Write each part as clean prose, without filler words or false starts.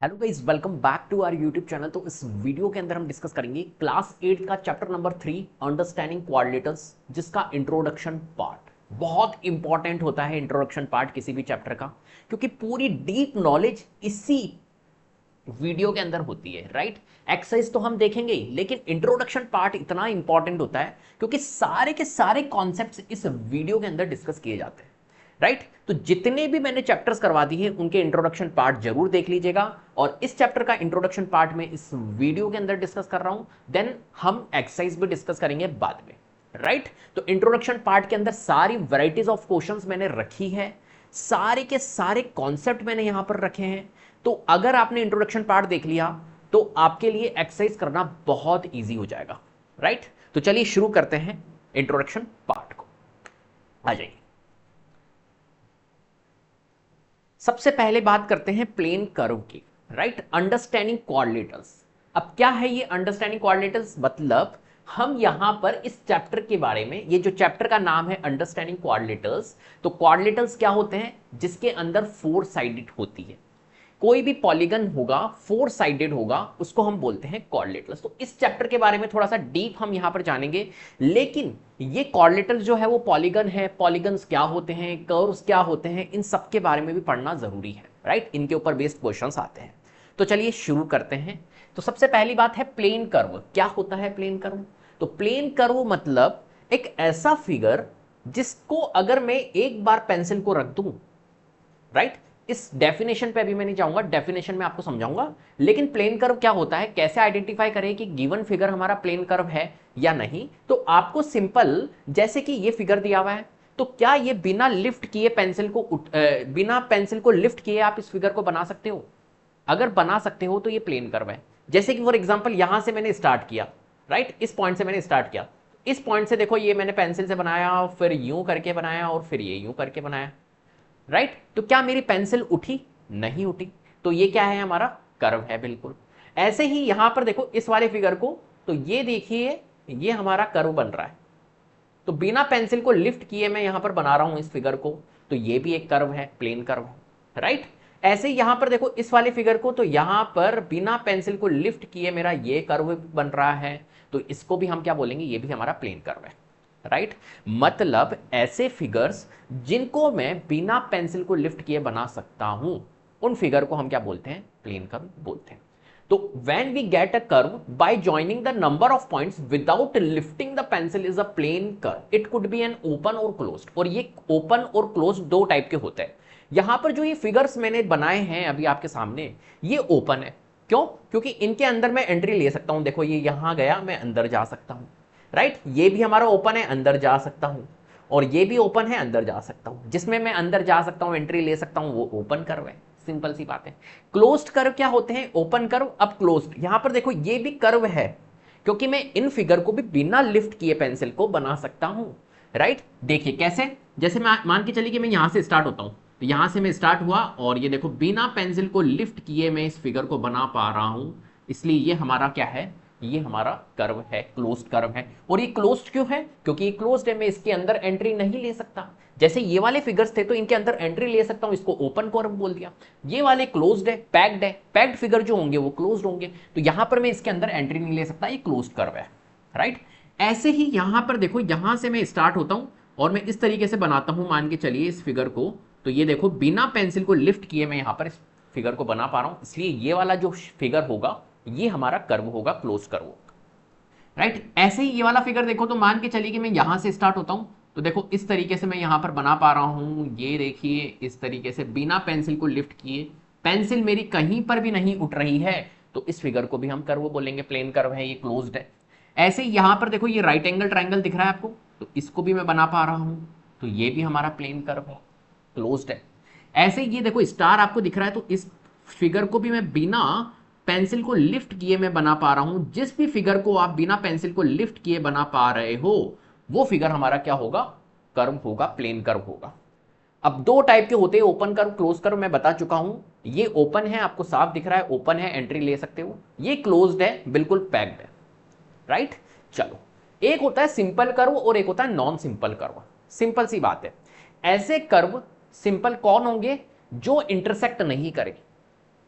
Hello guys, welcome back to our YouTube channel. तो इस video के अंदर हम डिस्कस करेंगे क्लास 8 का चैप्टर नंबर 3 अंडरस्टैंडिंग कोऑर्डिनेटर्स, जिसका इंट्रोडक्शन पार्ट बहुत इंपॉर्टेंट होता है। इंट्रोडक्शन पार्ट किसी भी चैप्टर का, क्योंकि पूरी डीप नॉलेज इसी वीडियो के अंदर होती है, राइट। एक्सरसाइज तो हम देखेंगे ही, लेकिन इंट्रोडक्शन पार्ट इतना इंपॉर्टेंट होता है क्योंकि सारे के सारे कॉन्सेप्ट्स इस वीडियो के अंदर डिस्कस किए जाते हैं, राइट। तो जितने भी मैंने चैप्टर्स करवा दिए हैं उनके इंट्रोडक्शन पार्ट जरूर देख लीजिएगा, और इस चैप्टर का इंट्रोडक्शन पार्ट में इस वीडियो के अंदर डिस्कस कर रहा हूं। देन हम एक्सरसाइज भी डिस्कस करेंगे बाद में, राइट। तो इंट्रोडक्शन पार्ट के अंदर सारी वैरायटीज ऑफ क्वेश्चंस मैंने रखी है, सारे के सारे कॉन्सेप्ट मैंने यहां पर रखे हैं। तो अगर आपने इंट्रोडक्शन पार्ट देख लिया तो आपके लिए एक्सरसाइज करना बहुत ईजी हो जाएगा, राइट। तो चलिए शुरू करते हैं इंट्रोडक्शन पार्ट को। आ जाइए, सबसे पहले बात करते हैं प्लेन कर्व की, राइट। Understanding coordinators. अब क्या है ये अंडरस्टैंडिंग कोऑर्डिनेटर्स? मतलब हम यहां पर इस चैप्टर के बारे में, ये जो चैप्टर का नाम है अंडरस्टैंडिंग कोऑर्डिनेटर्स, तो कोऑर्डिनेटर्स क्या होते हैं? जिसके अंदर फोर साइडेड होती है। कोई भी पॉलीगन होगा, फोर साइडेड होगा, उसको हम बोलते हैं कोऑर्डिनेटर्स। तो इस चैप्टर के बारे में थोड़ा सा डीप हम यहां पर जानेंगे। लेकिन ये कोऑर्डिनेटर्स जो है वो पॉलीगन है, पॉलीगन्स क्या होते हैं, कर्व्स क्या होते हैं, इन सब के बारे में भी पढ़ना जरूरी है, राइट। इनके ऊपर बेस्ड क्वेश्चंस आते हैं। तो चलिए शुरू करते हैं। तो सबसे पहली बात है प्लेन कर्व। क्या होता है प्लेन कर्व? तो प्लेन कर्व मतलब एक ऐसा फिगर जिसको अगर मैं एक बार पेंसिल को रख दूं, राइट। इस डेफिनेशन पे अभी मैं नहीं जाऊंगा, डेफिनेशन में आपको समझाऊंगा। लेकिन प्लेन कर्व क्या होता है, कैसे आइडेंटिफाई करें कि गिवन फिगर हमारा प्लेन कर्व है या नहीं? तो आपको सिंपल, जैसे कि ये फिगर दिया हुआ है, तो क्या ये बिना लिफ्ट किए पेंसिल को बिना पेंसिल को लिफ्ट किए आप इस फिगर को बना सकते हो? अगर बना सकते हो तो ये प्लेन कर्व है। जैसे कि फॉर एग्जांपल यहां से मैंने स्टार्ट किया, राइट, इस पॉइंट से मैंने स्टार्ट किया। इस पॉइंट से देखो, ये मैंने पेंसिल से बनाया, फिर यूं करके बनाया, और फिर ये यूं करके बनाया, राइट। तो क्या मेरी पेंसिल उठी? नहीं उठी। तो ये क्या है? हमारा कर्व है, बिल्कुल। ऐसे ही यहां पर देखो इस वाले फिगर को, तो ये देखिए, ये हमारा कर्व बन रहा है। तो बिना पेंसिल को लिफ्ट किए मैं यहां पर बना रहा हूं इस फिगर को, तो ये भी एक कर्व है, प्लेन कर्व है, राइट। ऐसे ही यहां पर देखो इस वाले फिगर को, तो यहां पर बिना पेंसिल को लिफ्ट किए मेरा ये कर्व बन रहा है, तो इसको भी हम क्या बोलेंगे? ये भी हमारा प्लेन कर्व है, राइट। मतलब ऐसे फिगर्स जिनको मैं बिना पेंसिल को लिफ्ट किए बना सकता हूं, उन फिगर को हम क्या बोलते हैं? प्लेन कर्व बोलते हैं। तो when we get a curve by joining the number of points without lifting the pencil is a plane curve. It could be an open or closed. और ये ओपन और क्लोज दो टाइप के होते हैं। यहां पर जो ये फिगर्स मैंने बनाए हैं अभी आपके सामने, ये ओपन है। क्यों? क्योंकि इनके अंदर मैं एंट्री ले सकता हूं। देखो ये यहां गया, मैं अंदर जा सकता हूं, राइट। ये भी हमारा ओपन है, अंदर जा सकता हूं, और ये भी ओपन है, अंदर जा सकता हूं। जिसमें मैं अंदर जा सकता हूं, एंट्री ले सकता हूं, वो ओपन कर्व है। सिंपल सी बात है। क्लोज्ड कर्व क्या होते हैं? Open curve. अब क्लोज्ड, यहां पर देखो ये भी कर्व है, क्योंकि मैं इन फिगर को भी बिना लिफ्ट किए पेंसिल को बना सकता हूं, राइट। देखिए कैसे, जैसे मैं मान के चलिए कि मैं यहां से स्टार्ट होता हूं, तो यहां से मैं स्टार्ट हुआ, और ये देखो बिना पेंसिल को लिफ्ट किए मैं इस फिगर को बना पा रहा हूं। इसलिए ये हमारा क्या है? ये हमारा कर्व है, क्लोज्ड कर्व है। और ये क्लोज्ड क्यों है? क्योंकि ये क्लोज्ड है, मैं इसके अंदर एंट्री नहीं ले सकता। जैसे ये वाले फिगर्स थे तो इनके अंदर एंट्री ले सकता हूं, इसको ओपन कर्व बोल दिया। ये वाले क्लोज्ड है, पैक्ड है, पैक्ड फिगर जो होंगे वो क्लोज्ड होंगे, तो यहां पर मैं इसके अंदर एंट्री नहीं ले सकता, ये क्लोज्ड कर्व है, राइट। ऐसे ही यहां पर देखो, यहां से मैं स्टार्ट होता हूं और मैं इस तरीके से बनाता हूं, मान के चलिए इस फिगर को, तो ये देखो बिना पेंसिल को लिफ्ट किए मैं यहां पर इस फिगर को बना पा रहा हूं। इसलिए ये वाला जो फिगर होगा ये हमारा कर्व होगा, क्लोज कर्व होगा, राइट। ऐसे ही ये वाला फिगर देखो, तो मान के चलिए कि मैं यहां से स्टार्ट होता हूं, तो देखो इस तरीके से मैं यहां पर बना पा रहा हूं। ये देखिए इस तरीके से बिना पेंसिल को लिफ्ट किए, पेंसिल मेरी कहीं पर भी नहीं उठ रही है, तो इस फिगर को भी हम कर्व बोलेंगे, प्लेन कर्व है, ये क्लोज्ड है। ऐसे ही यहां पर देखो ये राइट एंगल ट्राइंगल दिख रहा है आपको, तो इसको भी मैं बना पा रहा हूं, तो ये भी हमारा प्लेन कर्व है, क्लोज्ड है। ऐसे ही ये देखो स्टार आपको दिख रहा है, तो इस फिगर को भी मैं बिना पेंसिल को लिफ्ट किए मैं बना पा रहा हूं। जिस भी फिगर को आप बिना पेंसिल को लिफ्ट किए बना पा रहे हो, वो फिगर हमारा क्या होगा? कर्व होगा, प्लेन कर्व होगा। अब दो टाइप के होते हैं, ओपन कर्व, क्लोज कर्व, मैं बता चुका हूं। ये ओपन है, आपको साफ दिख रहा है, ओपन है, एंट्री ले सकते हो। ये क्लोज्ड है, बिल्कुल पैक्ड है, राइट। चलो, एक होता है सिंपल कर्व और एक होता है नॉन सिंपल कर्व। सिंपल सी बात है, ऐसे कर्व सिंपल कौन होंगे? जो इंटरसेक्ट नहीं करें,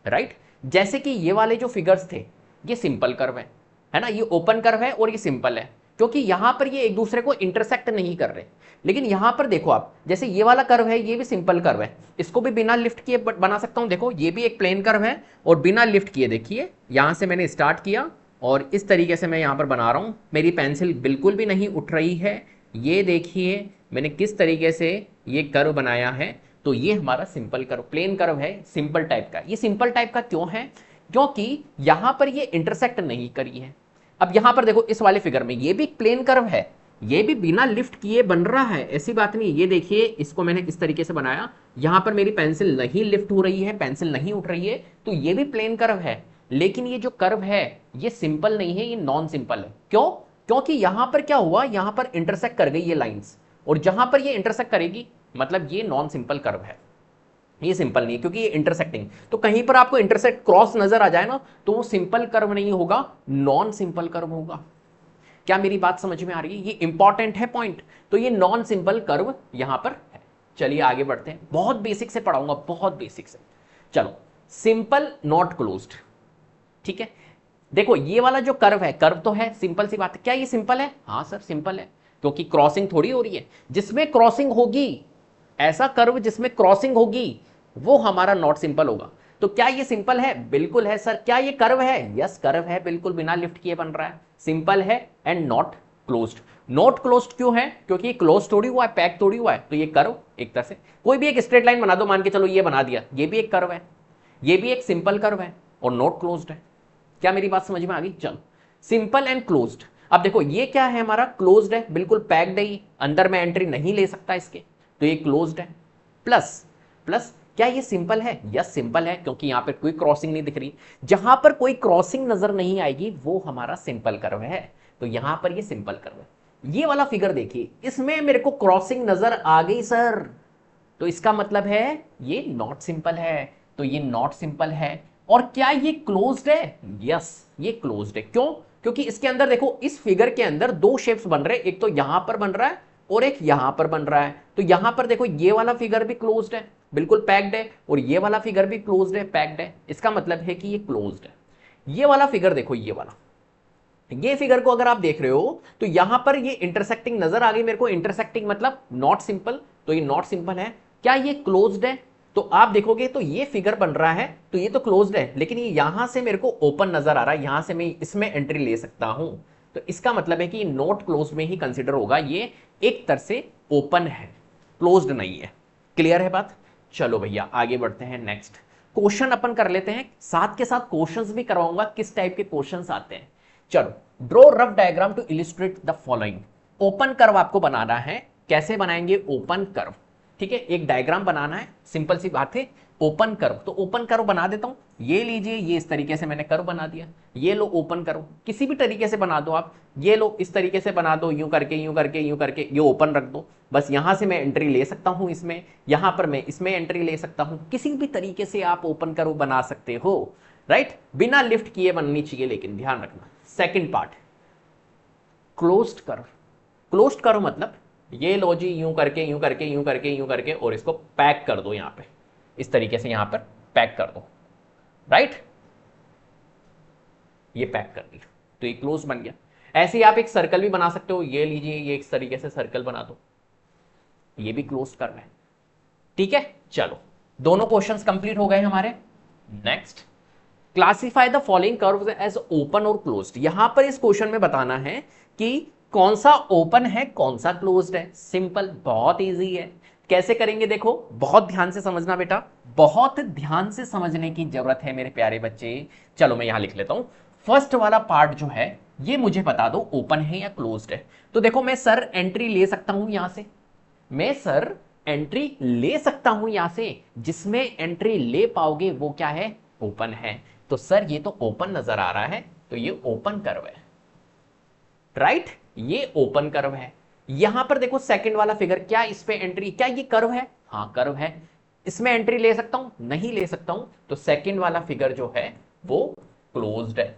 राइट। जैसे कि ये वाले जो फिगर्स थे ये सिंपल कर्व है ना, ये ओपन कर्व है और ये सिंपल है, क्योंकि यहां पर ये एक दूसरे को इंटरसेक्ट नहीं कर रहे। लेकिन यहां पर देखो आप, जैसे ये वाला कर्व है ये भी सिंपल कर्व है, इसको भी बिना लिफ्ट किए बना सकता हूं। देखो ये भी एक प्लेन कर्व है और बिना लिफ्ट किए, देखिए यहां से मैंने स्टार्ट किया और इस तरीके से मैं यहां पर बना रहा हूं, मेरी पेंसिल बिल्कुल भी नहीं उठ रही है। ये देखिए मैंने किस तरीके से ये कर्व बनाया है। तो ये हमारा सिंपल कर्व, प्लेन कर्व है, सिंपल टाइप का। ये सिंपल टाइप का क्यों है? क्योंकि यहां पर ये इंटरसेक्ट नहीं करी है। अब यहां पर देखो इस वाले फिगर में ये भी प्लेन कर्व है, ये भी बिना लिफ्ट किए बन रहा है, ऐसी बात नहीं। ये देखिए इसको मैंने इस तरीके से बनाया, यहां पर मेरी पेंसिल नहीं लिफ्ट हो रही है, पेंसिल नहीं उठ रही है, तो ये भी प्लेन कर्व है। लेकिन ये जो कर्व है ये सिंपल नहीं है, ये नॉन सिंपल है। क्यों? क्योंकि यहां पर क्या हुआ, यहां पर इंटरसेक्ट कर गई ये लाइंस, और जहां पर ये इंटरसेक्ट करेगी मतलब ये नॉन सिंपल कर्व है, ये सिंपल नहीं है क्योंकि ये इंटरसेक्टिंग। तो कहीं पर आपको इंटरसेक्ट क्रॉस नजर आ जाए ना तो वो सिंपल कर्व नहीं होगा, नॉन सिंपल कर्व होगा। क्या मेरी बात समझ में आ रही है? ये इंपॉर्टेंट है पॉइंट। तो ये नॉन सिंपल कर्व यहां पर है। चलिए आगे बढ़ते हैं, बहुत बेसिक से पढ़ाऊंगा, बहुत बेसिक से। चलो, सिंपल नॉट क्लोज्ड, ठीक है। देखो ये वाला जो कर्व है, कर्व तो है, सिंपल सी बात है। क्या ये सिंपल है? हाँ सर सिंपल है, क्योंकि क्रॉसिंग थोड़ी हो रही है। जिसमें क्रॉसिंग होगी, ऐसा कर्व जिसमें क्रॉसिंग होगी वो हमारा नॉट सिंपल होगा। तो क्या ये सिंपल है? बिल्कुल है सर। क्या ये कर्व है? यस कर्व है, बिल्कुल बिना लिफ्ट किए बन रहा है, सिंपल है and not closed. Not closed क्यों है? क्योंकि क्लोज थोड़ी हुआ है, पैक थोड़ी हुआ है। तो ये कर्व एक तरह से कोई भी एक स्ट्रेट लाइन बना दो, मान के चलो ये बना दिया, ये भी एक कर्व है, ये भी एक सिंपल कर्व है और नॉट क्लोज्ड है। क्या मेरी बात समझ में आ गई? चलो, सिंपल एंड क्लोज्ड। अब देखो ये क्या है हमारा, क्लोज्ड है, बिल्कुल पैक्ड है, अंदर में एंट्री नहीं ले सकता इसके, तो ये क्लोज्ड है। प्लस प्लस क्या ये सिंपल है? यस सिंपल है, क्योंकि यहां पर कोई क्रॉसिंग नहीं दिख रही। जहां पर कोई क्रॉसिंग नजर नहीं आएगी वो हमारा सिंपल कर्व है, तो यहां पर ये सिंपल कर्व है। ये वाला फिगर देखिए, इसमें मेरे को क्रॉसिंग नजर आ गई सर, तो इसका मतलब है ये नॉट सिंपल है, तो ये नॉट सिंपल है। और क्या ये क्लोज्ड है? यस ये क्लोज्ड है। क्यों? क्योंकि इसके अंदर देखो, इस फिगर के अंदर दो शेप्स बन रहे हैं, एक तो यहां पर बन रहा है और एक यहां पर बन रहा है। तो यहां पर देखो ये वाला फिगर भी क्लोज्ड है, बिल्कुल पैक्ड है, और ये वाला फिगर भी क्लोज्ड है, पैक्ड है। इसका मतलब है कि ये क्लोज्ड है। ये वाला फिगर देखो, ये वाला, ये फिगर को अगर आप देख रहे हो तो यहां पर ये इंटरसेक्टिंग नजर आ गई मेरे को, इंटरसेक्टिंग मतलब नॉट सिंपल, तो ये नॉट सिंपल है। क्या ये क्लोज्ड है? तो आप देखोगे तो ये फिगर बन रहा है, तो ये तो क्लोज्ड है, लेकिन ये यहां से मेरे को ओपन नजर आ रहा है, यहां से मैं इसमें एंट्री ले सकता हूं, तो इसका मतलब है कि नॉट क्लोज्ड में ही कंसिडर होगा, ये एक तरह से ओपन है, क्लोज्ड नहीं है। क्लियर है बात? चलो भैया आगे बढ़ते हैं, नेक्स्ट क्वेश्चन अपन कर लेते हैं, साथ के साथ क्वेश्चंस भी करवाऊंगा, किस टाइप के क्वेश्चंस आते हैं। चलो, draw rough diagram to illustrate the following. Open curve आपको बनाना है, कैसे बनाएंगे ओपन कर्व? ठीक है, एक डायग्राम बनाना है, सिंपल सी बात है, ओपन कर्व। तो ओपन कर्व बना देता हूं, ये लीजिए, ये इस तरीके से मैंने कर्व बना दिया, ये लो ओपन कर्व, किसी भी तरीके से बना दो आप, ये लो इस तरीके से बना दो, यूं करके यूं करके यूं करके, ये ओपन रख दो, बस यहां से मैं एंट्री ले सकता हूं इसमें, यहां पर मैं इसमें एंट्री ले सकता हूं, किसी भी तरीके से आप ओपन कर्व बना सकते हो, राइट, बिना लिफ्ट किए बननी चाहिए, लेकिन ध्यान रखना। Second part, closed curve. Closed curve मतलब ये लो जी, यूं करके यूं करके यूं करके यूं करके, और इसको पैक कर दो यहां पे, इस तरीके से यहां पर पैक कर दो, राइट, ये पैक कर दिया, तो ये क्लोज बन गया। ऐसे ही आप एक सर्कल भी बना सकते हो, ये लीजिए, ये इस तरीके से सर्कल बना दो, ये भी क्लोज कर्व है। ठीक है, चलो दोनों क्वेश्चंस कंप्लीट हो गए हमारे। Next, classify the following curves as open और क्लोज्ड। यहां पर इस क्वेश्चन में बताना है कि कौन सा ओपन है, कौन सा क्लोज्ड है। सिंपल, बहुत इजी है। कैसे करेंगे देखो, बहुत ध्यान से समझना बेटा, बहुत ध्यान से समझने की जरूरत है मेरे प्यारे बच्चे। चलो मैं यहां लिख लेता हूं, फर्स्ट वाला पार्ट जो है ये मुझे बता दो ओपन है या क्लोज्ड है। तो देखो मैं सर एंट्री ले सकता हूं यहां से, मैं सर एंट्री ले सकता हूं यहां से, जिसमें एंट्री ले पाओगे वो क्या है, ओपन है। तो सर ये तो ओपन नजर आ रहा है, तो ये ओपन कर्व है, राइट, ये ओपन कर्व है। यहां पर देखो सेकंड वाला फिगर, क्या इस पे एंट्री, क्या ये कर्व है? हाँ कर्व है, इसमें एंट्री ले सकता हूं? नहीं ले सकता हूं, तो सेकंड वाला फिगर जो है वो क्लोज्ड है,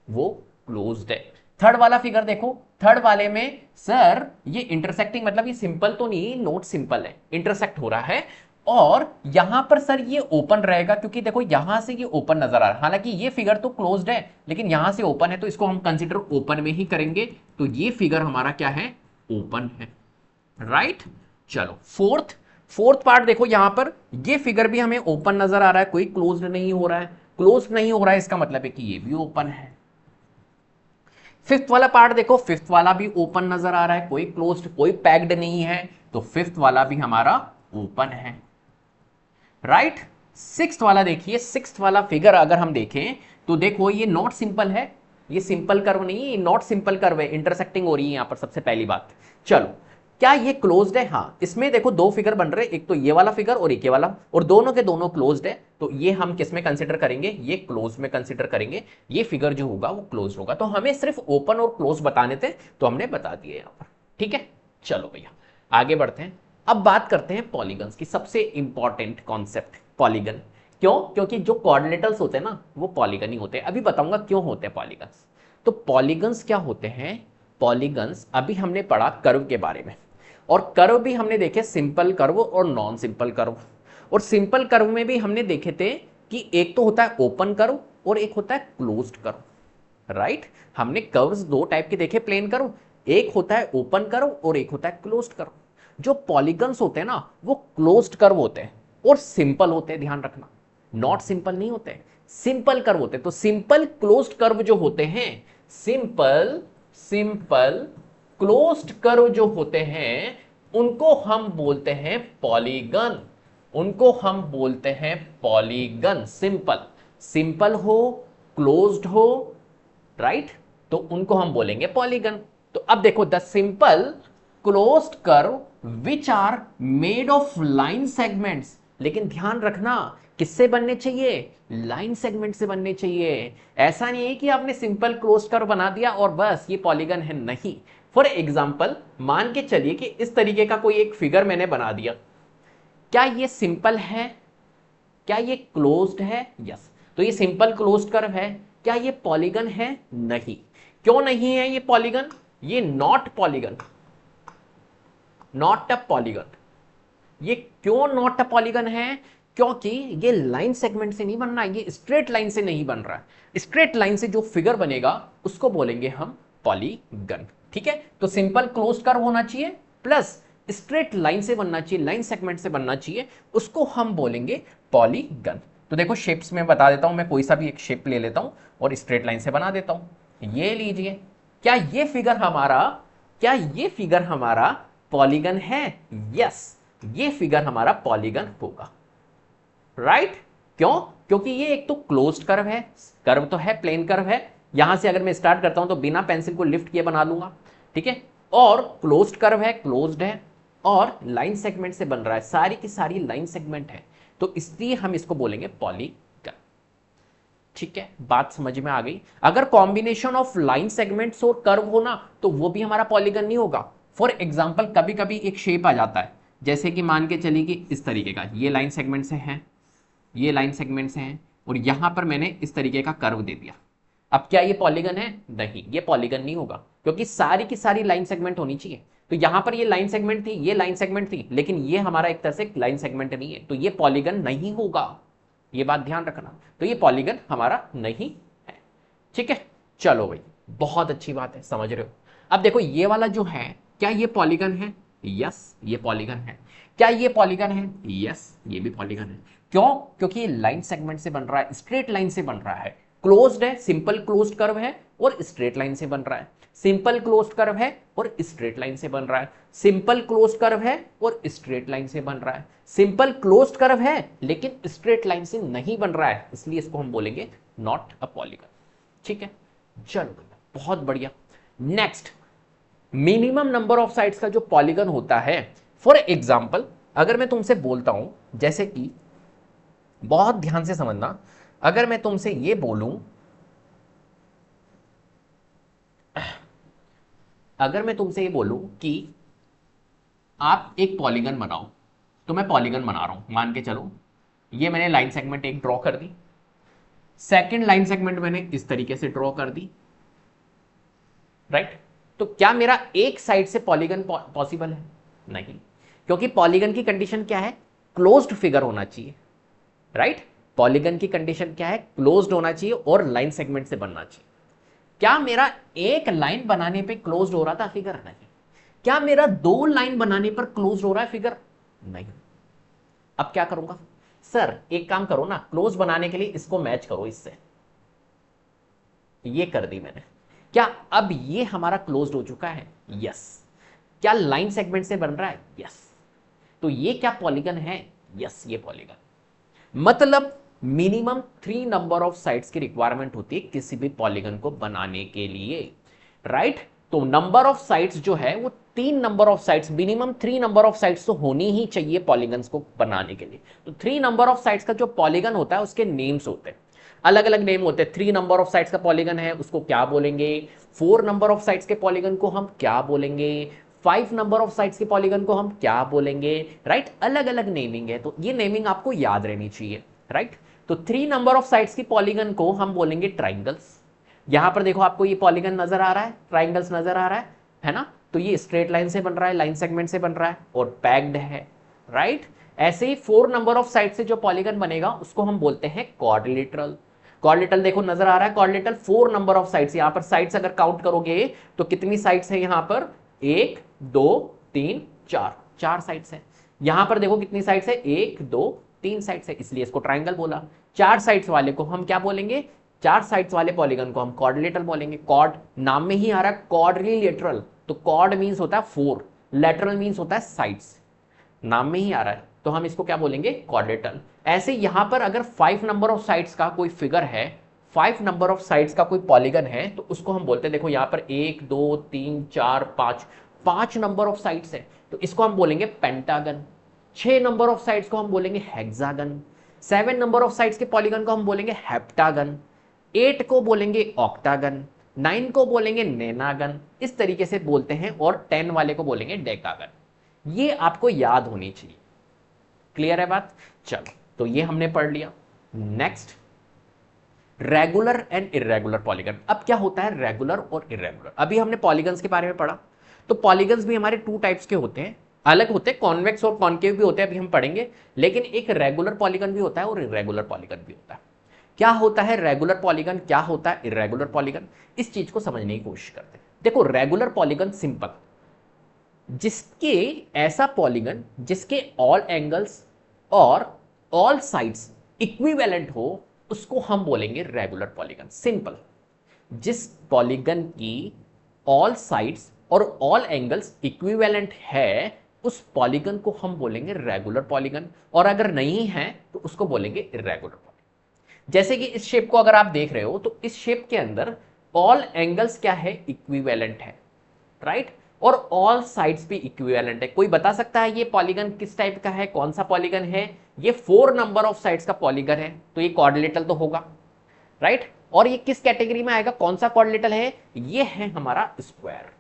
वो क्लोज्ड है। थर्ड वाला फिगर देखो, थर्ड वाले में सर ये इंटरसेक्टिंग मतलब ये सिंपल तो नहीं, नॉट सिंपल है, इंटरसेक्ट हो रहा है, और यहां पर सर ये ओपन रहेगा, क्योंकि देखो यहां से ये ओपन नजर आ रहा है, हालांकि ये फिगर तो क्लोज्ड है लेकिन यहां से ओपन है, तो इसको हम कंसीडर ओपन में ही करेंगे। तो ये फिगर हमारा क्या है, ओपन है, राइट। चलो फोर्थ फोर्थ पार्ट देखो, यहां पर ये फिगर भी हमें ओपन नजर आ रहा है, कोई क्लोज्ड नहीं हो रहा है। क्लोज्ड नहीं हो रहा है इसका मतलब है कि ये भी ओपन है। फिफ्थ वाला पार्ट देखो, फिफ्थ वाला भी ओपन नजर आ रहा है, कोई क्लोज्ड कोई पैक्ड नहीं है, तो फिफ्थ वाला भी हमारा ओपन है, राइट। सिक्स्थ वाला देखिए, सिक्स्थ वाला फिगर अगर हम देखें तो देखो ये नॉट सिंपल है, ये सिंपल कर्व नहीं है, ये नॉट सिंपल कर्व है, इंटरसेक्टिंग हो रही है यहां पर सबसे पहली बात। चलो क्या ये क्लोज्ड है, हाँ इसमें देखो दो फिगर बन रहे हैं, एक तो ये वाला फिगर और एक ये वाला, और दोनों के दोनों क्लोज्ड है, तो ये हम किस में कंसिडर करेंगे, ये क्लोज में कंसिडर करेंगे, ये फिगर जो होगा वो क्लोज होगा। तो हमें सिर्फ ओपन और क्लोज बताने थे तो हमने बता दिए यहां पर, ठीक है। चलो भैया आगे बढ़ते हैं। अब बात करते हैं पॉलीगन्स की, सबसे इंपॉर्टेंट कॉन्सेप्ट पॉलीगन। क्यों, क्योंकि जो कोऑर्डिनेटर्स होते हैं ना वो पॉलीगन ही होते हैं। अभी बताऊंगा क्यों होते हैं पॉलीगन्स। तो पॉलीगन्स क्या होते हैं, पॉलीगन्स अभी हमने पढ़ा कर्व के बारे में, और कर्व भी हमने देखे सिंपल कर्व और नॉन सिंपल कर्व। और सिंपल कर्व में भी हमने देखे थे कि एक तो होता है ओपन कर्व और एक होता है क्लोज्ड कर्व, राइट। हमने कर्व्स दो टाइप के देखे प्लेन कर्व, एक होता है ओपन कर्व और एक होता है क्लोज्ड कर्व। जो पॉलीगन्स होते हैं ना वो क्लोज्ड कर्व होते हैं और सिंपल होते हैं, ध्यान रखना, नॉट सिंपल नहीं होते, सिंपल कर्व होते हैं। तो सिंपल क्लोज्ड कर्व जो होते हैं, सिंपल सिंपल क्लोज्ड कर्व जो होते हैं उनको हम बोलते हैं पॉलीगन, उनको हम बोलते हैं पॉलीगन। सिंपल सिंपल हो क्लोज्ड हो, राइट, तो उनको हम बोलेंगे पॉलीगन। तो अब देखो the simple closed curve which are made of line segments, लेकिन ध्यान रखना किससे बनने चाहिए, लाइन सेगमेंट से बनने चाहिए। ऐसा नहीं है कि आपने सिंपल क्लोज्ड कर्व बना दिया और बस ये पॉलीगन है, नहीं। फॉर एग्जाम्पल मान के चलिए कि इस तरीके का कोई एक फिगर मैंने बना दिया, क्या ये सिंपल है, क्या ये क्लोज्ड है, यस। तो ये सिंपल क्लोज्ड कर्व है, क्या ये पॉलीगन है, नहीं। क्यों नहीं है ये पॉलीगन, ये not polygon, not a polygon. ये क्यों नॉट अ पॉलीगन है, क्योंकि ये लाइन सेगमेंट से नहीं बन रहा है, ये स्ट्रेट लाइन से नहीं बन रहा है। स्ट्रेट लाइन से जो फिगर बनेगा उसको बोलेंगे हम पॉलीगन, ठीक है। तो सिंपल क्लोज्ड कर्व होना चाहिए प्लस स्ट्रेट लाइन से बनना चाहिए, लाइन सेगमेंट से बनना चाहिए, उसको हम बोलेंगे पॉलीगन। तो देखो शेप्स में बता देता हूं, मैं कोई सा भी एक शेप ले लेता हूं और स्ट्रेट लाइन से बना देता हूं। ये लीजिए, क्या ये फिगर हमारा, क्या ये फिगर हमारा पॉलीगन है, यस, ये फिगर हमारा पॉलीगन होगा, राइट। क्यों, क्योंकि ये एक तो क्लोज्ड कर्व है, कर्व तो है, प्लेन कर्व है, यहां से अगर मैं स्टार्ट करता हूं तो बिना पेंसिल को लिफ्ट किए बना लूंगा, ठीक है। और क्लोज्ड कर्व है, क्लोज्ड है, और लाइन सेगमेंट से बन रहा है, सारी की सारी लाइन सेगमेंट है, तो इसलिए हम इसको बोलेंगे पॉलीगन, ठीक है। बात समझ में आ गई। अगर कॉम्बिनेशन ऑफ लाइन सेगमेंट्स और कर्व होना तो वो भी हमारा पॉलीगन नहीं होगा। फॉर एग्जाम्पल कभी कभी एक शेप आ जाता है, जैसे कि मान के चलिए कि इस तरीके का, ये लाइन सेगमेंट से है, ये लाइन सेगमेंट से हैं, और यहां पर मैंने इस तरीके का कर्व दे दिया। अब क्या ये पॉलीगन है, नहीं, ये पॉलीगन नहीं होगा, क्योंकि सारी की सारी लाइन सेगमेंट होनी चाहिए। तो यहां पर ये लाइन सेगमेंट थी, ये लाइन सेगमेंट थी, लेकिन ये हमारा एक तरह से लाइन सेगमेंट नहीं है, तो ये पॉलीगन नहीं होगा, ये बात ध्यान रखना। तो ये पॉलीगन हमारा नहीं है, ठीक है। चलो भाई बहुत अच्छी बात है, समझ रहे हो। अब देखो ये वाला जो है, क्या ये पॉलीगन है, यस ये पॉलीगन है। क्या ये पॉलीगन है, यस ये भी पॉलीगन है। क्यों, क्योंकि ये लाइन सेगमेंट से बन रहा है, स्ट्रेट लाइन से बन रहा है, क्लोज्ड है, सिंपल क्लोज्ड कर्व है और स्ट्रेट लाइन से बन रहा है, सिंपल क्लोज्ड कर्व है और स्ट्रेट लाइन से बन रहा है, सिंपल क्लोज्ड कर्व है और स्ट्रेट लाइन से बन रहा है, सिंपल क्लोज्ड कर्व है लेकिन स्ट्रेट लाइन से नहीं बन रहा है, इसलिए इसको हम बोलेंगे नॉट अ पॉलीगन, ठीक है। चलो बहुत बढ़िया। Next, minimum number of sides का जो पॉलीगन होता है, फॉर एग्जाम्पल अगर मैं तुमसे बोलता हूं, जैसे कि बहुत ध्यान से समझना, अगर मैं तुमसे ये बोलूं, अगर मैं तुमसे ये बोलूं कि आप एक पॉलीगन बनाओ, तो मैं पॉलीगन बना रहा हूं, मान के चलो ये मैंने लाइन सेगमेंट एक ड्रॉ कर दी, सेकंड लाइन सेगमेंट मैंने इस तरीके से ड्रॉ कर दी, राइट। तो क्या मेरा एक साइड से पॉलीगन पॉसिबल है, नहीं, क्योंकि पॉलीगन की कंडीशन क्या है, क्लोज्ड फिगर होना चाहिए, राइट। पॉलीगन की कंडीशन क्या है, क्लोज्ड होना चाहिए और लाइन सेगमेंट से बनना चाहिए। क्या मेरा एक लाइन बनाने पे क्लोज्ड हो रहा था फिगर? नहीं। क्या मेरा दो लाइन बनाने पर क्लोज्ड हो रहा है फिगर? नहीं। अब क्या करूंगा सर, एक काम करो ना, क्लोज बनाने के लिए इसको मैच करो इससे, ये कर दी मैंने। क्या अब ये हमारा क्लोज्ड हो चुका है? यस। क्या लाइन सेगमेंट से बन रहा है? यस। तो ये क्या पॉलीगन है? यस, ये पॉलीगन। मतलब मिनिमम 3 नंबर ऑफ साइड्स की रिक्वायरमेंट होती है किसी भी पॉलीगन को बनाने के लिए, राइट। तो नंबर ऑफ साइड्स जो है वो 3 number of sides, minimum 3 number of sides तो होनी ही चाहिए पॉलीगन्स को बनाने के लिए। तो 3 नंबर ऑफ साइड्स का जो पॉलीगन होता है उसके नेम्स होते हैं, अलग अलग नेम होते हैं। 3 नंबर ऑफ साइड्स का पॉलीगन है उसको क्या बोलेंगे, 4 नंबर ऑफ साइड्स के पॉलीगन को हम क्या बोलेंगे, 5 नंबर ऑफ साइड्स के पॉलीगन को हम क्या बोलेंगे, राइट। अलग अलग नेमिंग है, तो ये नेमिंग आपको याद रहनी चाहिए, राइट। तो 3 नंबर ऑफ साइड्स की पॉलीगन को हम बोलेंगे ट्राइंगल्स। यहां पर देखो आपको ये पॉलीगन नजर आ रहा है, ट्राइंगल्स नजर आ रहा है ना। तो ये स्ट्रेट लाइन से बन रहा है, लाइन सेगमेंट से बन रहा है और पैक्ड है, राइट। ऐसे ही 4 नंबर ऑफ साइड से जो पॉलीगन बनेगा उसको हम बोलते हैं क्वाड्रिलेटरल। क्वाड्रिलेटरल देखो नजर आ रहा है, क्वाड्रिलेटरल 4 नंबर ऑफ साइड्स। यहां पर साइड्स अगर काउंट करोगे तो कितनी साइड्स है यहां पर, 1 2 3 4, 4 साइड्स है। यहां पर देखो कितनी साइड्स है, 1 2 3 साइड्स है, इसलिए इसको ट्राइंगल बोला। 4 साइड्स वाले को हम क्या बोलेंगे, 4 साइड्स वाले पॉलीगन को हम क्वाड्रिलेटरल बोलेंगे। क्वाड नाम में ही आ रहा है क्वाड्रिलेटरल, तो क्वाड मींस होता है 4, लेटरल मींस होता है साइड्स, नाम में ही आ रहा है, तो हम इसको क्या बोलेंगे, क्वाड्रिलेटरल। ऐसे यहां पर अगर 5 नंबर ऑफ साइड्स का कोई फिगर है, 5 नंबर ऑफ साइड्स का कोई पॉलीगन है, तो उसको हम बोलते हैं, देखो यहां पर 1 2 3 4 5, 5 नंबर ऑफ साइड्स है, तो इसको हम बोलेंगे पेंटागन। 6 नंबर ऑफ साइड्स को हम बोलेंगे हेक्सागन। 7 नंबर ऑफ साइड्स के पॉलीगन को हम बोलेंगे हेप्टागन। 8 को बोलेंगे ऑक्टागन। 9 को बोलेंगे नेनागन, इस तरीके से बोलते हैं। और 10 वाले को बोलेंगे डेकागन। ये आपको याद होनी चाहिए। क्लियर है बात? चलो, तो ये हमने पढ़ लिया। Next, regular and irregular polygon. अब क्या होता है रेगुलर और इरेगुलर? अभी हमने पॉलीगन्स के बारे में पढ़ा, तो पॉलीगन्स भी हमारे 2 टाइप्स के होते हैं, अलग होते हैं, कॉन्वेक्स और कॉन्केव भी होते हैं, अभी हम पढ़ेंगे। लेकिन एक रेगुलर पॉलीगन भी होता है और इरेगुलर पॉलीगन भी होता है। क्या होता है रेगुलर पॉलीगन, क्या होता है इरेगुलर पॉलीगन, इस चीज को समझने की कोशिश करते हैं। देखो रेगुलर पॉलीगन सिंपल, जिसके ऐसा पॉलीगन जिसके ऑल एंगल्स और ऑल साइड्स इक्विवेलेंट हो, उसको हम बोलेंगे रेगुलर पॉलीगन। सिंपल, जिस पॉलीगन की ऑल साइड्स और ऑल एंगल्स इक्विवेलेंट है, उस पॉलीगन को हम बोलेंगे रेगुलर पॉलीगन। और अगर नहीं है तो उसको बोलेंगे इरेगुलर पॉलीगन। जैसे कि इस शेप को अगर आप देख रहे हो, तो इस शेप के अंदर ऑल एंगल्स क्या है, इक्विवेलेंट है, राइट। और ऑल साइड्स भी इक्विवेलेंट है। कोई बता सकता है ये पॉलीगन किस टाइप का है, कौन सा पॉलीगन है? ये 4 नंबर ऑफ साइड्स का पॉलीगन है, तो ये क्वाड्रिलेटरल तो होगा, राइट। और ये किस कैटेगरी में आएगा, कौन सा क्वाड्रिलेटरल है? ये है हमारा स्क्वायर।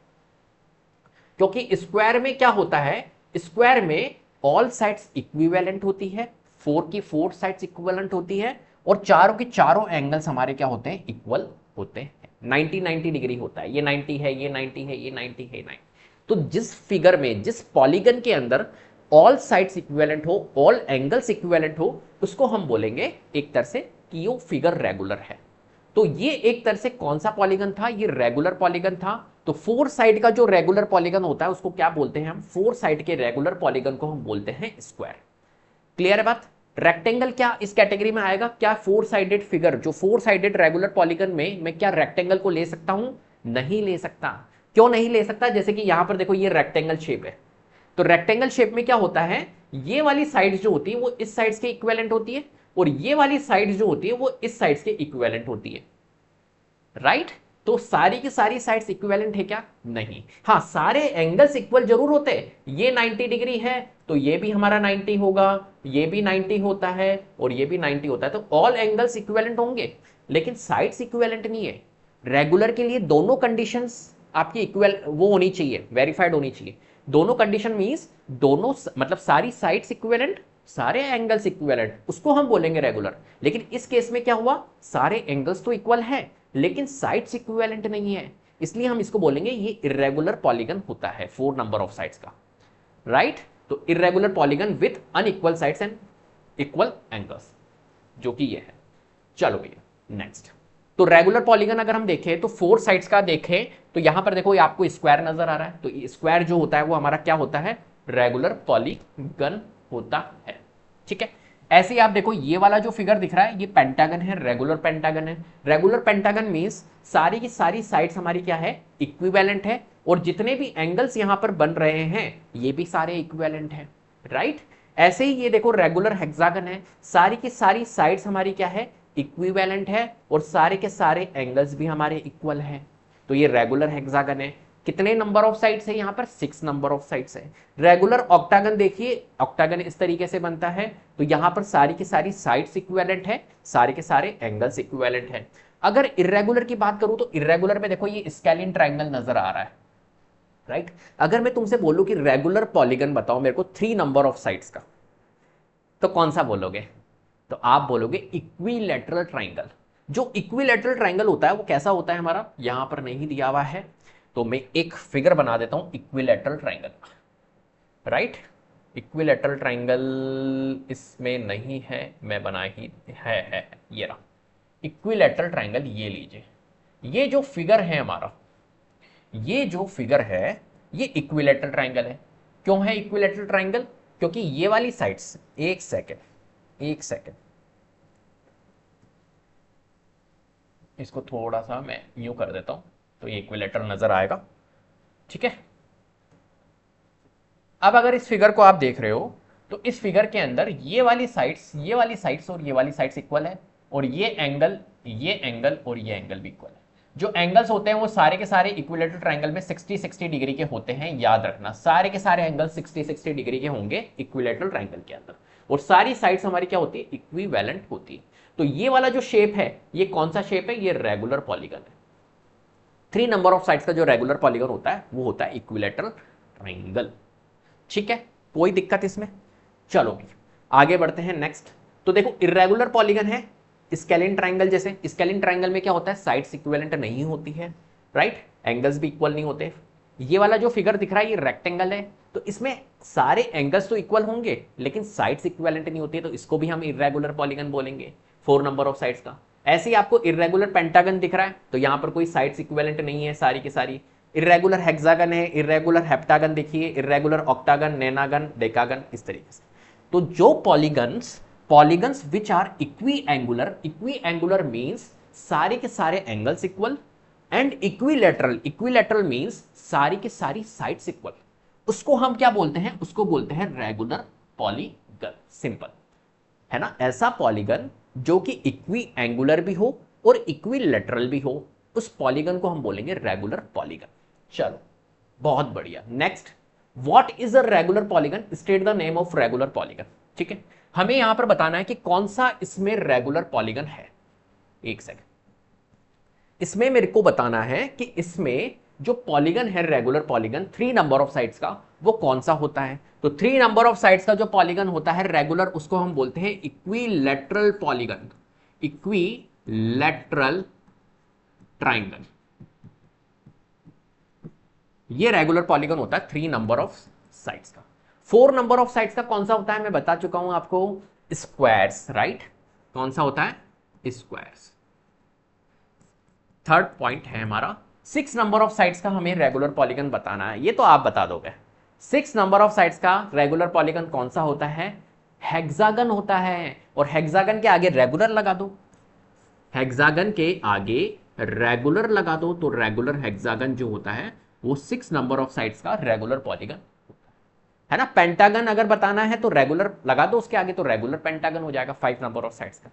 क्योंकि स्क्वायर में क्या होता है, स्क्वायर में ऑल साइड्स इक्विवेलेंट होती है, 4 की 4 साइड्स इक्विवेलेंट होती है, और चारों के चारों एंगल्स हमारे क्या होते हैं, इक्वल होते हैं। 90 डिग्री होता है, ये 90 है, ये 90 है, ये 90 है, 90। तो जिस फिगर में, जिस पॉलीगन के अंदर ऑल साइड्स इक्विवेलेंट हो, ऑल एंगल्स इक्विवेलेंट हो, उसको हम बोलेंगे एक तरह से कि वो फिगर रेगुलर है। तो ये एक तरह से कौन सा पॉलीगन था, ये रेगुलर पॉलीगन था। तो 4 साइड का जो रेगुलर पॉलीगन होता है उसको क्या बोलते हैं हम, 4 साइड के रेगुलर पॉलीगन को हम बोलते हैं स्क्वायर। क्लियर है बात? रेक्टेंगल क्या इस कैटेगरी में आएगा? क्या 4 साइडेड फिगर, जो 4 साइडेड रेगुलर पॉलीगन में मैं क्या रेक्टेंगल को ले सकता हूं? नहीं ले सकता। क्यों नहीं ले सकता? जैसे कि यहां पर देखो ये रेक्टेंगल शेप है, तो रेक्टेंगल शेप में क्या होता है, ये वाली साइड जो होती है वो इस साइड्स के इक्विवेलेंट होती है, और ये वाली साइड जो होती है वो इस साइड्स के इक्विवेलेंट होती है, राइट। तो सारी की सारी साइड्स इक्विवेलेंट है क्या? नहीं। हाँ, सारे एंगल्स इक्वल जरूर होते हैं। ये 90 डिग्री है तो ये भी हमारा 90 होगा, ये भी 90 होता है और ये भी 90 होता है, तो ऑल एंगल्स इक्विवेलेंट होंगे, लेकिन साइड्स इक्विवेलेंट नहीं है। रेगुलर के लिए दोनों कंडीशंस आपकी इक्वल वो होनी चाहिए, वेरीफाइड होनी चाहिए। दोनों कंडीशन मींस दोनों, मतलब सारी साइड्स इक्विवेलेंट, सारे एंगल्स इक्विवेलेंट, उसको हम बोलेंगे रेगुलर। लेकिन इस केस में क्या हुआ, सारे एंगल्स तो इक्वल हैं लेकिन साइड्स इक्विवेलेंट नहीं है, इसलिए हम इसको बोलेंगे ये इरेगुलर पॉलीगन होता है 4 नंबर ऑफ साइड्स का, राइट। तो irregular polygon with unequal sides and equal angles, जो कि ये है। चलो भैया नेक्स्ट। तो रेगुलर पॉलीगन अगर हम देखें तो 4 साइड्स का देखें तो यहां पर देखो ये आपको स्क्वायर नजर आ रहा है, तो स्क्वायर जो होता है वो हमारा क्या होता है, रेगुलर पॉलीगन होता है। ठीक है, ऐसे ही आप देखो ये वाला जो फिगर दिख रहा है ये पेंटागन है, रेगुलर पेंटागन है। रेगुलर पेंटागन मींस सारी की सारी साइड्स हमारी क्या है, इक्विवेलेंट है, और जितने भी एंगल्स यहां पर बन रहे हैं ये भी सारे इक्विवेलेंट है, राइट। ऐसे ही ये देखो रेगुलर हेक्सागन है, सारी की सारी साइड्स हमारी क्या है, इक्विवेलेंट है, और सारे के सारे एंगल्स भी हमारे इक्वल हैं। तो ये रेगुलर हेक्सागन है। कितने नंबर ऑफ साइड्स है यहाँ पर, 6 नंबर ऑफ साइड्स है। रेगुलर ऑक्टागन देखिए, ऑक्टागन इस तरीके से बनता है, तो यहाँ पर सारी की सारी साइड्स इक्विवेलेंट है, सारे के सारे एंगल्स इक्विवेलेंट है। अगर इरेगुलर की बात करूं तो इरेगुलर में देखो ये स्केलिन ट्राइंगल नजर आ रहा है, राइट। अगर मैं तुमसे बोलूं कि रेगुलर पॉलीगन बताओ मेरे को 3 नंबर ऑफ साइड्स का, तो कौन सा बोलोगे, तो आप बोलोगे इक्विलैटरल ट्राइंगल। जो इक्विलैटरल ट्राइंगल होता है वो कैसा होता है हमारा, यहां पर नहीं दिया हुआ है, तो मैं एक फिगर बना देता हूं equilateral triangle, right. Equilateral triangle इसमें नहीं है, मैं बना ही है ये रहा इक्विलैटरल ट्राइंगल। ये लीजिए, ये जो फिगर है हमारा, ये जो फिगर है ये इक्विलैटरल ट्राइंगल है। क्यों है इक्विलैटरल ट्राइंगल, क्योंकि ये वाली साइड्स, एक सेकेंड इसको थोड़ा सा मैं यूं कर देता हूं तो ये इक्विलैटरल नजर आएगा, ठीक है। अब अगर इस फिगर को आप देख रहे हो तो इस फिगर के अंदर ये वाली साइड्स और ये वाली साइड्स इक्वल है, और ये एंगल और ये एंगल भी इक्वल है। जो एंगल्स होते हैं वो सारे के सारे इक्विलैटरल ट्रायंगल में 60-60 डिग्री के होते हैं, याद रखना सारे के सारे एंगल 60-60 डिग्री के होंगे इक्विलैटरल ट्रायंगल के अंदर, और सारी साइड्स हमारी क्या होती है, इक्विवेलेंट होती है। तो ये वाला जो शेप है ये कौन सा शेप है, ये रेगुलर पॉलीगन है। 3 नंबर ऑफ साइड्स का जो रेगुलर पॉलीगन होता है वो होता है इक्विलैटरल ट्रायंगल, ठीक है। कोई दिक्कत इसमें, चलो भी आगे बढ़ते हैं नेक्स्ट। तो देखो इरेगुलर पॉलीगन है स्केलिन ट्रायंगल जैसे, स्केलिन ट्रायंगल में क्या होता है, साइड्स इक्विवेलेंट नहीं होती है, राइट, एंगल्स भी इक्वल नहीं होते। ये वाला जो फिगर दिख रहा है ये रेक्टेंगल है, तो इसमें सारे एंगल्स तो इक्वल होंगे लेकिन साइड्स इक्विवेलेंट नहीं होती है, तो इसको भी हम इरेगुलर पॉलीगन बोलेंगे, 4 नंबर ऑफ साइड्स का। ऐसे ही आपको इरेगुलर पेंटागन दिख रहा है, तो यहां पर कोई साइड्स इक्विवेलेंट नहीं है सारी की सारी। इरेगुलर हेक्सागन है, इरेगुलर हेप्टागन देखिए, इरेगुलर ऑक्टागन, नेनागन, डेकागन, इस तरीके से। तो जो polygons which are equiangular means सारे के सारे angles equal, and equilateral means सारी के सारी साइड्स इक्वल, उसको हम क्या बोलते हैं, उसको बोलते हैं रेगुलर पॉलीगन। सिंपल है ना, ऐसा पॉलीगन जो कि इक्वी एंगुलर भी हो और इक्विलैटरल भी हो, उस पॉलीगन को हम बोलेंगे रेगुलर पॉलीगन। चलो बहुत बढ़िया, next, what is a regular polygon, state the name of regular polygon. ठीक है, हमें यहां पर बताना है कि कौन सा इसमें रेगुलर पॉलीगन है। एक सेकंड, इसमें मेरे को बताना है कि इसमें जो पॉलीगन है regular polygon 3 number of sides का, वो कौन सा होता है। तो 3 नंबर ऑफ साइड्स का जो पॉलीगन होता है रेगुलर, उसको हम बोलते हैं इक्विलैटरल पॉलीगन, इक्विलैटरल ट्राइंगल। ये रेगुलर पॉलीगन होता है 3 नंबर ऑफ साइड्स का। 4 नंबर ऑफ साइड्स का कौन सा होता है, मैं बता चुका हूं आपको, स्क्वायर्स, राइट। कौन सा होता है, स्क्वायर्स। थर्ड पॉइंट है हमारा 6 नंबर ऑफ साइड्स का हमें रेगुलर पॉलीगन बताना है, ये तो आप बता दोगे। 6 नंबर ऑफ साइड्स का रेगुलर पॉलीगन कौन सा होता है, हेक्सागन होता है, और हेक्सागन के आगे रेगुलर लगा दो, हेक्सागन के आगे रेगुलर लगा दो, तो रेगुलर हेक्सागन जो होता है वो 6 नंबर ऑफ साइड्स का रेगुलर पॉलीगन है ना। पेंटागन अगर बताना है तो रेगुलर लगा दो उसके आगे, तो रेगुलर पेंटागन हो जाएगा 5 नंबर ऑफ साइड्स का,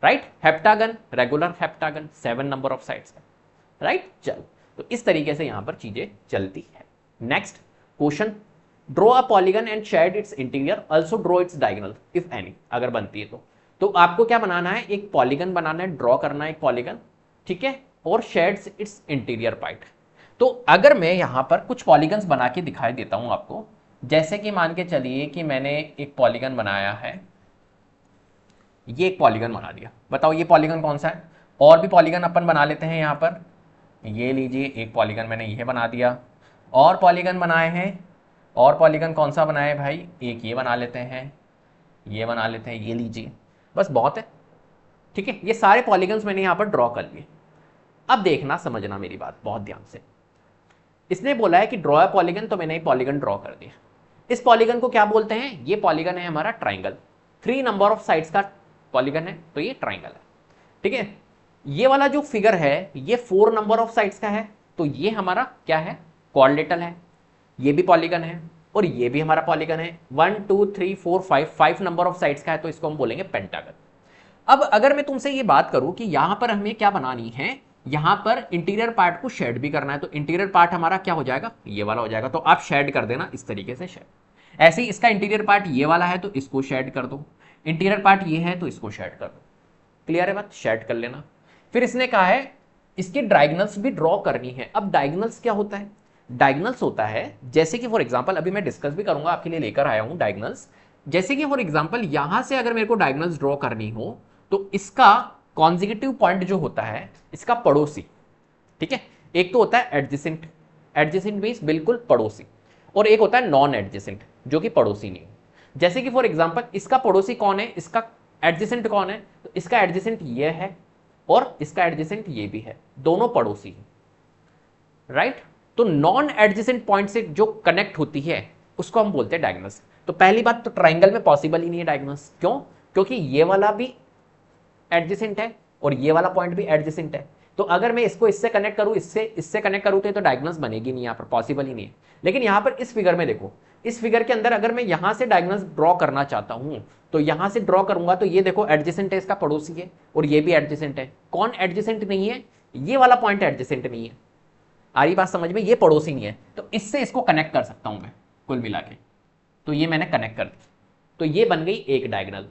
right. Heptagon, regular heptagon 7 number of sides का, राइट। चलो, तो इस तरीके से यहां पर चीजें चलती है। Next question, draw a polygon and shade its interior, also draw its diagonal if any, अगर बनती है तो आपको क्या बनाना है, एक पॉलीगन बनाना है, ड्रॉ करना है एक पॉलीगन, ठीक है, और शेड्स इट्स इंटीरियर पार्ट। तो अगर मैं यहां पर कुछ पॉलीगन्स बना के दिखाई देता हूं आपको, जैसे कि मान के चलिए कि मैंने एक पॉलीगन बनाया है, ये एक पॉलीगन बना दिया, बताओ ये पॉलीगन कौन सा है। और भी पॉलीगन अपन बना लेते हैं यहां पर, ये लीजिए एक पॉलीगन मैंने ये बना दिया, और पॉलीगन बनाए हैं, और पॉलीगन कौन सा बनाए भाई, एक ये बना लेते हैं, ये बना लेते हैं, ये लीजिए, बस बहुत है। ठीक है, ये सारे पॉलीगन्स मैंने यहां पर ड्रॉ कर लिए। अब देखना समझना मेरी बात बहुत ध्यान से। इसने बोला है कि ड्रॉ अ पॉलीगन, तो मैंने ये पॉलीगन ड्रॉ कर दिया। इस पॉलीगन को क्या बोलते हैं, ये पॉलीगन है हमारा ट्राइंगल। 3 नंबर ऑफ साइड्स का पॉलीगन है, तो ये ट्राइंगल है। ठीक है, ये वाला जो फिगर है ये 4 नंबर ऑफ साइड्स का है, तो ये हमारा क्या है, क्वाड्रिलेटरल है। ये भी पॉलीगन है और ये भी हमारा पॉलीगन है। 1 2 3 4 5 नंबर ऑफ साइड्स का है, तो इसको हम बोलेंगे पेंटागन। अब अगर मैं तुमसे ये बात करूं कि यहां पर हमें क्या बनानी है, यहां पर इंटीरियर पार्ट को शेड भी करना है, तो इंटीरियर पार्ट हमारा क्या हो जाएगा, ये वाला हो जाएगा। तो आप शेड कर देना इस तरीके से शेड। ऐसे ही इसका इंटीरियर पार्ट ये वाला है, तो इसको शेड कर दो। इंटीरियर पार्ट ये है, तो इसको शेड कर दो। क्लियर है बात, शेड कर लेना। फिर इसने कहा है इसके डायगोनल्स भी ड्रॉ करनी है। अब डायगोनल्स क्या होता है, डायगोनल्स होता है जैसे कि फॉर एग्जांपल, अभी मैं डिस्कस भी करूंगा, आपके लिए लेकर आया हूं डायगोनल्स। जैसे कि फॉर एग्जांपल यहां से अगर मेरे को डायगोनल्स ड्रॉ करनी हो, तो इसका कॉन्जिक्यूटिव पॉइंट जो होता है, इसका पड़ोसी, ठीक है, एक तो होता है एडजेसेंट, एडजेसेंट मींस बिल्कुल पड़ोसी, और एक होता है नॉन एडजेसेंट जो कि पड़ोसी नहीं। जैसे कि फॉर एग्जांपल इसका पड़ोसी कौन है, इसका एडजेसेंट कौन है, तो इसका एडजेसेंट ये है और इसका एडजेसेंट ये भी है, दोनों पड़ोसी हैं, राइट। तो नॉन एडजेसेंट पॉइंट से जो कनेक्ट होती है उसको हम बोलते हैं डायगोनल्स। तो पहली बात तो ट्राइंगल में पॉसिबल ही नहीं है डायगोनल्स, क्यों, क्योंकि ये वाला भी एडजेसेंट है और ये वाला पॉइंट भी एडजेसेंट है। तो अगर मैं इसको इससे कनेक्ट करूं, इससे कनेक्ट करूं, तो डायगोनल्स बनेगी नहीं, यहां पर पॉसिबल ही नहीं है। लेकिन यहां पर इस फिगर में देखो, इस फिगर के अंदर अगर मैं यहां से डायगोनल्स ड्रॉ करना चाहता हूं, तो यहां से ड्रॉ करूंगा, तो ये देखो एडजेसेंट है, इसका पड़ोसी है, और ये भी एडजेसेंट है। कौन एडजेसेंट नहीं है, ये वाला पॉइंट एडजेसेंट नहीं है। आ रही बात समझ में, ये पड़ोसी नहीं है, तो इससे इसको कनेक्ट कर सकता हूं मैं कुल मिला के। तो ये मैंने कनेक्ट कर दी, तो ये बन गई एक डायगोनल।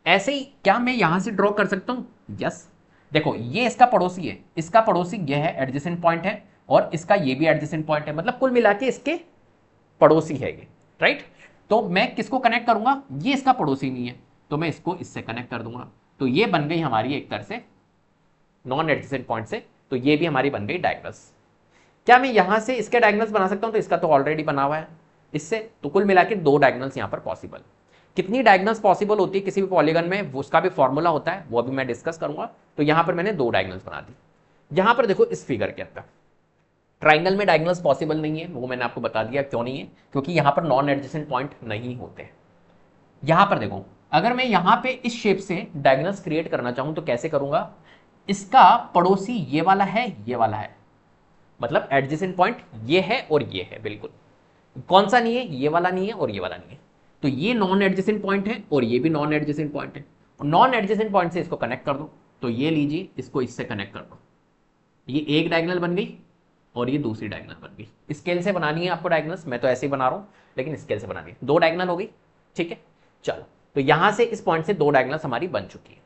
ऐसे ही क्या मैं यहां से ड्रॉ कर सकता हूं, यस। देखो ये इसका पड़ोसी है, इसका पड़ोसी ये है, एडजेसेंट पॉइंट है, और इसका ये भी एडजेसेंट पॉइंट है, मतलब कुल मिला के इसके पड़ोसी है ये, राइट। तो मैं किसको कनेक्ट करूंगा, ये इसका पड़ोसी नहीं है, तो मैं इसको इससे कनेक्ट कर दूंगा। तो ये बन गई हमारी एक तरह से नॉन एडजेसेंट पॉइंट से, तो ये भी हमारी बन गई डायगोनल्स। क्या मैं यहां से इसके डायगोनल्स बना सकता हूं, तो इसका तो ऑलरेडी बना हुआ है इससे, तो कुल मिला के 2 डायगोनल्स यहां पर पॉसिबल। कितनी डायगोनल्स पॉसिबल होती है किसी भी पॉलीगन में, उसका भी फॉर्मूला होता है, वो अभी मैं डिस्कस करूंगा। तो यहां पर मैंने 2 डायगोनल्स बना दी। यहां पर देखो इस फिगर के अंदर ट्राइंगल में डायगोनल्स पॉसिबल नहीं है, वो मैंने आपको बता दिया क्यों नहीं है, क्योंकि यहां पर नॉन एडजेसेंट पॉइंट नहीं होते। यहां पर देखो, अगर मैं यहां पे इस शेप से डायगोनल्स क्रिएट करना चाहूं तो कैसे करूंगा, इसका पड़ोसी ये वाला है, ये वाला है, मतलब एडजेसेंट पॉइंट ये है और ये है, बिल्कुल। कौन सा नहीं है, ये वाला नहीं है और ये वाला नहीं है, तो ये नॉन एडजेसेंट पॉइंट है और ये भी नॉन एडजेसेंट पॉइंट है। और नॉन एडजेसेंट पॉइंट से इसको कनेक्ट कर दो, तो ये लीजिए, इसको इससे कनेक्ट कर दो, ये एक डायगोनल बन गई और ये दूसरी डायगोनल बन गई। स्केल से बनानी है आपको डायगोनल्स, मैं तो ऐसे ही बना रहा हूं, लेकिन स्केल से बनानी है। 2 डायगोनल हो गई, ठीक है। चलो, तो यहां से इस पॉइंट से 2 डायगोनल्स हमारी बन चुकी है,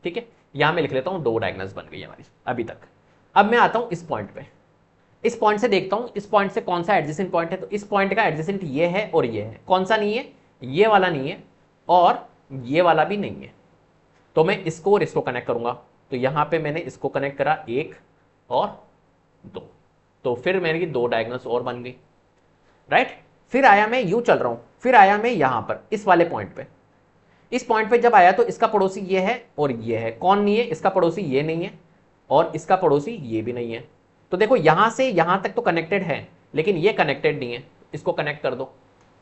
ठीक है। यहां मैं लिख लेता हूं 2 डायगोनल्स बन गई हमारी अभी तक। अब मैं आता हूं इस पॉइंट पे, इस पॉइंट से देखता हूं इस पॉइंट से कौन सा एडजेसेंट पॉइंट है, तो इस पॉइंट का एडजेसेंट ये है और ये है। कौन सा नहीं है, ये वाला नहीं है और ये वाला भी नहीं है, तो मैं इसको और इसको कनेक्ट करूंगा। तो यहां पे मैंने इसको कनेक्ट करा 1 और 2, तो फिर मेरी 2 डायगोनल्स और बन गई, राइट। फिर आया मैं यूं चल रहा हूं, फिर आया मैं यहां पर इस वाले पॉइंट पे। इस पॉइंट पे जब आया तो इसका पड़ोसी ये है और ये है। कौन नहीं है, इसका पड़ोसी ये नहीं है और इसका पड़ोसी ये भी नहीं है। तो देखो यहां से यहां तक तो कनेक्टेड है, लेकिन ये कनेक्टेड नहीं है, इसको कनेक्ट कर दो,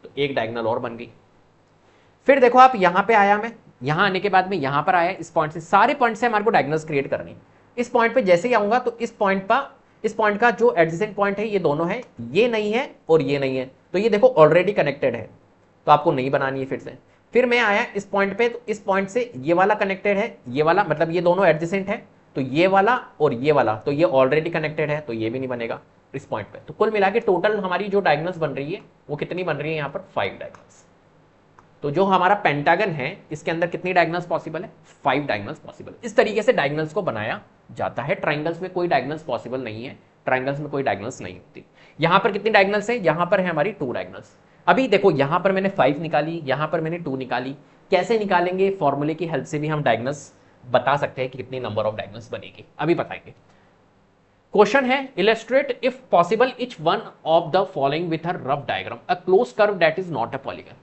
तो एक डायगोनल और बन गई। फिर देखो आप यहां पे आया मैं, यहां आने के बाद में यहां पर आया, इस पॉइंट से, सारे पॉइंट से हमारे को डायगोनल्स क्रिएट करनी है। इस पॉइंट पे जैसे ही आऊंगा तो इस पॉइंट का जो एडजेसेंट पॉइंट है ये दोनों है, ये नहीं है और ये नहीं है, तो ये देखो ऑलरेडी कनेक्टेड है, तो आपको नहीं बनानी है फिर से। फिर मैं आया इस पॉइंट पे, तो इस पॉइंट से ये वाला कनेक्टेड है, ये वाला, मतलब ये दोनों एडजेसेंट है, तो ये वाला और ये वाला, तो ये ऑलरेडी कनेक्टेड है, तो ये भी नहीं बनेगा इस पॉइंट पे। तो कुल मिला के टोटल हमारी जो डायगोनल्स बन रही है वो कितनी बन रही है, यहाँ पर 5 डायगोनल्स। तो जो हमारा पेंटागन है इसके अंदर कितनी डायगोनल्स पॉसिबल है, 5 डायगोनल्स पॉसिबल। इस तरीके से डायगोनल्स को बनाया जाता है। ट्राइंगल्स में कोई डायगोनल्स पॉसिबल नहीं है, ट्राइंगल्स में कोई डायगोनल्स नहीं होती। यहां पर कितनी डायगोनल्स है, यहां पर है हमारी 2 डायगोनल्स। अभी देखो यहां पर मैंने 5 निकाली, यहां पर मैंने 2 निकाली। कैसे निकालेंगे, फॉर्मूले की हेल्प से भी हम डायगोनल्स बता सकते हैं कि कितनी नंबर ऑफ डायगोनल्स बनेगी, अभी बताएंगे। क्वेश्चन है illustrate if possible each one of the following with a rough diagram a close curve that is not a polygon.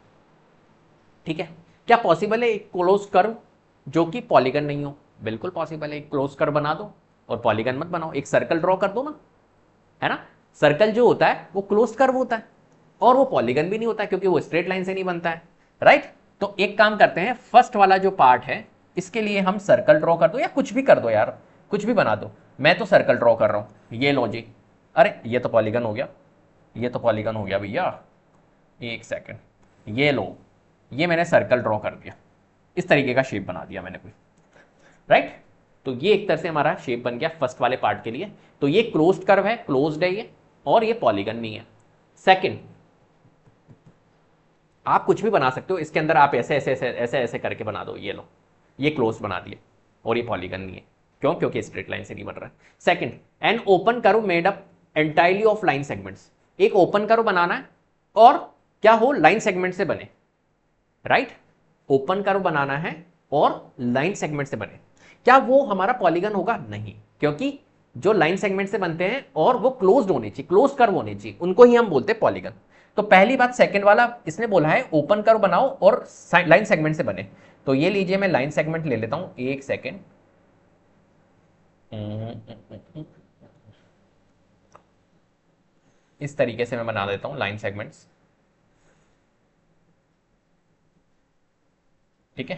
ठीक है, क्या पॉसिबल है एक क्लोज कर्व जो कि पॉलीगन नहीं हो? बिल्कुल पॉसिबल है, एक क्लोज कर्व बना दो और पॉलीगन मत बनाओ, एक सर्कल ड्रॉ कर दो ना, है ना। सर्कल जो होता है वो क्लोज कर्व होता है और वो पॉलीगन भी नहीं होता क्योंकि वो स्ट्रेट लाइन से नहीं बनता है, राइट। तो एक काम करते हैं, फर्स्ट वाला जो पार्ट है इसके लिए हम सर्कल ड्रॉ कर दो या कुछ भी कर दो यार, कुछ भी बना दो। मैं तो सर्कल ड्रॉ कर रहा हूं, ये लो जी। अरे ये तो पॉलीगन हो गया, ये तो पॉलीगन हो गया भैया, एक सेकंड, ये लो, ये मैंने सर्कल ड्रॉ कर दिया, इस तरीके का शेप बना दिया मैंने कोई, राइट। तो ये एक तरह से हमारा शेप बन गया फर्स्ट वाले पार्ट के लिए। तो ये क्लोज्ड कर्व है, क्लोज्ड है ये, और ये पॉलीगन नहीं है। सेकंड, आप कुछ भी बना सकते हो इसके अंदर, आप ऐसे ऐसे ऐसे ऐसे ऐसे करके बना दो, ये लो, ये क्लोज बना दिए और ये पॉलीगन नहीं है। क्यों? क्योंकि स्ट्रेट लाइन से नहीं बन रहा है। Second, an open curve made up entirely of line segments. एक ओपन कर्व बनाना है और क्या हो, लाइन सेगमेंट से बने, राइट। ओपन कर्व बनाना है और लाइन सेगमेंट से बने, क्या वो हमारा पॉलीगन होगा? नहीं, क्योंकि जो लाइन सेगमेंट से बनते हैं और वो क्लोज्ड होने चाहिए, क्लोज कर्व होने चाहिए, उनको ही हम बोलते हैं पॉलीगन। तो पहली बात, सेकंड वाला इसने बोला है ओपन कर्व बनाओ और लाइन सेगमेंट से बने। तो ये लीजिए, मैं लाइन सेगमेंट ले लेता हूं, एक सेकंड। इस तरीके से मैं बना देता हूं लाइन सेगमेंट्स, ठीक है।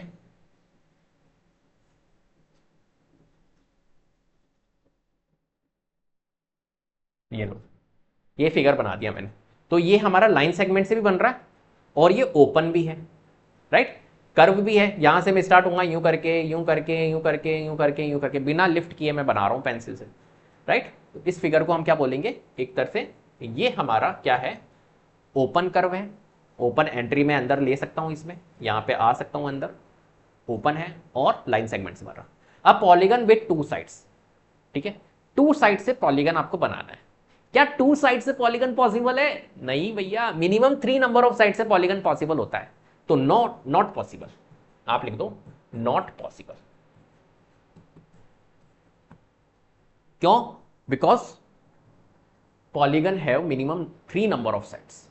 ये लो, ये फिगर बना दिया मैंने। तो ये हमारा लाइन सेगमेंट से भी बन रहा है और ये ओपन भी है, राइट। कर्व भी है, यहां से मैं स्टार्ट होऊंगा यूं करके यूं करके यूं करके यूं करके यूं करके, बिना लिफ्ट किए मैं बना रहा हूं पेंसिल से, राइट। तो इस फिगर को हम क्या बोलेंगे, एक तरह से ये हमारा क्या है, ओपन कर्व है। ओपन एंट्री में अंदर ले सकता हूं, इसमें यहां पे आ सकता हूं अंदर, ओपन है और लाइन सेगमेंट से बन रहा। अब पॉलीगन विथ टू साइड्स, ठीक है, टू साइड से पॉलीगन आपको बनाना है। क्या टू साइड से पॉलीगन पॉसिबल है? नहीं भैया, मिनिमम 3 नंबर ऑफ साइड से पॉलीगन पॉसिबल होता है। तो नॉट पॉसिबल, आप लिख दो नॉट पॉसिबल। क्यों? Because polygon have minimum 3 number of sides,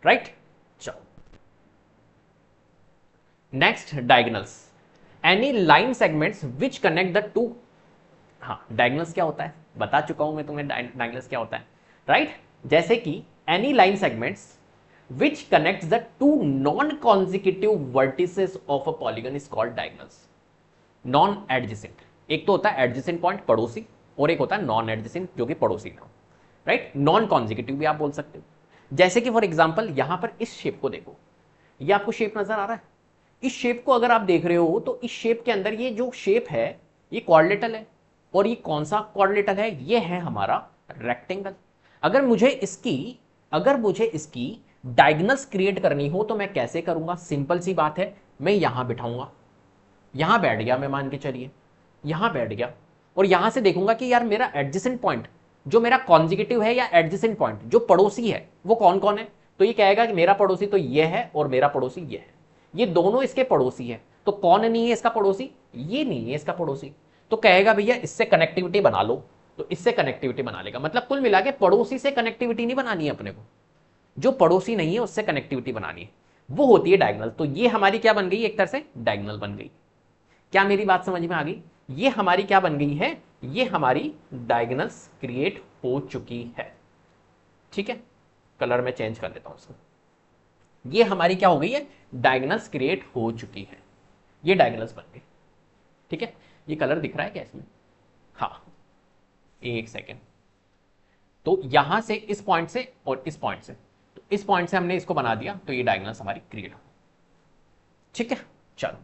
right. चलो next, diagonals, any line segments which connect the two. हाँ, डायगोनल्स क्या होता है बता चुका हूं मैं तुम्हें, डायगोनल्स क्या होता है, राइट। जैसे कि any line segments which connects the two non-consecutive vertices of a polygon is called diagonals. Non-adjacent, एक तो होता है adjacent point पड़ोसी, और एक होता है non-adjacent जो कि पड़ोसी ना हो, राइट। non-consecutive भी आप बोल सकते हो। जैसे कि फॉर एग्जांपल यहां पर इस शेप को देखो, ये आपको शेप नजर आ रहा है। इस शेप को अगर आप देख रहे हो तो इस शेप के अंदर ये जो शेप है ये क्वाड्रिलेटरल है, और ये कौन सा क्वाड्रिलेटरल है, ये है हमारा रेक्टेंगल। अगर मुझे इसकी डायगोनल्स क्रिएट करनी हो तो मैं कैसे करूंगा? सिंपल सी बात है, मैं यहां बिठाऊंगा, यहां बैठ गया मैं, मान के चलिए यहां बैठ गया, और यहां से देखूंगा कि यार मेरा एडजेसेंट पॉइंट जो मेरा कॉन्जिक्यूटिव है, या एडजेसेंट पॉइंट जो पड़ोसी है, वो कौन कौन है। तो ये कहेगा कि मेरा पड़ोसी तो ये है और मेरा पड़ोसी ये है, ये दोनों इसके पड़ोसी है। तो कौन नहीं है इसका पड़ोसी? ये नहीं है इसका पड़ोसी। तो कहेगा भैया इससे कनेक्टिविटी बना लो, तो इससे कनेक्टिविटी बना लेगा। मतलब कुल मिला के पड़ोसी से कनेक्टिविटी नहीं बनानी है अपने को, जो पड़ोसी नहीं है उससे कनेक्टिविटी बनानी है, वो होती है डायगोनल। तो ये हमारी क्या बन गई, एक तरह से डायगोनल बन गई। क्या मेरी बात समझ में आ गई? ये हमारी क्या बन गई है, ये हमारी डायगोनल्स क्रिएट हो चुकी है, ठीक है। कलर में चेंज कर लेता हूं उसको, ये हमारी क्या हो गई है, डायगोनल्स क्रिएट हो चुकी है, ये डायगोनल्स बन गई, ठीक है। ये कलर दिख रहा है क्या इसमें? हाँ, एक सेकेंड। तो यहां से इस पॉइंट से और इस पॉइंट से, तो इस पॉइंट से हमने इसको बना दिया, तो ये डायगोनल्स हमारी क्रिएट हो, ठीक है। चलो,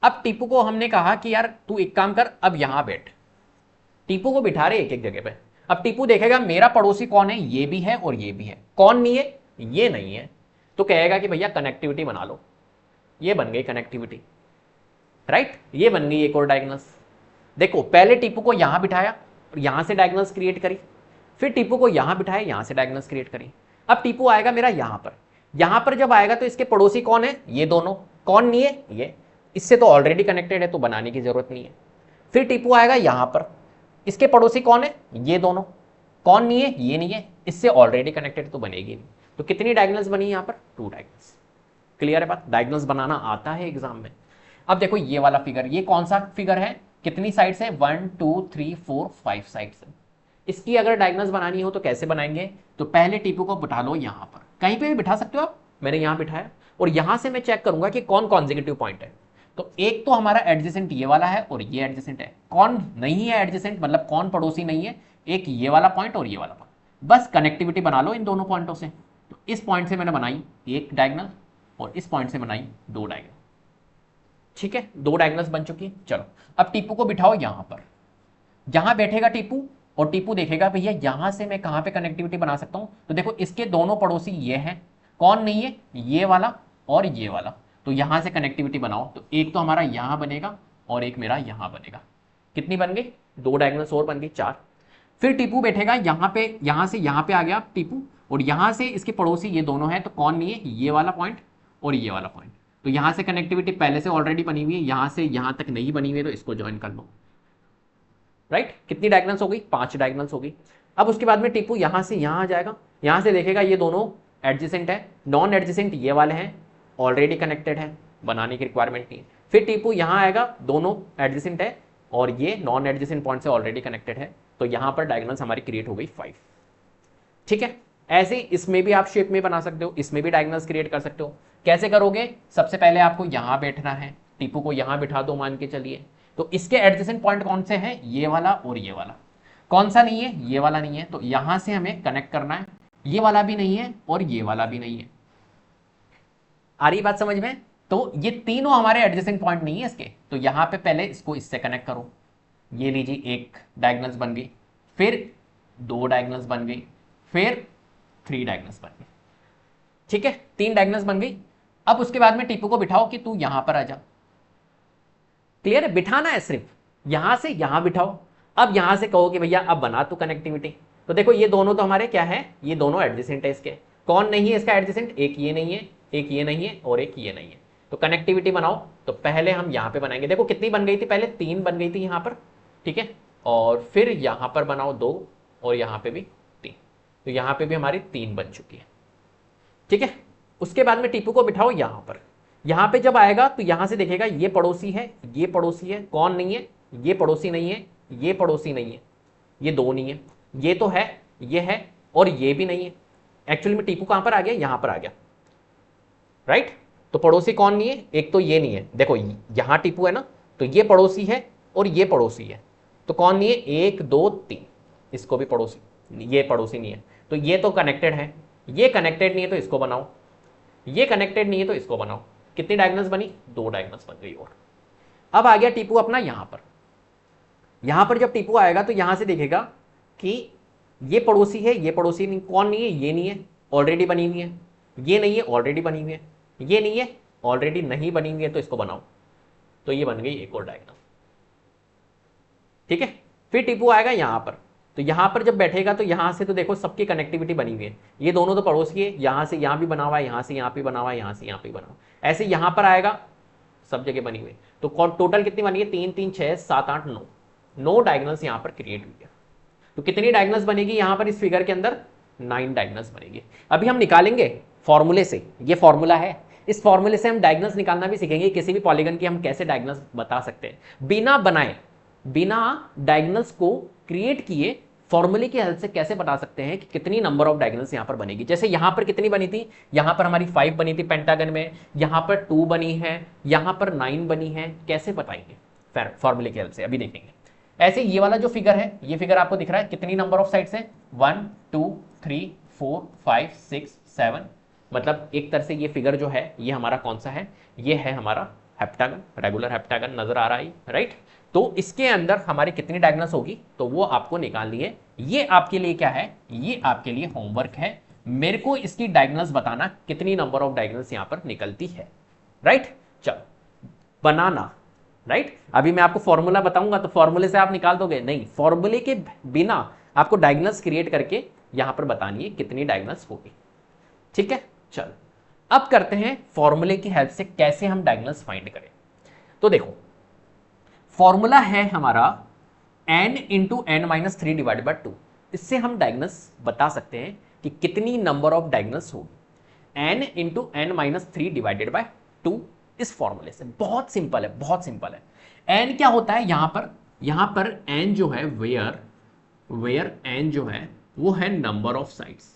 अब टीपू को हमने कहा कि यार तू एक काम कर, अब यहां बैठ। टीपू को बिठा रहे एक एक जगह पे। अब टीपू देखेगा मेरा पड़ोसी कौन है, ये भी है और ये भी है, कौन नहीं है, ये नहीं है। तो कहेगा कि भैया कनेक्टिविटी बना लो, ये बन गई कनेक्टिविटी, राइट। ये बन गई एक और डायगोनल्स। देखो, पहले टीपू को यहां बिठाया और यहां से डायगोनल्स क्रिएट करी, फिर टीपू को यहां बिठाया, यहां से डायगोनल्स क्रिएट करी। अब टीपू आएगा मेरा यहां पर जब आएगा तो इसके पड़ोसी कौन है, ये दोनों, कौन नहीं है, ये, इससे तो ऑलरेडी कनेक्टेड है तो बनाने की जरूरत नहीं है। फिर टीपू आएगा यहां पर, इसके पड़ोसी कौन है, ये दोनों, कौन नहीं है, ये नहीं है, इससे ऑलरेडी कनेक्टेड तो बनेगी नहीं। तो कितनी डायगोनल्स बनी यहाँ पर, 2 डायगोनल्स। क्लियर है बात, डायगोनल्स बनाना आता है एग्जाम में। अब देखो ये वाला फिगर, ये कौन सा फिगर है, कितनी साइड्स है, 1 2 3 4 5 साइड्स है। इसकी अगर डायगोनल्स बनानी हो तो कैसे बनाएंगे, तो पहले टीपू को बिठा लो यहां पर, कहीं पे भी बिठा सकते हो आप, मैंने यहां बिठाया, और यहां से मैं चेक करूंगा कि कौन कॉन्जिक्यूटिव पॉइंट है। तो एक तो हमारा एडजेसेंट ये वाला है और ये एडजेसेंट है, कौन नहीं है एडजेसेंट, मतलब कौन पड़ोसी नहीं है, एक ये वाला पॉइंट और ये वाला पॉइंट। बस कनेक्टिविटी बना लो इन दोनों पॉइंटों से। तो इस पॉइंट से मैंने बनाई एक डायगोनल और इस पॉइंट से बनाई 2 डायगोनल। ठीक है, 2 डायगोनल्स बन चुकी। चलो अब टीपू को बिठाओ यहां पर, जहां बैठेगा टीपू और टीपू देखेगा भैया यहां से मैं कहां पे कनेक्टिविटी बना सकता हूं। तो देखो इसके दोनों पड़ोसी ये हैं, कौन नहीं है, ये वाला और ये वाला। तो यहां से कनेक्टिविटी बनाओ, तो एक तो हमारा यहां बनेगा और एक मेरा यहां बनेगा। कितनी बन गई, 2 डायगोनल्स और बन गई, 4। फिर टीपू बैठेगा यहां पे, यहां से यहां पे आ गया टीपू, और यहां से इसके पड़ोसी ये दोनों हैं, तो कौन नहीं है, ये वाला पॉइंट और ये वाला पॉइंट। तो यहां से कनेक्टिविटी पहले से ऑलरेडी बनी हुई है, यहां से यहां तक नहीं बनी हुई है, तो इसको ज्वाइन कर लो। राइट, कितनी डायगोनल्स हो गई, 5 डायगोनल्स हो गई। अब उसके बाद में टीपू यहां से यहां आ जाएगा, यहां से देखेगा ये दोनों एडजेसेंट है, नॉन एडजेसेंट ये वाले हैं, ऑलरेडी कनेक्टेड है, बनाने की रिक्वायरमेंट नहीं है। फिर टीपू यहां आएगा, दोनों एडजेसेंट है और ये नॉन एडजेसेंट पॉइंट से ऑलरेडी कनेक्टेड है, तो यहां पर डायगोनल्स हमारी क्रिएट हो गई 5। ठीक है, ऐसे इसमें भी आप शेप में बना सकते हो, इसमें भी डायगोनल्स क्रिएट कर सकते हो। कैसे करोगे, सबसे पहले आपको यहां बैठना है, टीपू को यहां बिठा दो मान के चलिए। तो इसके एडजेसेंट पॉइंट कौन से हैं, ये वाला और ये वाला। कौन सा नहीं है, ये वाला नहीं है, तो यहां से हमें कनेक्ट करना है, ये वाला भी नहीं है और ये वाला भी नहीं है। आ रही बात समझ में, तो ये तीनों हमारे एडजेसेंट पॉइंट नहीं है इसके, तो यहां पे पहले इसको इससे कनेक्ट करो। ये लीजिए, एक डायगोनल्स बन गई, फिर 2 डायगोनल्स बन गई, फिर 3 डायगोनल्स बन गई। ठीक है, 3 डायगोनल्स बन गई। अब उसके बाद में टीपू को बिठाओ कि तू यहां पर आ जा। क्लियर है, बिठाना है सिर्फ, यहां से यहां बिठाओ। अब यहां से कहो कि भैया अब बना तू कनेक्टिविटी। तो देखो ये दोनों तो हमारे क्या है, ये दोनों एडजेसेंट है इसके। कौन नहीं है इसका एडजेसेंट, एक ये नहीं है, एक ये नहीं है और एक ये नहीं है। तो कनेक्टिविटी बनाओ, तो पहले हम यहां पे बनाएंगे। देखो कितनी बन गई थी, पहले 3 बन गई थी यहां पर, ठीक है, और फिर यहां पर बनाओ 2 और यहां पे भी 3। तो यहां पे भी हमारी 3 बन चुकी है। ठीक है, उसके बाद में टीपू को बिठाओ यहां पर। यहां पे जब आएगा तो यहां से देखेगा ये पड़ोसी है, ये पड़ोसी है, कौन नहीं है, ये पड़ोसी नहीं है, ये पड़ोसी नहीं है, ये 2 नहीं है, ये तो है, ये है और ये भी नहीं है। एक्चुअली में टीपू कहां पर आ गया, यहां पर आ गया। राइट, तो पड़ोसी कौन नहीं है, एक तो ये नहीं है, देखो यहां टीपू है ना, तो ये पड़ोसी है और ये पड़ोसी है, तो कौन नहीं है, 1 2 3, इसको भी पड़ोसी, ये पड़ोसी नहीं है, तो ये तो कनेक्टेड है, ये कनेक्टेड नहीं है तो इसको बनाओ, ये कनेक्टेड नहीं है तो इसको बनाओ। कितनी डायगोनल्स बनी, 2 डायगोनल्स बन गई। और अब आ गया टीपू अपना यहां पर। यहां पर जब टीपू आएगा तो यहां से देखेगा कि ये पड़ोसी है, ये पड़ोसी नहीं, कौन नहीं है, ये नहीं है, ऑलरेडी बनी हुई है, ये नहीं है, ऑलरेडी बनी हुई है, ये नहीं है, ऑलरेडी नहीं बनी हुई है, तो इसको बनाओ। तो ये बन गई एक और डायगोनल। ठीक है, फिर टीपू आएगा यहां पर, तो यहां पर जब बैठेगा तो यहां से तो देखो सबकी कनेक्टिविटी बनी हुई है, ये दोनों तो पड़ोसी है, यहां से यहां भी बना हुआ है, यहां से यहां भी बना हुआ है, यहां से यहां भी बना हुआ है, ऐसे यहां पर आएगा, सब जगह बनी हुई है। तो टोटल कितनी बनी है, 3 3 6 7 8 9, 9 डायगोनल्स यहां पर क्रिएट हुई है। तो कितनी डायगोनल्स बनेगी यहां पर इस फिगर के अंदर, 9 डायगोनल्स बनेगी। अभी हम निकालेंगे फॉर्मूले से, ये फॉर्मूला है, इस फॉर्मूले से हम डायगोनल्स निकालना भी सीखेंगे, किसी भी पॉलीगन की हम कैसे डायगोनल्स बता सकते हैं बिना बनाए, बिना डायगोनल्स को क्रिएट किए फॉर्मूले की हेल्प से कैसे बता सकते हैं कि कितनी नंबर ऑफ डायगोनल्स यहां पर बनेगी। जैसे यहां पर कितनी बनी थी, यहां पर हमारी 5 बनी थी पेंटागन में, यहां पर 2 बनी है, यहां पर 9 बनी है, कैसे बताएंगे फॉर्मूले की हेल्प से, अभी देखेंगे। ऐसे ये वाला जो फिगर है, ये फिगर आपको दिख रहा है, कितनी नंबर ऑफ साइड्स है, 1 2 3 4 5 6 7, मतलब एक तरह से ये फिगर जो है ये हमारा कौन सा है, ये है हमारा हेप्टागन, रेगुलर हेप्टागन नजर आ रहा है, राइट। तो इसके अंदर हमारी कितनी डायगोनल्स होगी, तो वो आपको निकालनी है। ये आपके लिए क्या है, ये आपके लिए होमवर्क है, मेरे को इसकी डायगोनल्स बताना, कितनी नंबर ऑफ डायगोनल्स यहां पर निकलती है, राइट। चलो बनाना, राइट। अभी मैं आपको फॉर्मूला बताऊंगा तो फॉर्मूले से आप निकाल दोगे, नहीं, फॉर्मूले के बिना आपको डायगोनल्स क्रिएट करके यहां पर बतानी है कितनी डायगोनल्स होगी। ठीक है, चल अब करते हैं फॉर्मूले की हेल्प से कैसे हम डायगोनल्स फाइंड करें। तो देखो फॉर्मूला है हमारा n into n minus 3 divide by 2। इससे हम डायगोनल्स बता सकते हैं कि कितनी नंबर ऑफ डायगोनल्स होगी, n into n minus 3 divided by 2, इस फॉर्मूले से। बहुत सिंपल है, बहुत सिंपल है। n क्या होता है यहां पर n जो है वेयर n जो है वो है नंबर ऑफ साइड्स,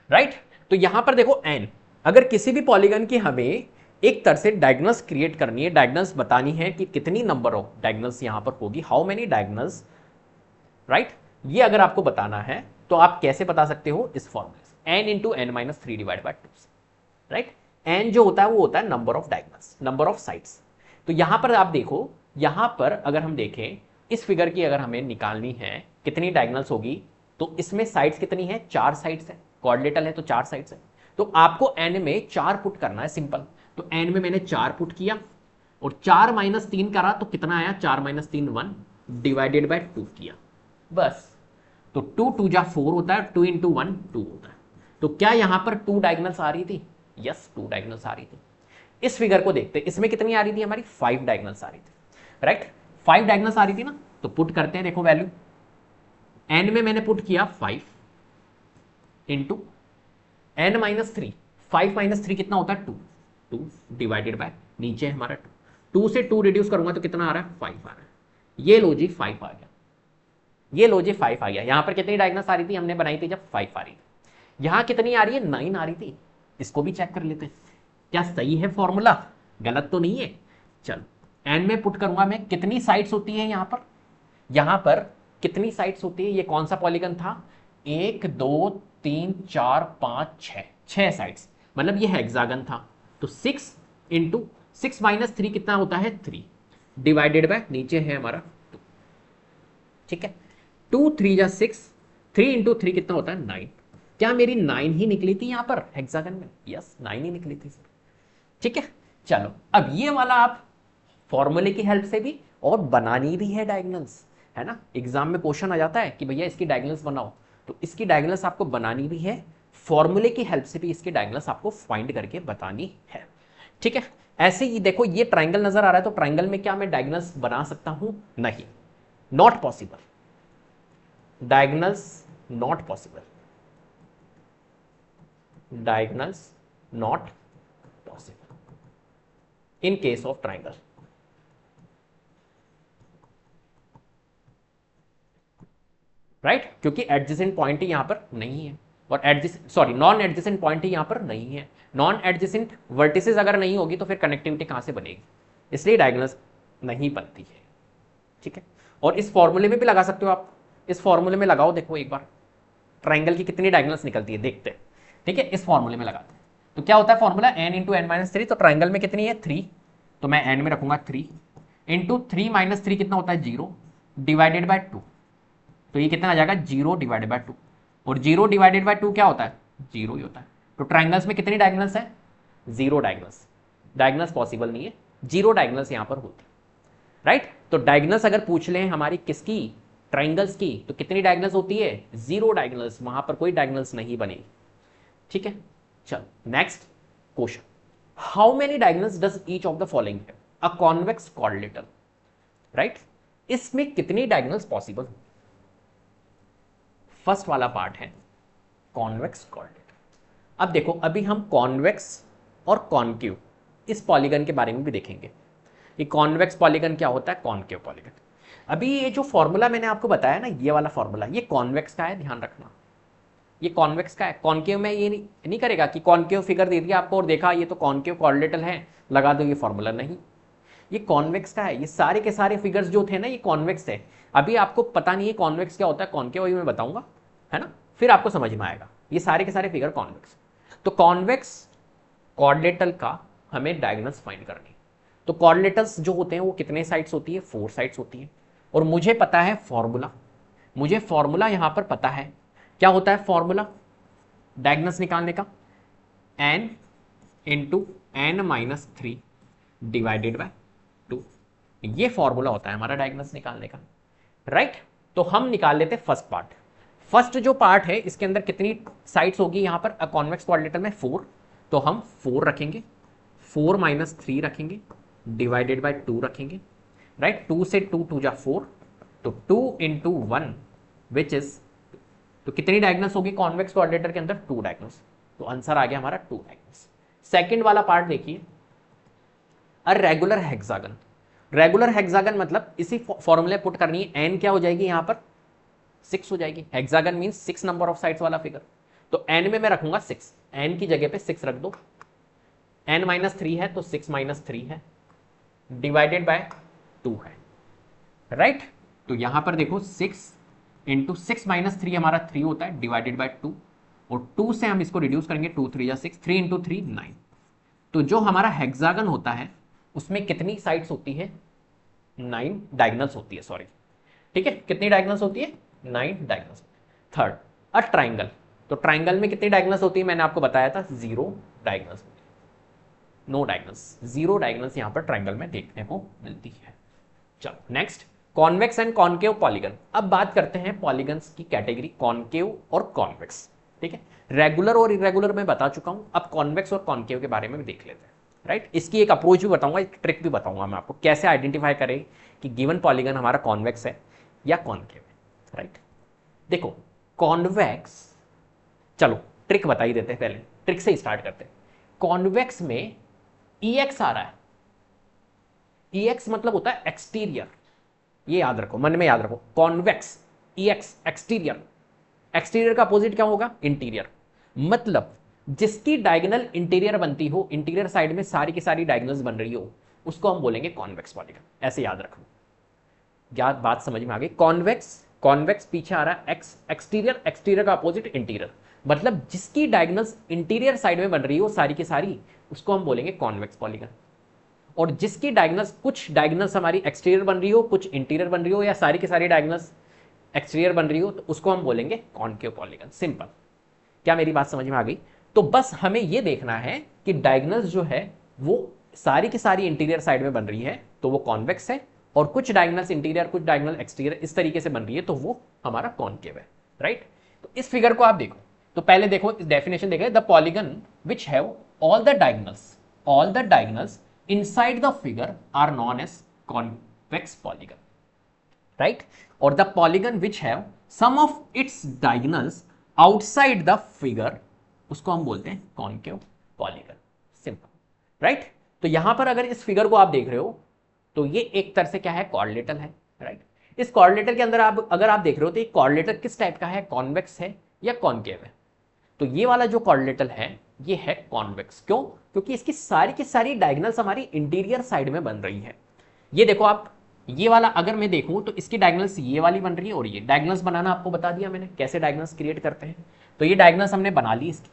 राइट। तो यहां पर देखो n, अगर किसी भी पॉलीगन की हमें एक तरह से डायगोनल्स क्रिएट करनी है, डायगोनल्स बतानी है कि कितनी नंबर ऑफ डायगोनल्स यहां पर होगी, हाउ मेनी डायगोनल्स, राइट, ये अगर आपको बताना है तो आप कैसे बता सकते हो, इस फॉर्मूले से, n into n minus 3 divide by 2 से, राइट। n जो होता है वो होता है number of diagonals, number of sides. तो यहां पर आप देखो, यहां पर अगर हम देखें इस फिगर की, अगर हमें निकालनी है कितनी डायगोनल्स होगी, तो इसमें साइड्स कितनी है, 4 साइड्स है, क्वाड्रिलेटरल है तो 4 साइड्स है। तो आपको n में 4 पुट करना है, सिंपल। तो n में मैंने 4 पुट किया और 4 माइनस 3 करा तो कितना आया, 4 माइनस 3 1 डिवाइडेड बाय 2 किया, बस। तो 2 2 जा 4 होता है, 2 इंटू 1 2 होता है। तो क्या यहां पर 2 डायगोनल्स आ रही थी, यस 2 डायगोनल्स आ रही थी। इस फिगर को देखते, इसमें कितनी आ रही थी हमारी, 5 डायगोनल्स आ रही थी, राइट। 5 डायगोनल्स आ रही थी ना, तो पुट करते हैं, देखो वैल्यू n में मैंने पुट किया 5 इंटू n माइनस 3, 5 माइनस 3 कितना होता है, 2 2 डिवाइडेड बाय, नीचे है हमारा 2, 2 से 2 रिड्यूस करूंगा तो कितना आ रहा है, 5 आ रहा है। ये लो जी 5 आ गया, ये लो जी 5 आ गया। यहां पर कितनी डायगोनल्स आ रही थी, हमने बनाई थी जब 5 आ रही थी। यहां कितनी आ रही है, 9 आ रही थी। इसको भी चेक कर लेते हैं, क्या सही है फॉर्मूला, गलत तो नहीं है। चलो n में पुट करूंगा मैं, कितनी साइड्स होती है यहां पर कितनी साइड्स होती है, ये कौन सा पॉलीगन था, 1 2 3 4 5 6, 6 साइड्स, मतलब ये हेक्सागन था। तो 6 इंटू 6 माइनस 3 कितना होता है, 3 डिवाइडेड बाय, नीचे है हमारा 2, ठीक है। 2 3 जा 6, 3 इंटू 3 कितना होता है, 9। क्या मेरी 9 ही निकली थी यहां पर हेक्सागन में, यस 9 ही निकली थी सर, ठीक है। चलो अब ये वाला आप फॉर्मूले की हेल्प से भी, और बनानी भी है डायगोनल्स, है ना। एग्जाम में क्वेश्चन आ जाता है कि भैया इसकी डायगोनल्स बनाओ, तो इसकी डायगोनल्स आपको बनानी भी है, फॉर्मूले की हेल्प से भी इसकी डायगोनल्स आपको फाइंड करके बतानी है, ठीक है। ऐसे ही देखो ये ट्राइंगल नजर आ रहा है, तो ट्राइंगल में क्या मैं डायगोनल्स बना सकता हूं, नहीं, not possible, diagonals not possible, diagonals not possible in case of triangle, right, क्योंकि एडजेसेंट पॉइंट ही यहां पर नहीं है, और नॉन एडजेसेंट पॉइंट ही यहां पर नहीं है। नॉन एडजेसेंट वर्टिसेस अगर नहीं होगी तो फिर कनेक्टिविटी कहां से बनेगी, इसलिए डायगोनल्स नहीं बनती है, ठीक है। और इस फॉर्मूले में भी लगा सकते हो आप, इस फॉर्मूले में लगाओ, देखो एक बार ट्राइंगल की कितनी डायगोनल्स निकलती है, देखते हैं, ठीक है। इस फॉर्मूले में लगाते हैं तो क्या होता है formula, n into n minus 3, तो ट्राइंगल में कितनी है 3, तो मैं n में रखूंगा 3 इंटू 3 माइनस 3 कितना होता है 0 डिवाइडेड बाय 2, तो ये कितना आ जाएगा 0 डिवाइडेड बाय 2, और 0 डिवाइडेड बाय 2 क्या होता है, 0 ही होता है। तो ट्राइंगल्स में कितनी डायगोनल्स है, 0 डायगोनल्स, डायगोनल्स पॉसिबल नहीं है, 0 डायगोनल्स यहां पर होती, राइट। तो डायगोनल्स अगर पूछ लें हमारी किसकी, ट्राइंगल्स की, तो कितनी डायगोनल्स होती है, 0 डायगोनल्स, वहां पर कोई डायगोनल्स नहीं बनेगी, ठीक है। चलो next question, how many diagonals does each of the following है, अ कॉन्वेक्स क्वाड्रिलेटरल, राइट, इसमें कितनी डायगोनल्स पॉसिबल, फर्स्ट वाला पार्ट है कॉन्वेक्स क्वाड्रिलेटरल। अब देखो अभी हम कॉन्वेक्स और कॉन्केव इस पॉलीगन के बारे में भी देखेंगे, ये कॉन्वेक्स पॉलीगन क्या होता है, कॉन्केव पॉलीगन। अभी ये जो फॉर्मूला मैंने आपको बताया ना, ये वाला फॉर्मूला, ये कॉन्वेक्स का है, ध्यान रखना, ये कॉन्वेक्स का है। कॉन्केव में ये नहीं करेगा कि कॉन्केव फिगर दे दिया आपको और देखा ये तो कॉन्केव क्वाड्रिलेटरल है, लगा दो ये फॉर्मूला, नहीं, ये कॉन्वेक्स का है। ये सारे के सारे फिगर्स जो थे ना ये कॉन्वेक्स है। अभी आपको पता नहीं है कॉन्वेक्स क्या होता है, कॉन्केव अभी मैं बताऊंगा, है ना, फिर आपको समझ में आएगा। ये सारे के सारे फिगर कॉन्वेक्स, तो कॉन्वेक्स क्वाड्रिलेटरल का हमें डायगोनल्स फाइंड करनी। तो क्वाड्रिलेटरल्स जो होते हैं वो कितने साइड्स होती है, 4 साइड्स होती है, और मुझे पता है फॉर्मूला, मुझे फॉर्मूला यहां पर पता है, क्या होता है फॉर्मूला डायगोनल्स निकालने का, n into n minus 3 divided by 2, ये फॉर्मूला होता है हमारा डायगोनल्स निकालने का, राइट। तो हम निकाल लेते हैं फर्स्ट पार्ट। फर्स्ट जो पार्ट है इसके अंदर कितनी साइड्स होगी यहां पर, कॉन्वेक्स क्वाड्रिलेटरल में 4, तो हम 4 रखेंगे, 4 माइनस 3 रखेंगे डिवाइडेड बाय 2 रखेंगे, राइट। 2 से 2 2 जा 4, तो 2 इंटू 1 विच इज, तो कितनी डायगोनल्स होगी कॉन्वेक्स क्वाड्रिलेटरल के अंदर? 2 डायगोनल्स। तो आंसर आ गया हमारा 2 डायगोनल्स। सेकंड वाला पार्ट देखिए, a regular hexagon. Regular hexagon मतलब इसी फॉर्मूले पुट करनी है, एन क्या हो जाएगी यहां पर? 6 हो जाएगी। Hexagon means 6 number of sides वाला फिगर। तो एन में मैं रखूंगा 6, एन की जगह पे 6 रख दो। एन माइनस 3 है तो 6 माइनस 3 है, डिवाइडेड बाय 2 है, राइट। तो यहां पर देखो 6 इंटू 6 माइनस 3 हमारा 3 होता है, डिवाइडेड बाय 2, और 2 से हम इसको रिड्यूस करेंगे, 2 3 या 6, 3 इंटू 3 9। तो जो हमारा हेक्सागन होता है उसमें कितनी साइड्स होती है? 9 डायगोनल्स होती है, सॉरी, ठीक है। कितनी डायगोनल्स होती है? 9 डायगोनल्स। Third, a triangle. तो ट्राइंगल में कितनी डायगोनल्स होती है? मैंने आपको बताया था 0 डायगोनल्स होती है, नो डायगोनल्स, 0 डायगोनल्स यहां पर ट्राइंगल में देखने को मिलती है। चलो next, convex and concave polygon. अब बात करते हैं पॉलीगन्स की कैटेगरी कॉनकेव और कॉन्वेक्स, ठीक है। रेगुलर और इरेगुलर मैं बता चुका हूं, अब कॉन्वेक्स और कॉनकेव के बारे में भी देख लेते हैं, राइट। इसकी एक अप्रोच भी बताऊंगा, एक ट्रिक भी बताऊंगा मैं आपको, कैसे आइडेंटिफाई करें कि गिवन पॉलीगन हमारा कॉन्वेक्स है या कॉनकेव है, राइट। देखो कॉन्वेक्स, चलो ट्रिक बता ही देते हैं, पहले ट्रिक से स्टार्ट करते हैं। कॉन्वेक्स में EX आ रहा है, EX मतलब होता है एक्सटीरियर, ये याद रखो, मन में याद रखो, कॉन्वेक्स EX एक्सटीरियर। एक्सटीरियर का अपोजिट क्या होगा? इंटीरियर। मतलब जिसकी डायगोनल इंटीरियर बनती हो, इंटीरियर साइड में सारी की सारी डायगोनल्स बन रही हो, उसको हम बोलेंगे कॉन्वेक्स पॉलीगन। ऐसे याद रखो, क्या बात समझ में आ गई? कॉन्वेक्स, कॉन्वेक्स पीछे आ रहा है एक्स, एक्सटीरियर, एक्सटीरियर का अपोजिट इंटीरियर। मतलब जिसकी डायगोनल्स इंटीरियर साइड में बन रही हो सारी की सारी, उसको हम बोलेंगे कॉन्वेक्स पॉलीगन। और जिसकी डायगोनल्स, कुछ डायगोनल्स हमारी एक्सटीरियर बन रही हो, कुछ इंटीरियर बन रही हो, या सारी की सारी डायगोनल्स एक्सटीरियर बन रही हो, तो उसको हम बोलेंगे कॉनकेव पॉलीगन। सिंपल। क्या मेरी बात समझ में आ गई? तो बस हमें यह देखना है कि डायगोनल्स जो है वो सारी की सारी इंटीरियर साइड में बन रही है तो वो कॉन्वेक्स है, और कुछ डायगोनल्स इंटीरियर, कुछ डायगोनल एक्सटीरियर इस तरीके से बन रही है तो वो हमारा कॉनकेव है, राइट। तो इस फिगर को आप देखो, तो पहले देखो इस डेफिनेशन देखें, the polygon which have all the diagonals inside the figure are known as convex polygon, right. और the polygon which have some of its diagonals outside the figure, उसको हम बोलते हैं कॉनकेव पॉलीगन। Simple, right. तो यहां पर अगर इस फिगर को आप देख रहे हो तो ये एक तरह से क्या है? क्वाड्रिलेटरल है, राइट। इस क्वाड्रिलेटरल के अंदर आप अगर आप देख रहे हो तो ये क्वाड्रिलेटरल किस टाइप का है? कॉन्वेक्स है या कॉनकेव है? तो ये वाला जो क्वाड्रिलेटरल है ये है कॉन्वेक्स। क्यों? क्योंकि इसकी सारी की सारी डायगोनल्स हमारी इंटीरियर साइड में बन रही है। ये देखो आप, ये वाला अगर मैं देखूं तो इसकी डायगोनल्स ये वाली बन रही है, और ये डायगोनल्स बनाना आपको बता दिया मैंने कैसे डायगोनल्स क्रिएट करते हैं। तो ये डायगोनल्स हमने बना ली इसकी,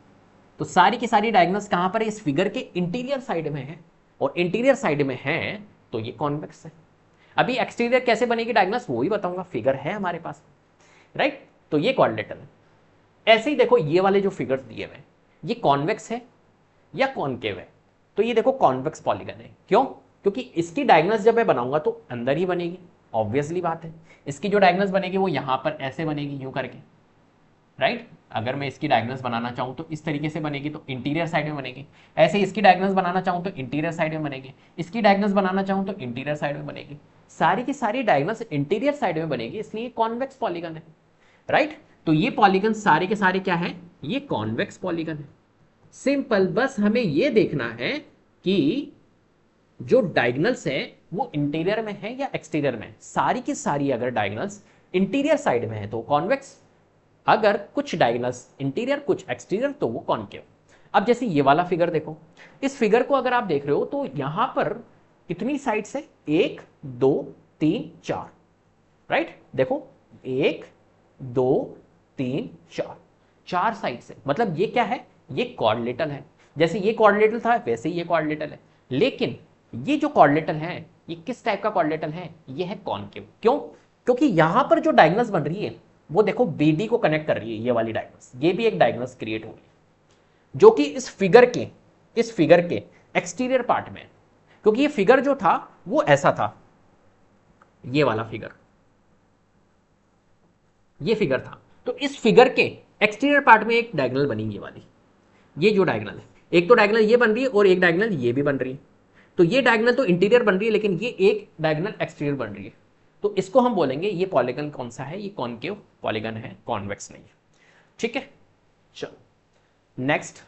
तो सारी की सारी डायगोनल्स कहां पर है? इस फिगर के इंटीरियर साइड में है, और इंटीरियर साइड में है तो ये कॉन्वेक्स है। अभी एक्सटीरियर कैसे बनेगी डायगोनल्स वो ही बताऊंगा, फिगर है हमारे पास, राइट। तो ये क्वाड्रिलेटरल है। ऐसे ही देखो ये वाले जो फिगर्स दिए हुए हैं ये कॉन्वेक्स है या कॉनकेव है? तो ये देखो कॉन्वेक्स पॉलीगन है। क्यों? क्योंकि इसकी डायगोनल्स जब मैं बनाऊंगा तो अंदर ही बनेगी, ऑब्वियसली बात है। इसकी जो डायगोनल्स बनेगी वो यहां पर ऐसे बनेगी, यूं करके, राइट। अगर मैं इसकी डायगोनल्स बनाना चाहूं तो इस तरीके से बनेगी, तो इंटीरियर साइड में बनेगी। ऐसे इसकी डायगोनल्स बनाना चाहूं तो इंटीरियर साइड में बनेगी, इसकी डायगोनल्स बनाना चाहूं तो इंटीरियर साइड में बनेगी। सारी की सारी डायगोनल्स इंटीरियर साइड में बनेगी, इसलिए कॉन्वेक्स पॉलीगन है, राइट। तो ये पॉलीगन सारे के सारे क्या है? ये कॉन्वेक्स पॉलीगन है। सिंपल, बस हमें ये देखना है कि जो डायगोनल्स है वो इंटीरियर में है या एक्सटीरियर में। सारी की सारी अगर डायगोनल्स इंटीरियर साइड में है तो कॉन्वेक्स, अगर कुछ डायगोनल्स इंटीरियर कुछ एक्सटीरियर तो वो कॉनकेव। अब जैसे ये वाला फिगर देखो, इस फिगर को अगर आप देख रहे हो तो यहां पर कितनी साइड्स है? 1 2 3 4, राइट। देखो 1 2 3 4, 4 साइड्स है। मतलब ये क्या है? ये क्वाड्रिलेटरल है। जैसे ये क्वाड्रिलेटरल था वैसे ही ये क्वाड्रिलेटरल है, लेकिन ये जो क्वाड्रिलेटरल है ये किस टाइप का क्वाड्रिलेटरल है? ये है कॉनकेव। क्यों? क्योंकि यहां पर जो डायगोनल्स बन रही है वो देखो BD को कनेक्ट कर रही है, ये वाली डायगोनल्स, ये भी एक डायगोनल्स क्रिएट हो रही है जो कि इस फिगर के एक्सटीरियर पार्ट में। क्योंकि ये फिगर जो था वो ऐसा था, ये वाला फिगर, ये फिगर था, तो इस फिगर के एक्सटीरियर पार्ट में एक डायगोनल बनी, ये वाली, ये जो डायगोनल है, एक तो डायगोनल ये बन रही है और एक डायगोनल ये भी बन रही है। तो ये डायगोनल तो इंटीरियर बन रही है, लेकिन ये एक डायगोनल एक्सटीरियर बन रही है। तो इसको हम बोलेंगे ये पॉलीगन कौन सा है, ये कॉनकेव पॉलीगन है, कॉन्वेक्स नहीं है। ठीक है, चलो नेक्स्ट।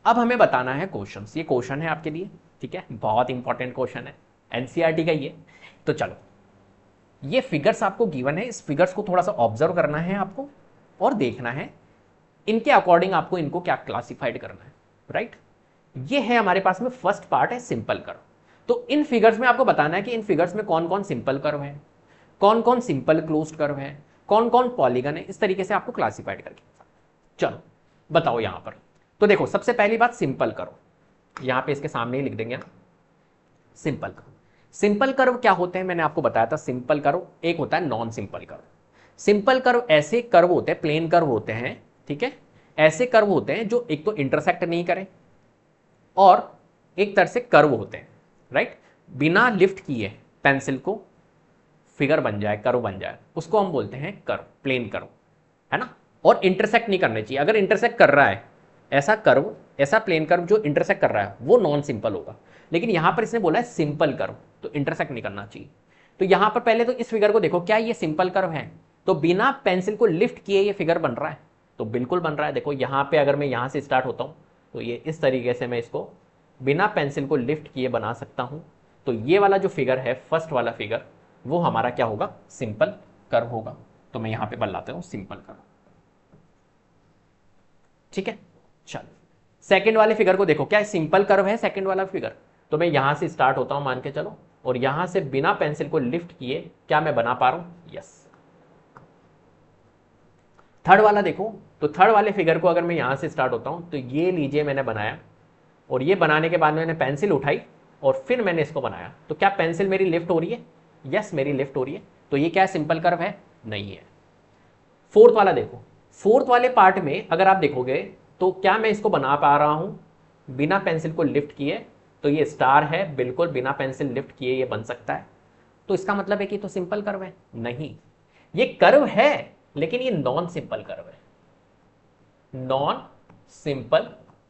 अब हमें बताना है क्वेश्चंस, ये क्वेश्चन है आपके लिए, ठीक है, बहुत इंपॉर्टेंट क्वेश्चन है, एनसीईआरटी का ये। तो चलो, ये फिगर्स आपको गिवन है, इस फिगर्स को थोड़ा सा ऑब्जर्व करना है आपको और देखना है इनके अकॉर्डिंग आपको इनको क्या क्लासिफाइड करना है, राइट। ये है हमारे पास में फर्स्ट पार्ट है सिंपल कर्व। तो इन फिगर्स में आपको बताना है कि इन फिगर्स में कौन कौन सिंपल कर्व है, कौन कौन सिंपल क्लोज्ड कर्व है, कौन कौन पॉलीगन है, इस तरीके से आपको क्लासिफाइड करके। चलो बताओ यहां पर। तो देखो, सबसे पहली बात सिंपल कर्व, यहां पे इसके सामने ही लिख देंगे ना, सिंपल कर्व। सिंपल कर्व क्या होते हैं, मैंने आपको बताया था। सिंपल कर्व एक होता है non simple curve. Simple curve ऐसे कर्व होते हैं, प्लेन कर्व होते हैं, ठीक है, ऐसे कर्व होते हैं जो एक तो इंटरसेक्ट नहीं करें और एक तरह से कर्व होते हैं, राइट। बिना लिफ्ट किए पेंसिल को फिगर बन जाए, कर्व बन जाए, उसको हम बोलते हैं कर्व, प्लेन कर्व, है ना। और इंटरसेक्ट नहीं करने चाहिए। अगर इंटरसेक्ट कर रहा है ऐसा कर्व, ऐसा प्लेन कर्व जो इंटरसेक्ट कर रहा है, वो नॉन सिंपल होगा। लेकिन यहां पर इसने बोला है सिंपल कर्व, तो इंटरसेक्ट नहीं करना चाहिए। तो यहां पर पहले तो इस फिगर को देखो, क्या ये सिंपल कर्व है? तो बिना पेंसिल को लिफ्ट किए ये फिगर बन रहा है, तो बिल्कुल बन रहा है। देखो यहां पे अगर मैं यहां से स्टार्ट होता हूं तो ये इस तरीके से मैं इसको बिना पेंसिल को लिफ्ट किए बना सकता हूं। तो ये वाला जो फिगर है, फर्स्ट वाला फिगर, वो हमारा क्या होगा? सिंपल कर्व होगा। तो मैं यहां पे बदलाता हूं सिंपल कर्व, ठीक है। चलो सेकंड वाले फिगर को देखो, क्या सिंपल कर्व है सेकंड वाला फिगर? तो मैं यहां से स्टार्ट होता हूं मान के चलो, और यहां से बिना पेंसिल को लिफ्ट किए क्या मैं बना पा रहा हूं? यस। थर्ड वाला देखो, तो थर्ड वाले फिगर को अगर मैं यहां से स्टार्ट होता हूं तो ये लीजिए मैंने बनाया, और ये बनाने के बाद मैंने पेंसिल उठाई और फिर मैंने इसको बनाया। तो क्या पेंसिल मेरी लिफ्ट हो रही है? यस, मेरी लिफ्ट हो रही है। तो ये क्या सिंपल कर्व है? नहीं है। फोर्थ वाला देखो, फोर्थ वाले पार्ट में अगर आप देखोगे तो क्या मैं इसको बना पा रहा हूं बिना पेंसिल को लिफ्ट किए? तो ये स्टार है, बिल्कुल बिना पेंसिल लिफ्ट किए ये बन सकता है। तो इसका मतलब है कि तो सिंपल कर्व है? नहीं, ये कर्व है लेकिन ये नॉन सिंपल कर्व है। नॉन सिंपल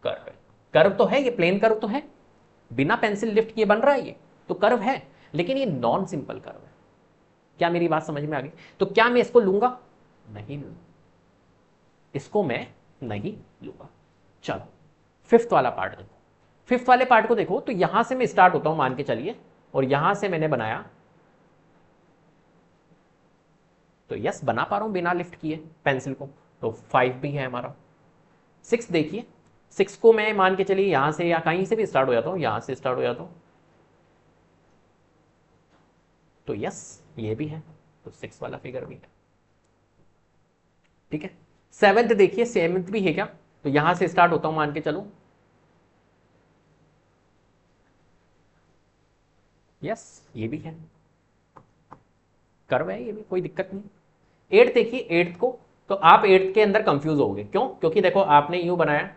कर्व है। कर्व तो है, ये प्लेन कर्व तो है, बिना पेंसिल लिफ्ट किए बन रहा है ये, तो कर्व है, लेकिन ये नॉन सिंपल कर्व है। क्या मेरी बात समझ में आ गई? तो क्या मैं इसको लूंगा? नहीं लूंगा, इसको मैं नहीं लूंगा। चलो फिफ्थ वाला पार्ट देखो। फिफ्थ वाले पार्ट को देखो, तो यहां से मैं स्टार्ट होता हूं मान के चलिए, और यहां से मैंने बनाया, तो यस बना पा रहा हूं बिना लिफ्ट किए पेंसिल को, तो 5 भी है हमारा। 6 देखिए, 6 को मैं मान के चलिए यहां से या कहीं से भी स्टार्ट हो जाता हूं, यहां से स्टार्ट हो जाता हूं, तो यस ये भी है, तो 6 वाला फिगर भी है, ठीक है। 7th देखिए, 7th भी है क्या? तो यहां से स्टार्ट होता हूं मान के चलो, यस ये भी है, कर्व है, ये भी कोई दिक्कत नहीं। 8th देखिए, 8th को, तो आप 8th के अंदर कंफ्यूज होगे, क्यों? क्योंकि देखो आपने यूं बनाया,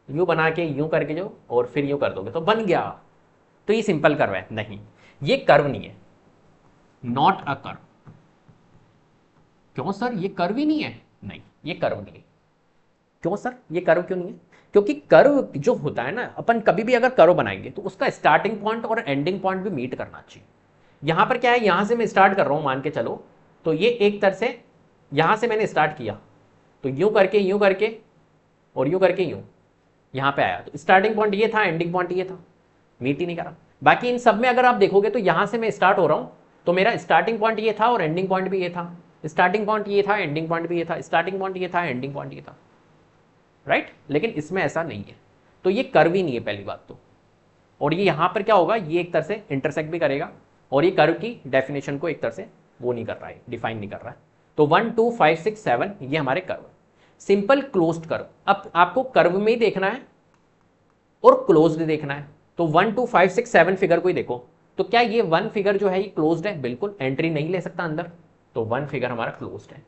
यूं बना के यूं करके जो, और फिर यूं कर दोगे तो बन गया, तो ये सिंपल कर्व है? नहीं, ये कर्व नहीं है, नॉट अ कर्व। क्यों सर, ये कर्व ही नहीं है? नहीं, ये कर्व नहीं है। क्यों सर, ये कर्व क्यों नहीं है? क्योंकि कर्व जो होता है ना, अपन कभी भी अगर कर्व बनाएंगे तो उसका स्टार्टिंग पॉइंट और एंडिंग पॉइंट भी मीट करना चाहिए। यहां पर क्या है, यहां से मैं स्टार्ट कर रहा हूं मान के चलो, तो ये एक तरह से यहां से मैंने स्टार्ट किया, तो यूं करके और यूं करके यूं यहां पे आया, तो स्टार्टिंग पॉइंट ये था, एंडिंग पॉइंट ये था, मीट ही नहीं करा। बाकी इन सब में अगर आप देखोगे तो यहां से मैं स्टार्ट हो रहा हूं, तो मेरा स्टार्टिंग पॉइंट ये था और एंडिंग पॉइंट भी ये था, स्टार्टिंग पॉइंट ये था, एंडिंग पॉइंट भी ये था, स्टार्टिंग पॉइंट ये था, एंडिंग पॉइंट ये था, राइट। लेकिन इसमें ऐसा नहीं है, तो ये कर्व ही नहीं है पहली बात तो। और ये यहां पर क्या होगा, ये एक तरह से इंटरसेक्ट भी करेगा, और ये कर्व की डेफिनेशन को एक तरह से वो नहीं कर रहा है, डिफाइन नहीं कर रहा है। तो 1 2 5 6 7 ये हमारे कर्व, सिंपल क्लोज्ड कर्व। अब आपको कर्व में ही देखना है और क्लोज्ड देखना है। तो 1 2 5 6 7 फिगर को ही देखो, तो क्या ये 1 फिगर जो है ये क्लोज्ड है? बिल्कुल, एंट्री नहीं ले सकता अंदर, तो 1 फिगर हमारा क्लोज्ड है।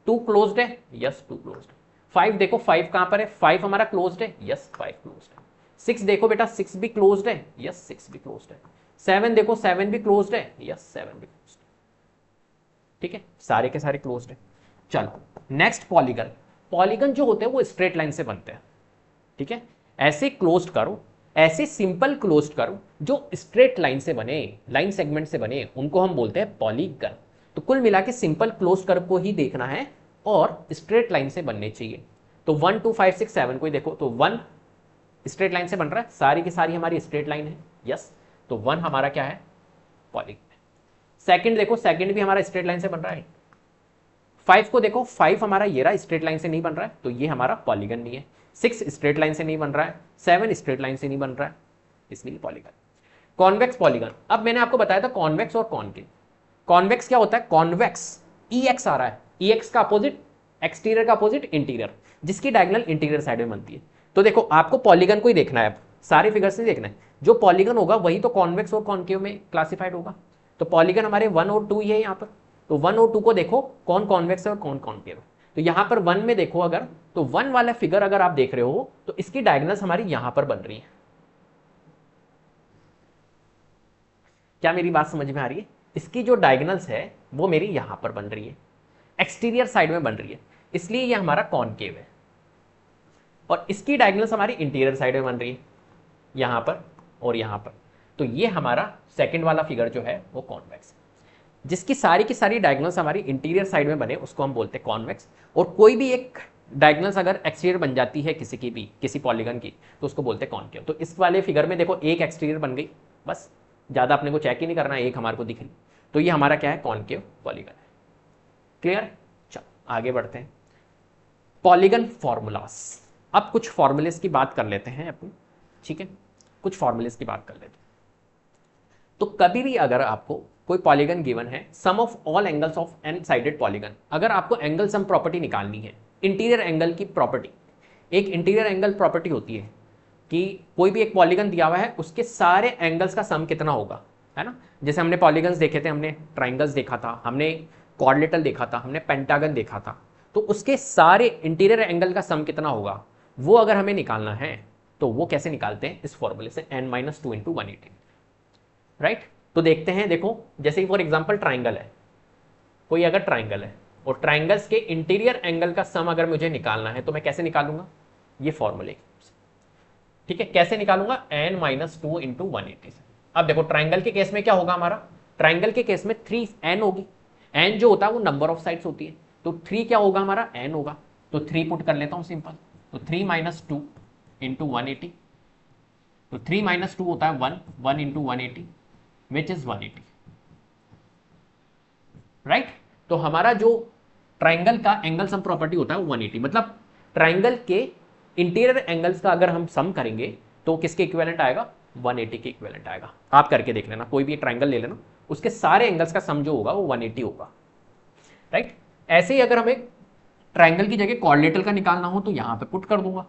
2 क्लोज्ड है? यस 2 क्लोज्ड है। 5 देखो, 5 कहां पर है? 5 हमारा क्लोज्ड है, यस 5 क्लोज्ड है। 6 देखो बेटा, 6 भी क्लोज्ड है, यस 6 भी क्लोज्ड है। 7 देखो, 7 भी क्लोज्ड है, यस 7 भी क्लोज्ड है, ठीक है, सारे के सारे क्लोज्ड है। चलो नेक्स्ट पॉलीगन। पॉलीगन जो होते हैं वो स्ट्रेट लाइन से बनते हैं, ठीक है। ऐसे क्लोज्ड करो, ऐसे सिंपल क्लोज्ड करो जो स्ट्रेट लाइन से बने, लाइन सेगमेंट से बने, उनको हम बोलते हैं पॉलीगन। तो कुल मिला के सिंपल क्लोज कर्व को ही देखना है और स्ट्रेट लाइन से बनने चाहिए। तो 1 2 5 6 7 को देखो तो 1 स्ट्रेट लाइन से बन रहा है, सारी की सारी हमारी स्ट्रेट लाइन है, यस। तो 1 हमारा क्या है, पॉलीगन। सेकंड देखो, सेकंड भी हमारा स्ट्रेट लाइन से बन रहा है। 5 को देखो, 5 हमारा ये रहा, स्ट्रेट लाइन से नहीं बन रहा है, तो ये हमारा पॉलीगन नहीं है। 6 स्ट्रेट लाइन से नहीं बन रहा है, 7 स्ट्रेट लाइन से नहीं बन रहा है, इसलिए पॉलीगन। कॉन्वेक्स पॉलीगन, अब मैंने आपको बताया था कॉन्वेक्स और कॉनकेव। कॉन्वेक्स क्या होता है, कॉन्वेक्स EX आ रहा है, EX का अपोजिट, एक्सटीरियर का अपोजिट इंटीरियर, जिसकी डायगोनल इंटीरियर साइड में बनती है। तो देखो आपको पॉलीगन को ही देखना है, अब सारे फिगर्स नहीं देखना है, जो पॉलीगन होगा वही तो कॉन्वेक्स और कॉनकेव में क्लासिफाइड होगा। तो पॉलीगन हमारे 1 और 2 ही है यहाँ पर, तो 1 और 2 को देखो कौन कॉन्वेक्स है और कौन कॉनकेव है। तो यहाँ पर 1 में देखो अगर, तो 1 वाला फिगर अगर आप देख रहे हो तो इसकी डायगोनल्स हमारी यहाँ पर बन रही है। क्या मेरी बात समझ में आ रही है? इसकी जो डायगोनल्स है वो मेरी यहाँ पर बन रही है, एक्सटीरियर साइड में बन रही है, इसलिए ये हमारा कॉनकेव है। और इसकी डायगोनल्स हमारी इंटीरियर साइड में बन रही है, यहाँ पर और यहाँ पर। तो ये हमारा सेकंड वाला फिगर जो है वो कॉन्वेक्स है, जिसकी सारी की सारी डायगोनल्स हमारी इंटीरियर साइड में बने उसको हम बोलते हैं कॉन्वेक्स। और कोई भी एक डायगोनल्स अगर एक्सटीरियर बन जाती है किसी की भी, किसी पॉलीगन की, तो उसको बोलते हैं कॉनकेव। तो इस वाले फिगर में देखो एक एक्सटीरियर बन गई, बस ज़्यादा अपने को चेक ही नहीं करना, एक हमारे को दिख रही, तो ये हमारा क्या है, कॉनकेव पॉलीगन है। क्लियर? चलो आगे बढ़ते हैं। पॉलीगन फॉर्मूलास, अब कुछ फॉर्मूलेस की बात कर लेते हैं अपन, ठीक है, कुछ फॉर्मूलेस की बात कर लेते हैं। तो कभी भी अगर आपको कोई पॉलीगन गिवन है, sum of all angles of N sided polygon, अगर आपको एंगल सम प्रॉपर्टी निकालनी है, इंटीरियर एंगल की प्रॉपर्टी, एक इंटीरियर एंगल प्रॉपर्टी होती है कि कोई भी एक पॉलीगन दिया हुआ है उसके सारे एंगल्स का सम कितना होगा, है ना। जैसे हमने पॉलीगन्स देखे थे, हमने ट्राइंगल्स देखा था, हमने क्वाड्रिलेटरल देखा था, हमने पेंटागन देखा था, तो उसके सारे इंटीरियर एंगल का सम कितना होगा वो अगर हमें निकालना है तो वो कैसे निकालते हैं, इस फॉर्मूले से, n-2 × 180, राइट। तो देखते हैं, देखो जैसे फॉर एग्जांपल ट्राइंगल है, कोई अगर ट्राइंगल है और ट्राइंगल्स के इंटीरियर एंगल का सम अगर मुझे निकालना है तो मैं कैसे निकालूंगा, ये फॉर्मूले, ठीक है। कैसे निकालूंगा, n-2 × 180 से। अब देखो ट्राइंगल के केस में क्या होगा हमारा, ट्राइंगल के केस में 3n होगी, n जो होता है वो नंबर ऑफ साइड्स होती है, तो 3 क्या होगा हमारा, n होगा, तो 3 पुट कर लेता हूं सिंपल, तो 3 - 2 × 180, तो 3 - 2 होता है 1, 1 × 180 विच इज 180, राइट। तो हमारा जो ट्राइंगल का एंगल सम प्रॉपर्टी होता है वो 180, मतलब ट्राइंगल के इंटीरियर एंगल्स का अगर हम सम करेंगे तो किसके इक्विवेलेंट आएगा, 180 के इक्विवेलेंट आएगा। आप करके देख लेना, कोई भी ट्राइंगल ले लेना, उसके सारे एंगल्स का सम जो होगा वो 180 होगा, राइट। ऐसे ही अगर हमें ट्राइंगल की जगह क्वाड्रिलेटरल का निकालना हो तो यहां पे पुट कर दूंगा।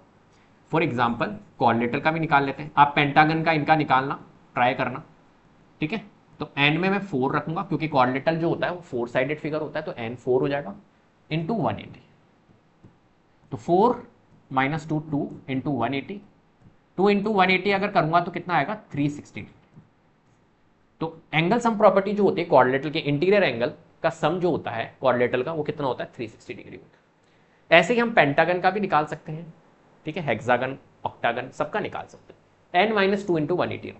फॉर एग्जांपल क्वाड्रिलेटरल का भी निकाल लेते हैं, आप पेंटागन का इनका निकालना ट्राई करना, ठीक है। तो एन में मैं 4 रखूंगा क्योंकि क्वाड्रिलेटरल जो होता है वो 4 साइडेड फिगर होता है, तो n 4 हो जाएगा इंटू 180, तो 4 - 2 2 × 180, 2 × 180 अगर करूंगा तो कितना आएगा, 360। तो एंगल सम प्रॉपर्टी जो होती है क्वाड्रिलेटरल के इंटीरियर एंगल का सम जो होता है क्वाड्रिलेटरल का वो कितना होता है, 360 डिग्री होता है। ऐसे ही हम पेंटागन का भी निकाल सकते हैं, ठीक है, हेक्सागन, ऑक्टागन सबका निकाल सकते हैं। n-2 × 180,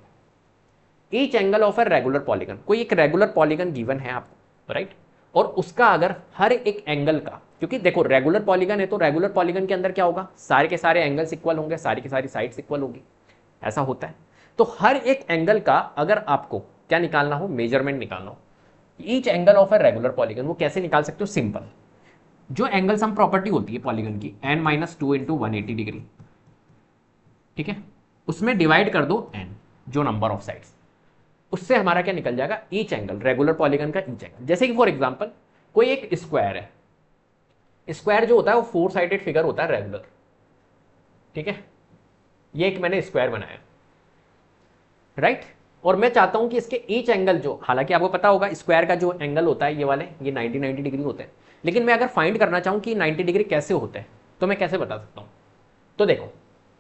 each angle of a regular polygon, कोई एक रेगुलर पॉलीगन गिवन है आपको, राइट, और उसका अगर हर एक एंगल का, क्योंकि देखो रेगुलर पॉलीगन है तो रेगुलर पॉलीगन के अंदर क्या होगा, सारे के सारे एंगल्स इक्वल होंगे, सारी की सारी साइड्स इक्वल होगी, ऐसा होता है। तो हर एक एंगल का अगर आपको क्या निकालना हो, मेजरमेंट निकालना हो, each angle of a regular polygon, वो कैसे निकाल सकते हो, सिंपल, जो एंगल सम प्रॉपर्टी होती है पॉलीगन की, n-2 × 180 डिग्री, ठीक है, उसमें डिवाइड कर दो n, जो नंबर ऑफ साइड्स, उससे हमारा क्या निकल जाएगा, ईच एंगल, रेगुलर पॉलीगन का ईच एंगल। जैसे कि फॉर एग्जांपल कोई एक स्क्वायर है, स्क्वायर जो होता है वो 4 साइडेड फिगर होता है रेगुलर, ठीक है, ये एक मैंने स्क्वायर बनाया, राइट, और मैं चाहता हूं कि इसके ईच एंगल जो, हालांकि आपको पता होगा स्क्वायर का जो एंगल होता है ये वाले, ये 90 डिग्री होते हैं, लेकिन मैं अगर फाइंड करना चाहूं कि 90 डिग्री कैसे होते हैं तो मैं कैसे बता सकता हूं, तो देखो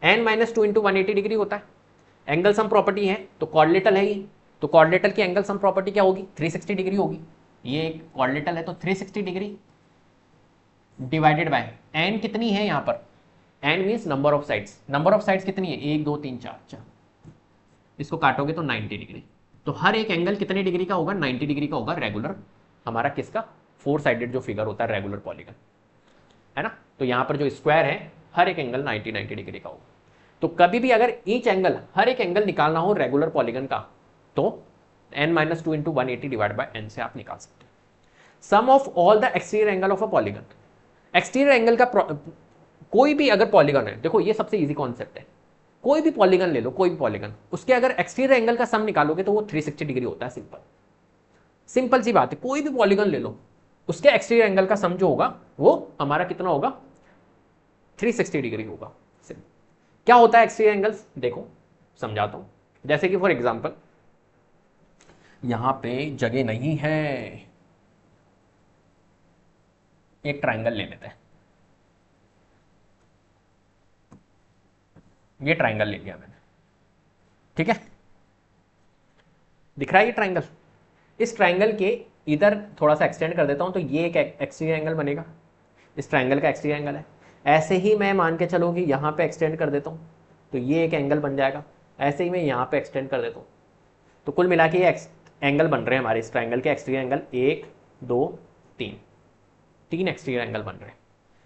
n-2 × 180 डिग्री होता है, एंगल सम प्रॉपर्टी है तो क्वाड्रिलेटरल है ये, तो क्वाड्रिलेटरल की एंगल सम प्रॉपर्टी क्या होगी, 360 डिग्री होगी, ये एक क्वाड्रिलेटरल है तो 360 डिग्री डिवाइडेड बाय n कितनी है यहाँ पर, n means number of sides, number of sides कितनी है, 1 2 3 4 4, इसको काटोगे तो 90 डिग्री, तो हर एक एंगल कितने डिग्री का होगा, 90 डिग्री का होगा रेगुलर हमारा किसका, 4 साइडेड जो फिगर होता है रेगुलर पॉलीगन, है ना। तो यहां पर जो स्क्वायर है हर एक एंगल 90 डिग्री का होगा। तो कभी भी अगर ईच एंगल, हर एक एंगल निकालना हो रेगुलर पॉलीगन का, तो n-2 into 180 divide by n से आप निकाल सकते हैं। Sum of all the exterior angle of a polygon, exterior angle का कोई भी अगर पॉलीगन है, देखो ये सबसे इजी कॉन्सेप्ट है, कोई भी पॉलीगन ले लो, कोई भी पॉलीगन, उसके अगर एक्सटीरियर एंगल का सम निकालोगे तो वो 360 डिग्री होता है। सिंपल सिंपल सी बात है, कोई भी पॉलीगन ले लो, उसके एक्सटीरियर एंगल का सम जो होगा वो हमारा कितना होगा, 360 डिग्री होगा। क्या होता है एक्सटीरियर एंगल्स, देखो समझाता हूं। जैसे कि फॉर एग्जांपल यहां पे जगह नहीं है, एक ट्राइंगल ले लेते हैं, ये ट्राइंगल ले लिया मैंने, ठीक है, दिख रहा है ये ट्राइंगल। इस ट्राइंगल के इधर थोड़ा सा एक्सटेंड कर देता हूं तो ये एक एक्सटीरियर एंगल बनेगा, इस ट्राइंगल का एक्सटीरियर एंगल है। ऐसे ही मैं मान के चलो कि यहां पे एक्सटेंड कर देता हूं तो ये एक एंगल बन जाएगा। ऐसे ही मैं यहां पे एक्सटेंड कर देता हूं, तो कुल मिला के ये एंगल बन रहे हैं हमारे इस ट्राइंगल के एक्सटीरियर एंगल 1 2 3 एक्सटीरियर एंगल बन रहे हैं।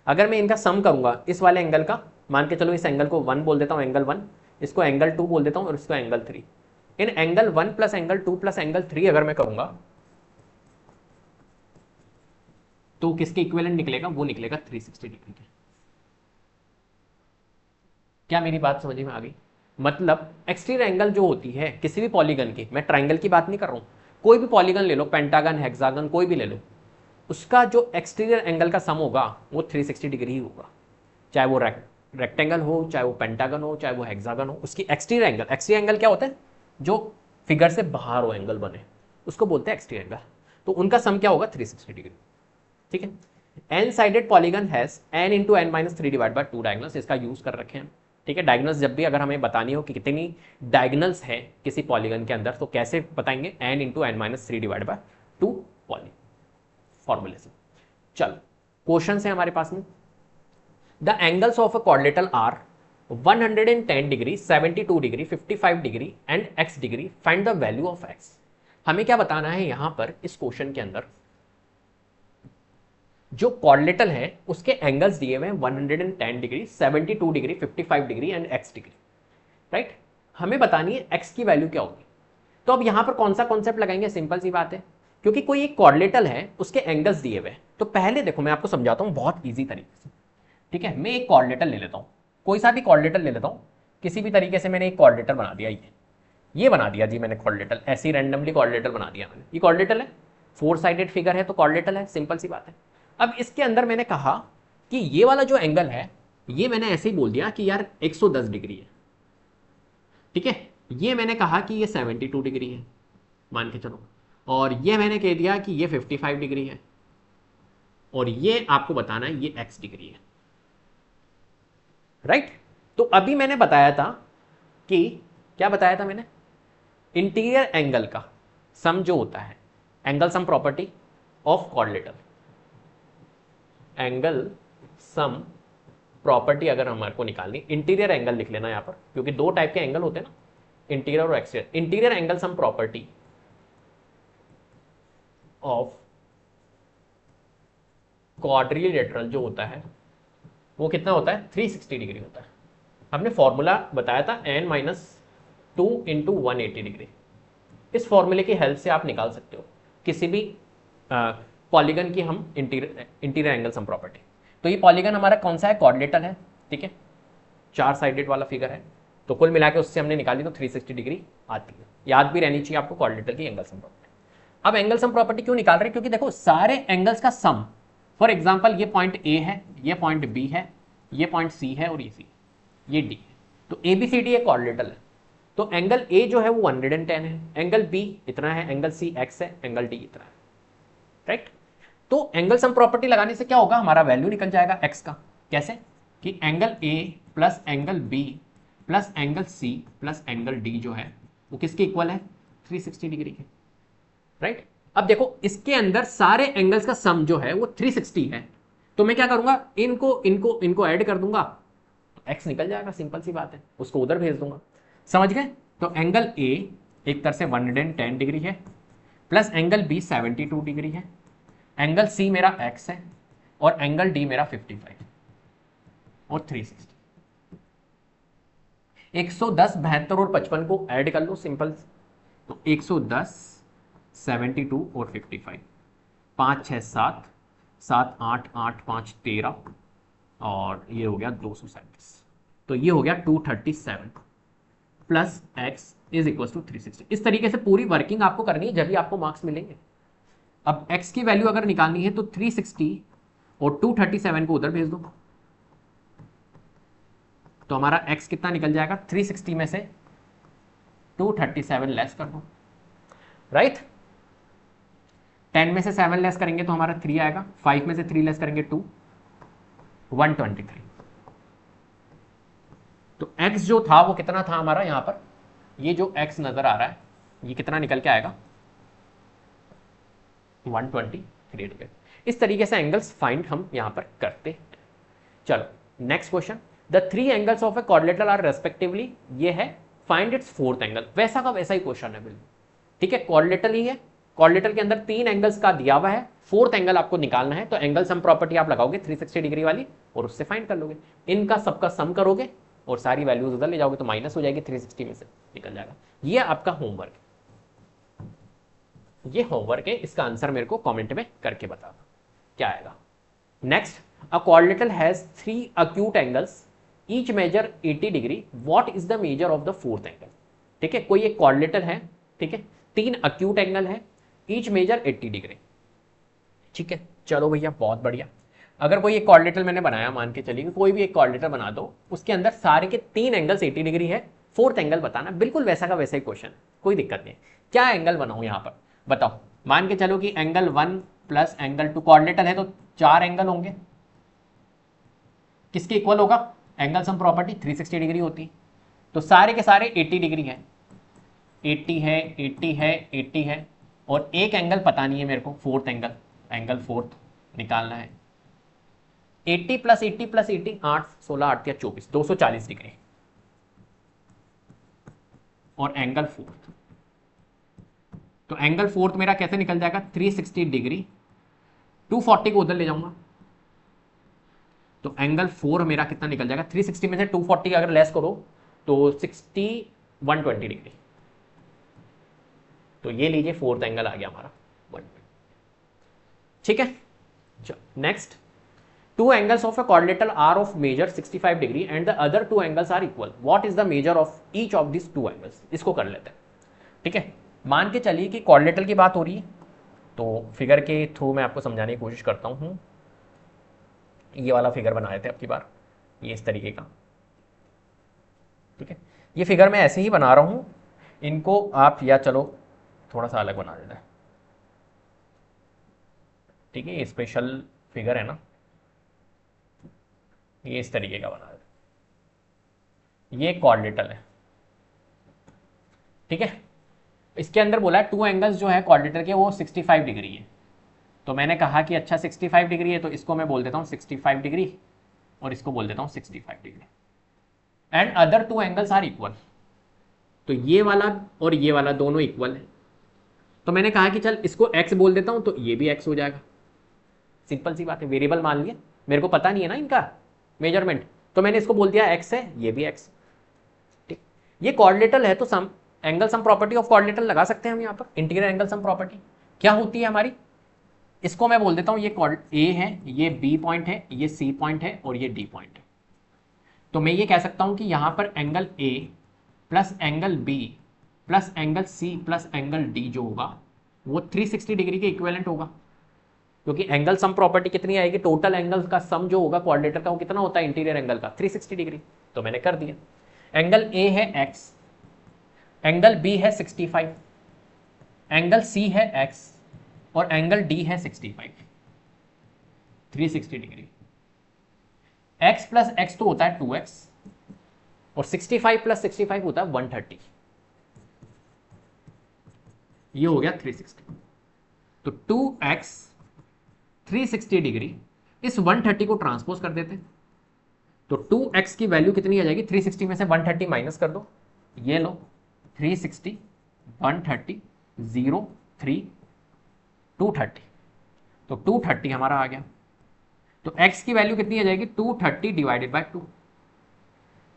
अगर मैं इनका सम करूंगा इस वाले एंगल का, मान के चलो इस एंगल को 1 बोल देता हूं, एंगल 1, इसको एंगल 2 बोल देता हूं और इसको एंगल 3। इन angle 1 plus angle 2 plus angle 3 अगर मैं करूंगा तो किसके इक्विवेलेंट निकलेगा, वो निकलेगा 360 डिग्री के। क्या मेरी बात समझ में आ गई। मतलब एक्सटीरियर एंगल जो होती है किसी भी पॉलीगन की, मैं ट्राइंगल की बात नहीं कर रहा हूं, कोई भी पॉलीगन ले लो, पेंटागन, हेक्सागन, कोई भी ले लो, उसका जो एक्सटीरियर एंगल का सम होगा वो 360 डिग्री ही होगा। चाहे वो रेक्टेंगल हो, चाहे वो पेंटागन हो, चाहे वो हेक्सागन हो, उसकी एक्सटीरियर एंगल क्या होता है, जो फिगर से बाहर हो एंगल बने, उसको बोलते हैं एक्सटीरियर एंगल। तो उनका सम क्या होगा, 360 डिग्री, ठीक है। N sided polygon has n into n minus 3 divide by 2 diagonals, इसका यूज कर रखे हैं, ठीक है। डायगोनल्स जब भी अगर हमें बतानी हो कि कितनी डायगोनल्स है किसी पॉलीगन के अंदर, तो कैसे बताएंगे, n into n minus 3 divide by 2 poly फॉर्मूले से। चलो क्वेश्चन है हमारे पास में, the angles of a quadrilateral are 110 degree, 72 degree, 55 degree and x degree, find the value of x। हमें क्या बताना है यहां पर इस क्वेश्चन के अंदर, जो क्वाड्रिलेटरल है उसके एंगल्स दिए हुए हैं 110 degree, 72 degree, 55 degree and x degree, right. हमें बतानी है x की वैल्यू क्या होगी। तो अब यहां पर कौन सा कॉन्सेप्ट लगाएंगे, सिंपल सी बात है, क्योंकि कोई एक क्वाड्रिलेटरल है उसके एंगल्स दिए हुए हैं। तो पहले देखो मैं आपको समझाता हूं बहुत ईजी तरीके से, ठीक है। मैं एक क्वाड्रिलेटरल ले लेता हूं, कोई सा भी क्वाड्रिलेटरल ले लेता हूं, किसी भी तरीके से मैंने एक क्वाड्रिलेटरल बना दिया, ये बना दिया जी मैंने क्वाड्रिलेटरल, ऐसे ही रैंडमली क्वाड्रिलेटरल बना दिया मैंने। ये क्वाड्रिलेटरल है, 4 साइडेड फिगर है तो क्वाड्रिलेटरल है, सिंपल सी बात है। अब इसके अंदर मैंने कहा कि ये वाला जो एंगल है ये मैंने ऐसे ही बोल दिया कि यार 110 डिग्री है, ठीक है। ये मैंने कहा कि ये 72 डिग्री है मान के चलो, और ये मैंने कह दिया कि ये 55 डिग्री है, और ये आपको बताना है ये x डिग्री है, राइट। तो अभी मैंने बताया था कि, क्या बताया था मैंने, इंटीरियर एंगल का सम जो होता है, angle sum property of quadrilateral, angle sum property अगर हमारे को निकालनी, इंटीरियर एंगल लिख लेना यहां पर, क्योंकि दो टाइप के एंगल होते हैं ना, इंटीरियर और exterior. Interior angle sum property of quadrilateral जो होता है वो कितना होता है, 360 डिग्री होता है। हमने फॉर्मूला बताया था n-2 इंटू 180 डिग्री। इस फॉर्मूले की हेल्प से आप निकाल सकते हो किसी भी पॉलीगन की हम इंटीरियर एंगल सम प्रॉपर्टी। तो ये पॉलीगन हमारा कौन सा है, क्वाड्रिलेटरल है, ठीक है, 4 साइडेड वाला फिगर है, तो कुल मिला के उससे हमने निकाली तो 360 डिग्री आती है। याद भी रहनी चाहिए आपको क्वाड्रिलेटरल की एंगल सम प्रॉपर्टी। अब एंगल सम प्रॉपर्टी क्यों निकाल रहे हैं, क्योंकि देखो सारे एंगल्स का सम, फॉर एग्जाम्पल ये पॉइंट ए है, ये पॉइंट बी है, ये पॉइंट सी है और ये सी, ये डी है, तो ए बी सी डी एक क्वाड्रिलेटरल है। तो एंगल ए जो है वो 110 है, एंगल बी इतना है, एंगल सी एक्स है, एंगल डी इतना है, राइट। तो एंगल सम प्रॉपर्टी लगाने से क्या होगा, हमारा वैल्यू निकल जाएगा एक्स का। कैसे, कि angle A plus angle B plus angle C plus angle D जो है वो किसके इक्वल है, 360 डिग्री के, राइट। अब देखो इसके अंदर सारे एंगल्स का सम जो है वो 360 है, तो मैं क्या करूंगा, इनको इनको इनको ऐड कर दूंगा, तो एक्स निकल जाएगा, सिंपल सी बात है, उसको उधर भेज दूंगा, समझ गए। तो एंगल ए एक तरह से 110 डिग्री है, प्लस एंगल बी 72 डिग्री है, एंगल सी मेरा x है और एंगल डी मेरा 55 और 360। 110, 72 और 55 को ऐड कर लो सिंपल। तो 110, 72 और 55, 5 6 7, 7 8 8 5 13 और ये हो गया 237। तो ये हो गया 237 plus x is equal to 360। इस तरीके से पूरी वर्किंग आपको करनी है, जब भी आपको मार्क्स मिलेंगे। अब x की वैल्यू अगर निकालनी है तो 360 और 237 को उधर भेज दो, तो हमारा x कितना निकल जाएगा, 360 में से 237 लेस कर दो, राइट। 10 में से 7 लेस करेंगे तो हमारा 3 आएगा, 5 में से 3 लेस करेंगे 2, 123। तो x जो था वो कितना था हमारा, यहां पर ये जो x नजर आ रहा है ये कितना निकल के आएगा, 123। इस तरीके से एंगल्स फाइंड हम यहां पर करते हैं। चलो next question, the 3 angles of a quadrilateral are respectively, ये है फाइंड इट्स फोर्थ एंगल। वैसा का वैसा ही क्वेश्चन है बिल्कुल, ठीक है, क्वाड्रिलेटरल ही है। क्वाड्रिलेटरल के अंदर 3 एंगल्स का दिया हुआ है, फोर्थ एंगल आपको निकालना है। तो एंगल सम प्रॉपर्टी आप लगाओगे 360 डिग्री वाली और उससे फाइंड कर लोगे, इनका सबका सम करोगे और सारी वैल्यूज उधर ले जाओगे तो माइनस हो जाएगी, 360 में से निकल जाएगा। ये आपका होमवर्क, ये होमवर्क है, इसका आंसर मेरे को कमेंट में करके बता क्या आएगा। Next, a quadrilateral has 3 acute angles, each measure 80 degree, what is the measure of the fourth angle. ठीक है, कोई एक क्वाड्रिलेटरल है, ठीक है, 3 acute एंगल है, ईच मेजर 80 डिग्री। ठीक है, चलो भैया बहुत बढ़िया। अगर कोई एक क्वाड्रिलेटरल मैंने बनाया, मान के चलिए कोई भी एक क्वाड्रिलेटरल बना दो, उसके अंदर सारे के 3 एंगल्स 80 डिग्री है, फोर्थ एंगल बताना। बिल्कुल वैसा का वैसा ही क्वेश्चन है, कोई दिक्कत नहीं। क्या एंगल बनाऊं यहां पर बताओ। मान के चलो कि एंगल 1 प्लस एंगल 2, क्वाड्रिलेटरल है तो 4 एंगल होंगे, किसके इक्वल होगा, एंगल सम प्रॉपर्टी 360 डिग्री होती है, तो सारे के सारे 80 डिग्री है, 80 है, 80 है, 80 है, और एक एंगल पता नहीं है मेरे को, फोर्थ एंगल, एंगल फोर्थ निकालना है। 80 प्लस 80 प्लस 80, 8 16 8 या 24, 240 डिग्री, और एंगल फोर्थ। तो एंगल फोर्थ मेरा कैसे निकल जाएगा, 360 डिग्री, 240 को उधर ले जाऊंगा, तो एंगल 4 मेरा कितना निकल जाएगा, 360 में से 240 अगर लेस करो तो 60, 120 डिग्री। तो ये लीजिए फोर्थ एंगल आ गया हमारा 120। ठीक है, next, 2 angles of a quadrilateral are of measure 65 degree and the other 2 angles are equal, what is the measure of each of this 2 angles. इसको कर लेते हैं। ठीक है, मान के चलिए कि क्वाड्रिलेटरल की बात हो रही है, तो फिगर के थ्रू मैं आपको समझाने की कोशिश करता हूँ। ये वाला फिगर बनाए थे अब की बार, ये इस तरीके का। ठीक है, ये फिगर मैं ऐसे ही बना रहा हूँ, इनको आप या चलो थोड़ा सा अलग बना देते हैं। ठीक है, ये स्पेशल फिगर है ना, ये इस तरीके का बना देते, ये क्वाड्रिलेटरल है। ठीक है, इसके अंदर बोला है 2 एंगल्स जो है क्वाड्रिलेटरल के वो 65 डिग्री है, तो मैंने कहा कि अच्छा 65 डिग्री है तो इसको मैं बोल देता हूँ 65 डिग्री और इसको बोल देता हूँ 65 degree, and other 2 angles are equal. तो ये वाला और ये वाला दोनों इक्वल है, तो मैंने कहा कि चल इसको x बोल देता हूँ तो ये भी x हो जाएगा। सिंपल सी बात है, वेरिएबल मान लिया, मेरे को पता नहीं है ना इनका मेजरमेंट, तो मैंने इसको बोल दिया x है, ये भी x। ठीक, ये क्वाड्रिलेटरल है तो sum angle sum property of quadrilateral लगा सकते हैं हम यहाँ पर। इंटीग्रल एंगल सम प्रॉपर्टी क्या होती है हमारी, इसको मैं बोल देता हूँ ये A है, ये B पॉइंट है, ये C पॉइंट है और ये D पॉइंट है। तो मैं ये कह सकता हूँ कि यहाँ पर angle A plus angle B plus angle C plus angle D जो होगा वो 360 डिग्री के इक्विवेलेंट होगा, क्योंकि एंगल सम प्रॉपर्टी कितनी आएगी, टोटल एंगल का सम जो होगा क्वाड्रिलेटरल का वो कितना होता है इंटीरियर एंगल का, 360 डिग्री। तो मैंने कर दिया, एंगल A है x, एंगल B है 65, एंगल C है x और एंगल D है 65, 360 डिग्री। x प्लस x तो होता है 2x और 65 प्लस 65 होता है 130, ये हो गया 360। तो 2x 360 डिग्री, इस 130 को ट्रांसपोज कर देते हैं, तो 2x की वैल्यू कितनी आ जाएगी, 360 में से 130 माइनस कर दो, ये लो 360 130 0 3 230, तो 230 हमारा आ गया। तो x की वैल्यू कितनी आ जाएगी 230 डिवाइडेड बाय 2,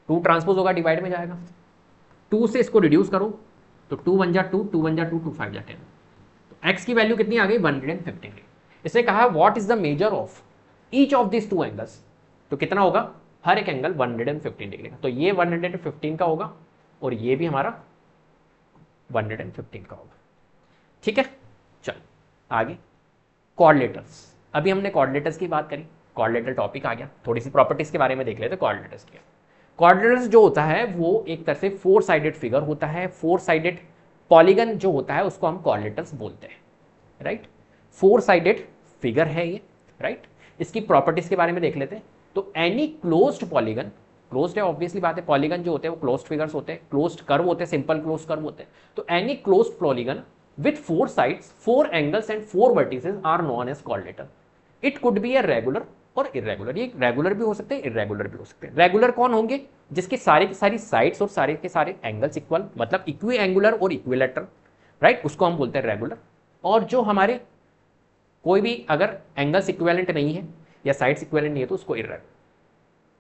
2 ट्रांसपोज होगा डिवाइड में जाएगा, 2 से इसको रिड्यूस करो तो 2 1 जा 2, 2 1 जा 2, 2 5 जा 10। तो x की वैल्यू कितनी आ गई 115। इसने कहा what is the measure of each of this two angles, तो कितना होगा हर एक एंगल 115 डिग्री का। तो ये 115 का होगा और ये भी हमारा 115 का होगा। ठीक है, चल आगे कोऑर्डिनेटर्स। अभी हमने कोऑर्डिनेटर्स की बात करी, कोऑर्डिनेटर टॉपिक आ गया, थोड़ी सी प्रॉपर्टीज के बारे में देख लेते हैं कोऑर्डिनेटर्स की। कोऑर्डिनेटर्स जो होता है वो एक तरह से 4 साइडेड फिगर होता है, 4 साइडेड पॉलीगन जो होता है उसको हम कोऑर्डिनेटर्स बोलते हैं, राइट। 4 साइडेड फिगर है ये, राइट। इसकी प्रॉपर्टीज के बारे में देख लेते हैं। तो एनी क्लोज्ड पॉलीगन, क्लोज्ड है ऑब्वियसली बात है, पॉलीगन जो होते हैं वो क्लोज्ड फिगर्स होते हैं, क्लोज्ड कर्व होते हैं, सिंपल क्लोज्ड कर्व होते हैं। तो any closed polygon with 4 sides, 4 angles and 4 vertices are known as coordinator. It could be a regular और irregular। ये रेगुलर भी हो सकते हैं, इरेगुलर भी हो सकते हैं। रेगुलर कौन होंगे जिसके सारे की सारी साइड्स और सारे के सारे एंगल्स इक्वल, मतलब इक्वी एंगुलर और इक्विलेटरल, राइट, उसको हम बोलते हैं रेगुलर। और जो हमारे कोई भी अगर एंगल्स इक्विवेलेंट नहीं है या साइड्स इक्विवेलेंट नहीं है तो उसको इरेगुलर।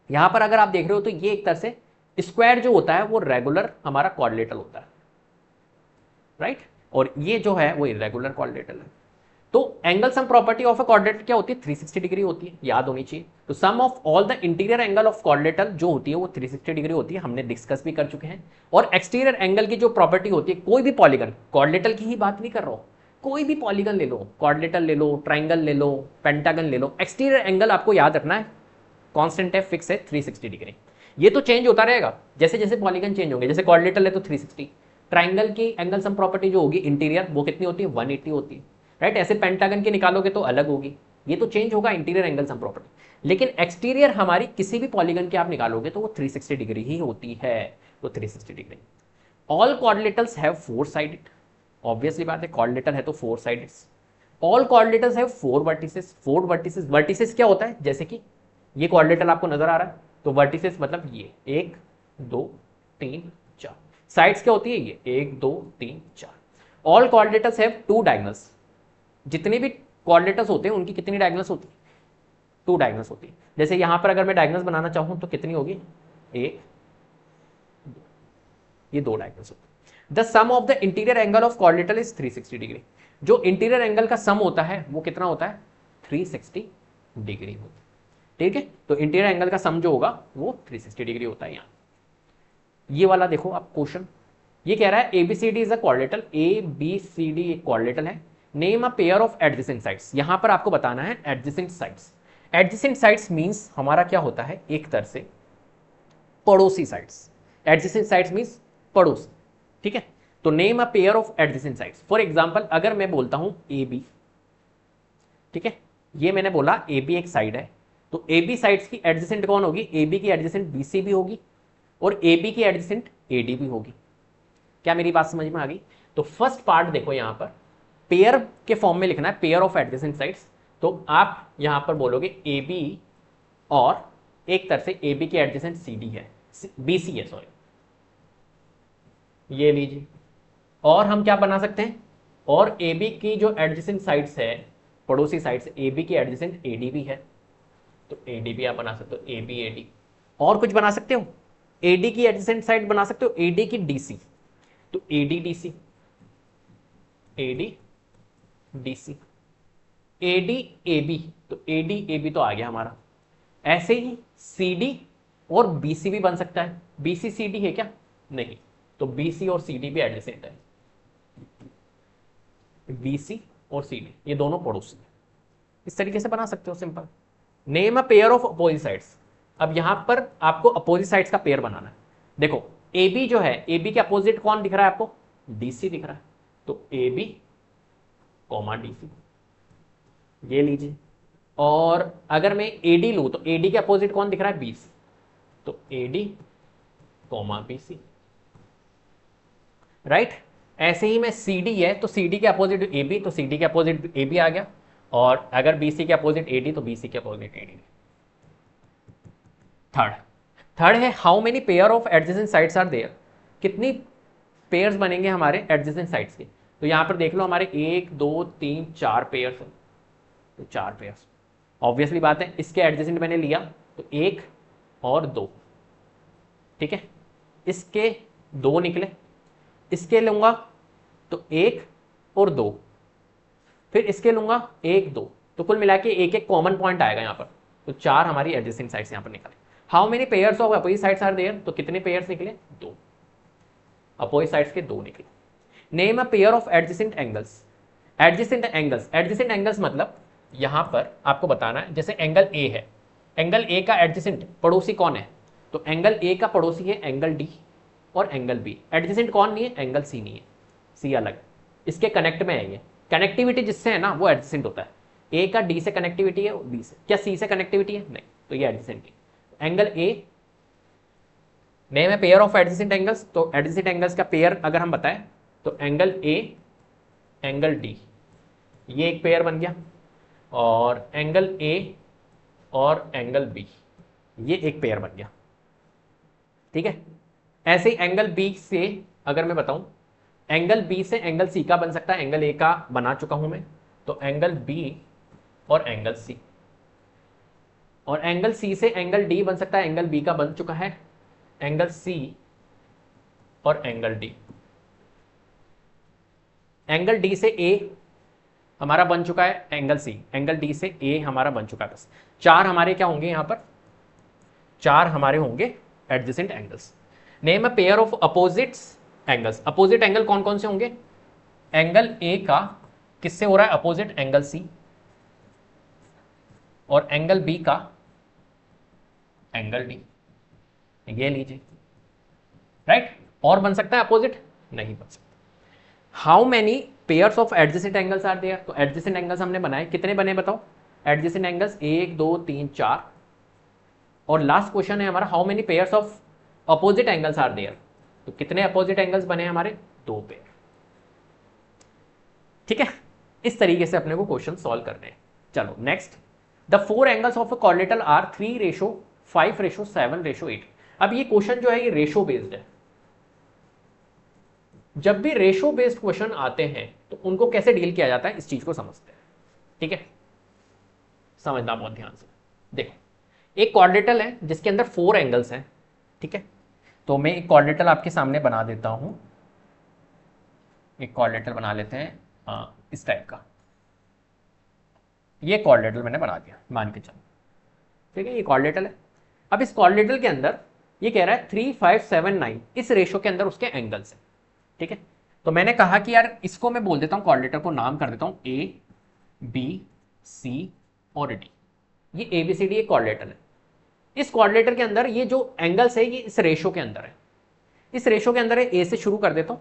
यहां पर अगर आप देख रहे हो तो ये एक तरह से स्क्वायर जो होता है वो रेगुलर हमारा कोऑर्डिनेटर होता है, राइट, और ये जो है वो इरेगुलर कोऑर्डिनेटर है। तो angle sum property of a coordinator क्या होती है 360 डिग्री होती है, याद होनी चाहिए। तो sum of all the interior angle of coordinator जो होती है वो 360 डिग्री होती है, हमने डिस्कस भी कर चुके हैं। और एक्सटीरियर एंगल की जो प्रॉपर्टी होती है, कोई भी पॉलीगन, कोऑर्डिनेटर की ही बात नहीं कर रहा हूं, कोई भी पॉलीगन ले लो, कोऑर्डिनेटर ले लो, ट्राइंगल ले लो, पेंटागन ले लो, एक्सटीरियर एंगल आपको याद रखना है कांस्टेंट है, फिक्स है 360 डिग्री। ये तो चेंज होता रहेगा जैसे जैसे पॉलीगन चेंज होंगे। जैसे कोऑर्डिनेटर ले तो 360, ट्राइंगल की एंगल सम प्रॉपर्टी जो होगी इंटीरियर वो कितनी होती है 180 होती है, राइट। ऐसे पेंटागन की निकालोगे तो अलग होगी, ये तो चेंज होगा इंटीरियर एंगल सम प्रॉपर्टी। लेकिन एक्सटीरियर हमारी किसी भी पॉलीगन की आप निकालोगे तो वो 360 डिग्री ही होती है, तो 360 degree. All coordinators have 4 sided, obviously बात है कोऑर्डिनेटर है तो 4 sided. All coordinators have 4 vertices, 4 vertices. Vertices क्या होता है, जैसे कि ये कोऑर्डिनेटर आपको नजर आ रहा है तो वर्टिसेस मतलब ये 1 2 3 4। साइड्स क्या होती है ये 1 2 3 4। ऑल कोऑर्डिनेटर्स हैव 2 डायगोनल्स, जितने भी कोऑर्डिनेटर्स होते हैं उनकी कितनी डायगोनल्स होती है 2 डायगोनल्स होती है। जैसे यहां पर अगर मैं डायगोनल्स बनाना चाहूं तो कितनी होगी 1 2, ये 2 डायगोनल्स होती है। The sum of the interior angle of coordinator is 360 degree. जो इंटीरियर एंगल का सम होता है वो कितना होता है 360 डिग्री होता है, ठीक है। तो इंटीरियर एंगल का सम जो होगा वो 360 डिग्री होता है। यहां ये वाला देखो आप क्वेश्चन, ये कह रहा है ABCD is a coordinator, ABCD एक कोऑर्डिनेटर है। Name a pair of adjacent sides, यहां पर आपको बताना है adjacent sides. Adjacent sides means हमारा क्या होता है एक तरह से पड़ोसी साइड्स। एडजेसेंट साइड्स मींस पड़ोस, ठीक है। तो name a pair of adjacent sides. For example अगर मैं बोलता हूं ए बी, ठीक है, ये मैंने बोला ए बी एक साइड है, तो ए बी साइड्स की एडजेसेंट कौन होगी, ए बी की एडजेसेंट बी सी भी होगी और ए बी की एडजेसेंट ए डी भी होगी। क्या मेरी बात समझ में आ गई। तो फर्स्ट पार्ट देखो यहां पर पेयर के फॉर्म में लिखना है, पेयर ऑफ एडजेसेंट साइड्स। तो आप यहां पर बोलोगे ए बी और एक तरह से ए बी की एडजेसेंट सी डी है, बी सी है सॉरी, ये लीजिए। और हम क्या बना सकते हैं, और ए बी की जो एडजेसेंट साइड्स है पड़ोसी साइड्स, ए बी की एडजेसेंट ए डी भी है, तो ए डी भी आप बना सकते हो, ए बी ए डी। और कुछ बना सकते हो, एडी की एडजेसेंट साइड बना सकते हो एडी की डीसी, तो AD DC, AD DC, AD AB, तो एडी एबी तो आ गया हमारा। ऐसे ही सीडी और बीसी भी बन सकता है। बीसी सीडी है क्या, नहीं, तो बीसी और सीडी भी एडजेसेंट है। बीसी और सीडी ये दोनों पड़ोसी हैं, इस तरीके से बना सकते हो simple. Name a pair of opposite sides. अब यहां पर आपको अपोजिट साइड्स का पेयर बनाना है। देखो ए बी जो है, ए बी के अपोजिट कौन दिख रहा है आपको, डीसी दिख रहा है, तो ए बी कॉमा डीसी, ये लीजिए। और अगर मैं एडी लूं तो एडी के अपोजिट कौन दिख रहा है, बीसी, तो एडी कॉमा बीसी, राइट। ऐसे ही मैं सीडी है तो सीडी के अपोजिट ए बी, तो सीडी के अपोजिट ए बी आ गया। और अगर बीसी के अपोजिट एडी तो बीसी के अपोजिट एडी। थर्ड है how many pair of adjacent sides are there, कितनी पेयर्स बनेंगे हमारे एडजेसेंट साइड्स के। तो यहां पर देख लो हमारे 1 2 3 4 पेयर्स हैं, तो 4 पेयर्स। ऑब्वियसली बात है, इसके एडजेसेंट मैंने लिया तो 1 और 2, ठीक है। इसके 2 निकले, इसके लूंगा तो 1 और 2, फिर इसके लूंगा 1 2, तो कुल मिला के एक एक कॉमन पॉइंट आएगा यहाँ पर। तो 4 हमारी एडजेसेंट साइड्स यहाँ पर निकले। How many pairs of opposite sides are there, तो कितने पेयर्स निकले, 2, अपोजिट साइड्स के 2 निकले। Name a pair of adjacent angles. Adjacent angles, adjacent angles मतलब यहां पर आपको बताना है, जैसे एंगल ए है, एंगल ए का एडजेसेंट पड़ोसी कौन है, तो एंगल ए का पड़ोसी है एंगल डी और एंगल बी। एडजेसेंट कौन नहीं है, एंगल सी नहीं है, सी अलग, इसके कनेक्ट में है ये। कनेक्टिविटी जिससे है ना वो एडजेसेंट होता है। ए का डी से कनेक्टिविटी है, बी से, क्या सी से कनेक्टिविटी है, नहीं, तो ये एडजेसेंट है। एंगल ए, नेम है पेयर ऑफ एडजेसेंट एंगल्स, तो एडजेसेंट एंगल्स का पेयर अगर हम बताएं तो एंगल ए एंगल डी, ये एक पेयर बन गया, और एंगल ए और एंगल बी, ये एक पेयर बन गया, ठीक है। ऐसे ही एंगल बी से अगर मैं बताऊं, एंगल बी से एंगल सी का बन सकता है, एंगल ए का बना चुका हूं मैं, तो एंगल बी और एंगल सी, और एंगल सी से एंगल डी बन सकता है, एंगल बी का बन चुका है, एंगल सी और एंगल डी। एंगल डी से ए हमारा बन चुका है, एंगल सी, एंगल डी से ए हमारा बन चुका है। बस 4 हमारे क्या होंगे यहां पर, 4 हमारे होंगे adjacent angles. Name a pair of opposites angles. Opposite angle कौन कौन से होंगे, एंगल ए का किससे हो रहा है अपोजिट, एंगल सी, और एंगल बी का एंगल डी, ये लीजिए, राइट। और बन सकता है अपोजिट, नहीं बन सकता। How many pairs of adjacent angles are there, तो एडजेसेंट एंगल्स हमने बनाए, कितने बने बताओ, एडजेसेंट एंगल्स 1 2 3 4। और लास्ट क्वेश्चन है हमारा, how many pairs of opposite angles are there, तो कितने अपोजिट एंगल्स बने हमारे, 2 पेयर, ठीक है। इस तरीके से अपने को क्वेश्चन सॉल्व करने हैं। चलो next, the 4 angles of a quadrilateral are 3:5:7:8। अब ये क्वेश्चन जो है ये रेशो बेस्ड है। जब भी रेशो बेस्ड क्वेश्चन आते हैं तो उनको कैसे डील किया जाता है, इस चीज को समझते हैं, ठीक है। समझना बहुत ध्यान से। देखो, एक क्वाड्रिलेटरल है जिसके अंदर 4 एंगल्स हैं, ठीक है। तो मैं एक क्वाड्रिलेटरल आपके सामने बना देता हूं, एक क्वाड्रिलेटरल बना लेते हैं इस टाइप का। ये क्वाड्रिलेटरल मैंने बना दिया, मान के चलो, ठीक है, ये क्वाड्रिलेटरल है। अब इस क्वाड्रिलेटरल के अंदर ये कह रहा है 3 5 7 9, इस रेशो के अंदर उसके एंगल्स हैं, ठीक है। तो मैंने कहा कि यार इसको मैं बोल देता हूं, क्वाड्रिलेटरल को नाम कर देता हूं ए बी सी और डी। ये ए बी सी डी एक क्वाड्रिलेटरल है। इस क्वाड्रिलेटरल के अंदर ये जो एंगल्स है ये इस रेशो के अंदर है, इस रेशो के अंदर है। ए से शुरू कर देता हूं।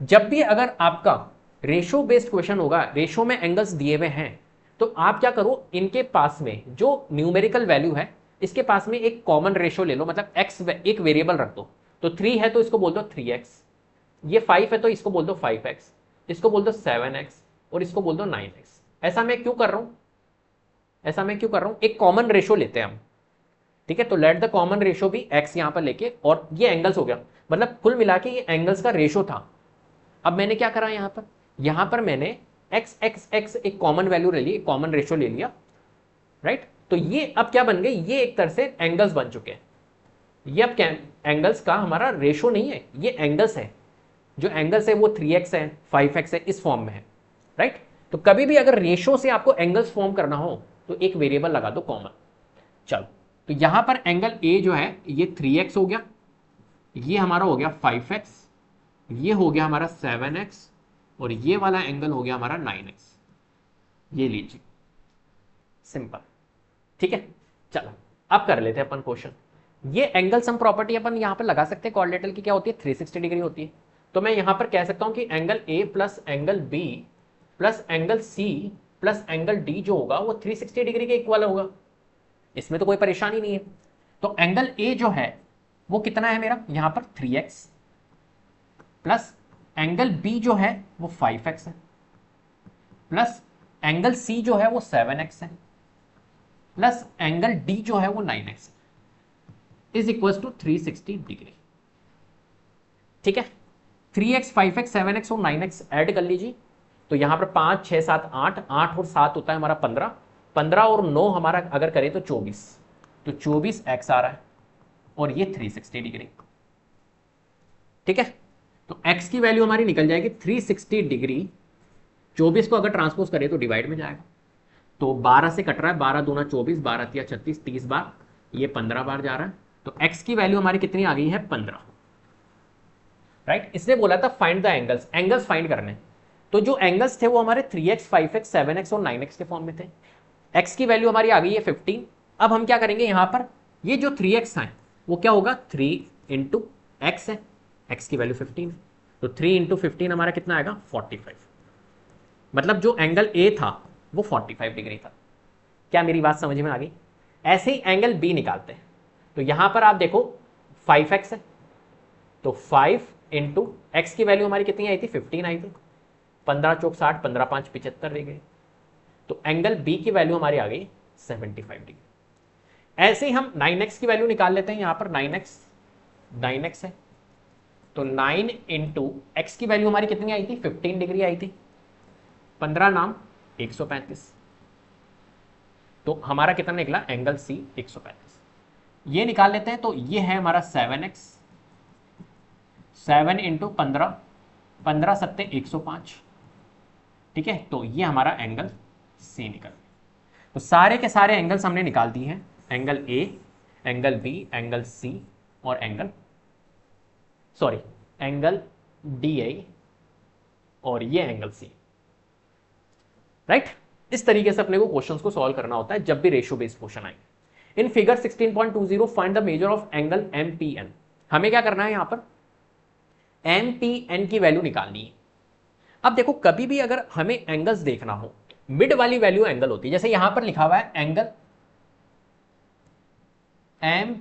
जब भी अगर आपका रेशो बेस्ड क्वेश्चन होगा, रेशो में एंगल्स दिए हुए हैं, तो आप क्या करो, इनके पास में जो न्यूमेरिकल वैल्यू है इसके पास में एक कॉमन रेशो ले लो, मतलब एक्स एक वेरिएबल रख दो। तो 3 है तो इसको बोल दो 3x, ये 5 है तो इसको बोल दो 5x, इसको बोल दो 7x और इसको बोल दो 9x। ऐसा मैं क्यों कर रहा हूं, ऐसा मैं क्यों कर रहा हूं, एक कॉमन रेशो लेते हैं हम, ठीक है। तो लेट द कॉमन रेशो भी x यहां पर लेके, और ये एंगल्स हो गया, मतलब कुल मिला के ये एंगल्स का रेशो था। अब मैंने क्या करा यहां पर मैंने x x x एक कॉमन वैल्यू ले ली, एक कॉमन रेशो ले लिया, राइट। तो ये अब क्या बन गए, ये एक तरह से एंगल्स बन चुके हैं। ये अब एंगल्स का हमारा रेशो नहीं है, ये एंगल्स है। जो एंगल्स है वो 3x है 5x है, इस फॉर्म में है, राइट। तो कभी भी अगर रेशो से आपको एंगल्स फॉर्म करना हो तो एक वेरिएबल लगा दो कॉमन। चलो, तो यहां पर एंगल ए जो है ये 3x हो गया, ये हमारा हो गया 5x, ये हो गया हमारा 7x, और ये वाला एंगल हो गया हमारा 9x। ये लीजिए, सिंपल, ठीक है। चलो अब कर लेते हैं अपन क्वेश्चन। ये एंगल सम प्रॉपर्टी अपन यहां पर लगा सकते हैं, क्वाड्रिलेटरल की क्या होती है, 360 डिग्री होती है। तो मैं यहां पर कह सकता हूं कि angle A plus angle B plus angle C plus angle D जो होगा वो 360 डिग्री के इक्वल होगा। इसमें तो कोई परेशानी नहीं है। तो एंगल ए जो है वो कितना है मेरा, यहां पर 3x प्लस एंगल बी जो है वो 5x है, प्लस एंगल सी जो है वो 7x है, प्लस एंगल डी जो है वो 9x है, इज इक्वल टू 360 डिग्री, ठीक है। 3x 5x 7x और 9x ऐड कर लीजिए। तो यहां पर 5 6 7 8 8 और 7 होता है हमारा 15, 15 और 9 हमारा अगर करें तो 24, तो 24x आ रहा है और ये 360 डिग्री। ठीक है, तो x की वैल्यू हमारी निकल जाएगी 360 डिग्री। 24 को अगर ट्रांसपोज करें तो डिवाइड में जाएगा, तो 12 से कट रहा है, 12 दूना 24, 12 तिया 36, 30 बार, ये 15 बार जा रहा है। तो x की वैल्यू हमारी कितनी आ गई है? 15। राइट, इसने बोला था find the angles, angles find करने। तो जो एंगल्स थे वो हमारे 3x, 5x, 7x और 9x के फॉर्म में थे। x की वैल्यू हमारी आ गई है 15। अब हम क्या करेंगे, यहां पर ये जो 3x है वो क्या होगा? 3 इंटू एक्स है, x की वैल्यू 15 है, तो 3 इंटू 15 हमारा कितना आएगा? 45। मतलब जो एंगल ए था वो 45 डिग्री था। क्या मेरी बात समझ में आ गई? ऐसे ही एंगल बी निकालते हैं। तो यहां पर आप देखो 5x है, तो 5 इंटू एक्स की वैल्यू हमारी कितनी आई थी? 15 आई थी। 15 चौक 60, 15 5 75 रह गए। तो एंगल बी की वैल्यू हमारी आ गई 75 डिग्री। ऐसे ही हम 9x की वैल्यू निकाल लेते हैं। यहां पर 9x है, तो 9 इंटू एक्स की वैल्यू हमारी कितनी आई थी? 15 डिग्री आई थी। 15 नाम 135, तो हमारा कितना निकला? Angle C 135। ये निकाल लेते हैं, तो ये है हमारा 7x, 7 इंटू 15, 15 सत्ते 105। ठीक है, तो ये हमारा एंगल सी निकल गया। तो सारे के सारे एंगल्स हमने निकाल दिए हैं, angle A, angle B, angle C और एंगल डी आई और ये एंगल सी। राइट, इस तरीके से अपने को क्वेश्चंस को सॉल्व करना होता है जब भी रेशियो बेस्ड क्वेश्चन आए। In figure 16.20 find the measure of angle M P N. हमें क्या करना है, यहां पर एम पी एन की वैल्यू निकालनी है। अब देखो, कभी भी अगर हमें एंगल्स देखना हो, मिड वाली वैल्यू एंगल होती है। जैसे यहां पर लिखा हुआ है एंगल एम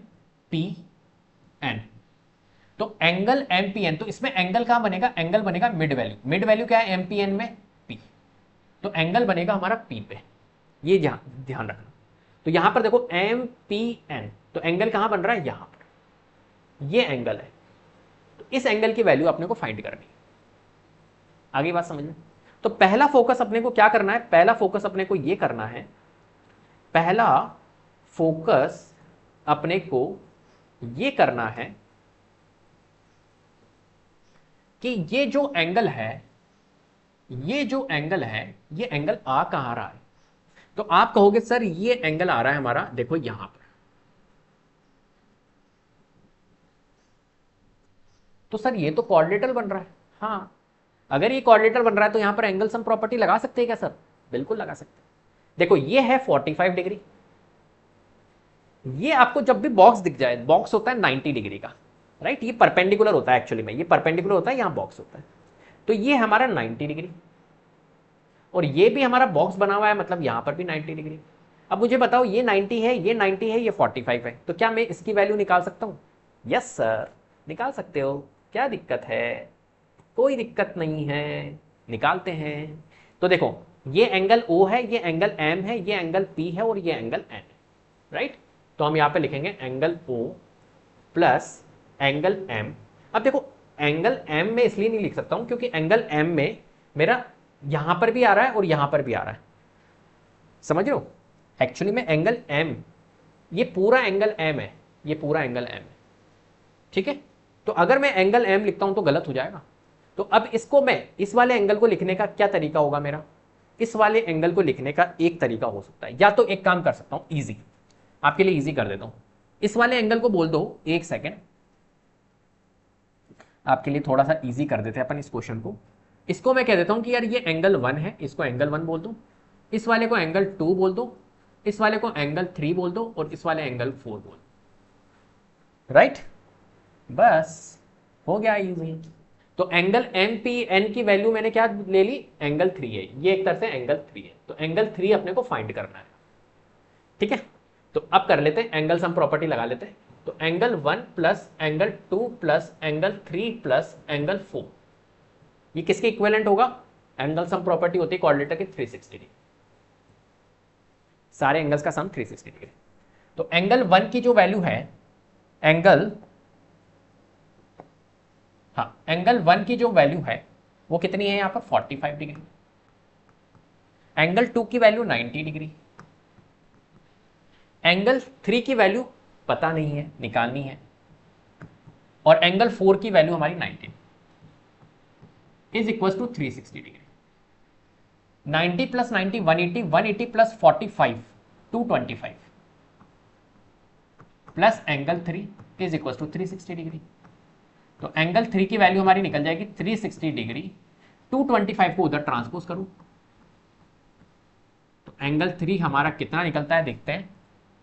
पी एन, तो एंगल एम पी एन, तो इसमें एंगल कहां बनेगा? एंगल बनेगा मिड वैल्यू। मिड वैल्यू क्या है एम पी एन में? पी। तो एंगल बनेगा हमारा पी पे, ये ध्यान रखना। तो यहां पर देखो एम पी एन, तो एंगल कहां बन रहा है? यहां पर, ये एंगल है। तो इस एंगल की वैल्यू अपने को फाइंड करनी है। आगे बात समझ में? तो पहला फोकस अपने को क्या करना है? पहला फोकस अपने को ये करना है, पहला फोकस अपने को ये करना है कि ये जो एंगल है, ये जो एंगल है, ये एंगल आ कहां रहा है? तो आप कहोगे सर ये एंगल आ रहा है हमारा, देखो यहां पर। तो सर ये तो क्वाड्रिलेटरल बन रहा है। हाँ, अगर ये क्वाड्रिलेटरल बन रहा है तो यहां पर एंगल सम प्रॉपर्टी लगा सकते हैं क्या सर? बिल्कुल लगा सकते हैं। देखो ये है 45 डिग्री, ये आपको जब भी बॉक्स दिख जाए, बॉक्स होता है 90 डिग्री का, राइट? ये परपेंडिकुलर होता है, एक्चुअली में ये परपेंडिकुलर होता है, यहां बॉक्स होता है। तो ये हमारा 90 डिग्री, और ये भी हमारा बॉक्स बना हुआ है, मतलब यहां पर भी 90 डिग्री। अब मुझे बताओ, ये 90 है, ये 90 है, ये 45 है, तो क्या मैं इसकी वैल्यू निकाल सकता हूं? यस सर, निकाल सकते हो। क्या दिक्कत है? कोई दिक्कत नहीं है, निकालते हैं। तो देखो, ये एंगल O है, ये एंगल M है, ये एंगल P है और ये एंगल N है, राइट? तो हम यहां पे लिखेंगे angle O plus angle M। अब देखो, एंगल M में इसलिए नहीं लिख सकता हूं क्योंकि एंगल M में मेरा यहां पर भी आ रहा है और यहां पर भी आ रहा है, समझ रहे हो? एक्चुअली में एंगल M, ये पूरा एंगल M है, ये पूरा एंगल M है, ठीक है? तो अगर मैं एंगल M लिखता हूं तो गलत हो जाएगा। तो अब इसको मैं, इस वाले एंगल को लिखने का क्या तरीका होगा मेरा? इस वाले एंगल को लिखने का एक तरीका हो सकता है, या तो एक काम कर सकता हूं, इजी, आपके लिए इजी कर देता हूं। इस वाले एंगल को बोल दो, एक सेकेंड, आपके लिए थोड़ा सा इजी कर देते हैं अपन इस क्वेश्चन को। इसको मैं कह देता हूं कि यार ये एंगल 1 है, इसको एंगल 1 बोल दो, इस वाले को एंगल 2 बोल दो, इस वाले को एंगल 3 बोल दो और इस वाले एंगल 4 बोल दो, राइट? बस हो गया इजी। तो एंगल एम पी एन की वैल्यू मैंने क्या ले ली? एंगल 3 है, ये एक तरह से एंगल 3 है, तो एंगल 3 अपने को फाइंड करना है, ठीक है? तो अब कर लेते हैं, एंगल सम प्रॉपर्टी लगा लेते हैं। तो angle 1 plus angle 2 plus angle 3 plus angle 4, ये किसके इक्विवेलेंट होगा? एंगल सम प्रॉपर्टी होती है क्वाड्रिलेटर की 360 डिग्री, सारे एंगल्स का सम 360 डिग्री। तो एंगल 1 की जो वैल्यू है, एंगल 1 की जो वैल्यू है वो कितनी है? यहां पर 45 डिग्री। एंगल 2 की वैल्यू 90 डिग्री, एंगल 3 की वैल्यू पता नहीं है, निकालनी है, और एंगल 4 की वैल्यू हमारी 19 is equal to 360 degree. 90 plus 90 180, 180 plus 45 225 plus angle 3 is equal to 360 degree. तो एंगल 3 की वैल्यू हमारी निकल जाएगी 360 डिग्री, 225 को उधर ट्रांसपोज करूं तो एंगल 3 हमारा कितना निकलता है देखते हैं।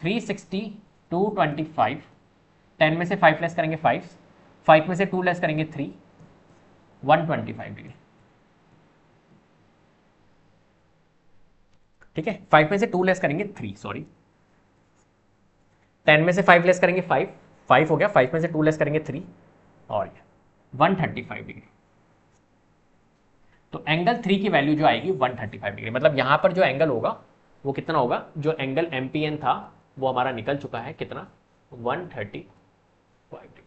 360 225, 10 में से 5 लेस करेंगे 5, 5 में से 2 लेस करेंगे 3, 125 डिग्री। ठीक है, 5 में से 2 लेस करेंगे 3, सॉरी, 10 में से 5 लेस करेंगे 5, 5 हो गया, 5 में से 2 लेस करेंगे 3, और 135 डिग्री। तो एंगल 3 की वैल्यू जो आएगी 135 डिग्री, मतलब यहां पर जो एंगल होगा वो कितना होगा, जो एंगल एमपीएन था वो हमारा निकल चुका है कितना, 135 डिग्री।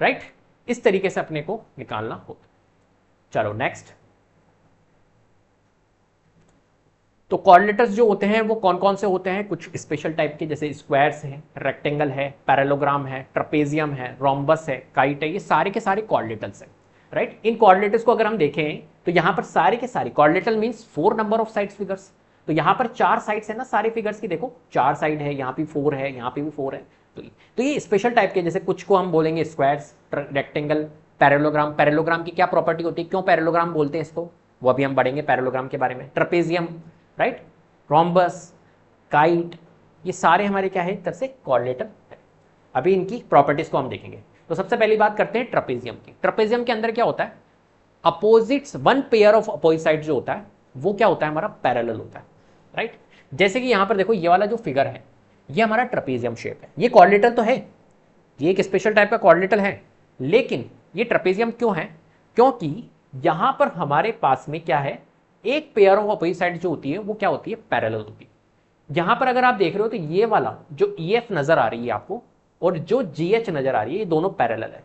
राइट, इस तरीके से अपने को निकालना होता। चलो नेक्स्ट। तो कोऑर्डिनेटर्स जो होते हैं वो कौन कौन से होते हैं, कुछ स्पेशल टाइप के, जैसे स्क्वायर्स है, रेक्टेंगल है, पैरेललोग्राम है, ट्रपेजियम है, रोम्बस है, काइट है, ये सारे के सारे कोऑर्डिनेटर्स हैं। राइट, इन कोऑर्डिनेटर्स को अगर हम देखें तो यहां पर सारे के सारे coordinator means 4 number of sides figures. तो यहां पर 4 साइड्स है ना सारे फिगर्स की, देखो 4 साइड है, यहाँ पे 4 है, यहाँ पे भी 4 है। तो ये स्पेशल टाइप के, जैसे कुछ को हम बोलेंगे स्क्वायर्स, रेक्टेंगल, पैरेललोग्राम। पैरेललोग्राम की क्या प्रॉपर्टी होती है, क्यों पैरेललोग्राम बोलते हैं इसको, वो अभी हम पढ़ेंगे पैरेललोग्राम के बारे में। ट्रपेजियम, राइट, रोम्बस, काइट, ये सारे हमारे क्या है एक तरह से कोऑर्डिनेटर है। अभी इनकी प्रॉपर्टीज को हम देखेंगे। तो सबसे पहली बात करते हैं ट्रपेजियम की। ट्रपेजियम के अंदर क्या होता है, opposites, one pair of opposite side जो होता है वो क्या होता है, हमारा पैरेलल होता है। राइट, जैसे कि यहां पर देखो ये वाला जो फिगर है ये हमारा ट्रपेजियम शेप है। ये कोऑर्डिनेटर तो है, ये एक स्पेशल टाइप का कोऑर्डिनेटर है, लेकिन ये ट्रपेजियम क्यों है, क्योंकि यहां पर हमारे पास में क्या है, एक पेयर ऑफ अपोजिट साइड जो होती है वो क्या होती है, पैरेलल होती है। यहां पर अगर आप देख रहे हो तो ये वाला जो EF नजर आ रही है आपको और जो GH नजर आ रही है, ये दोनों पैरेलल है।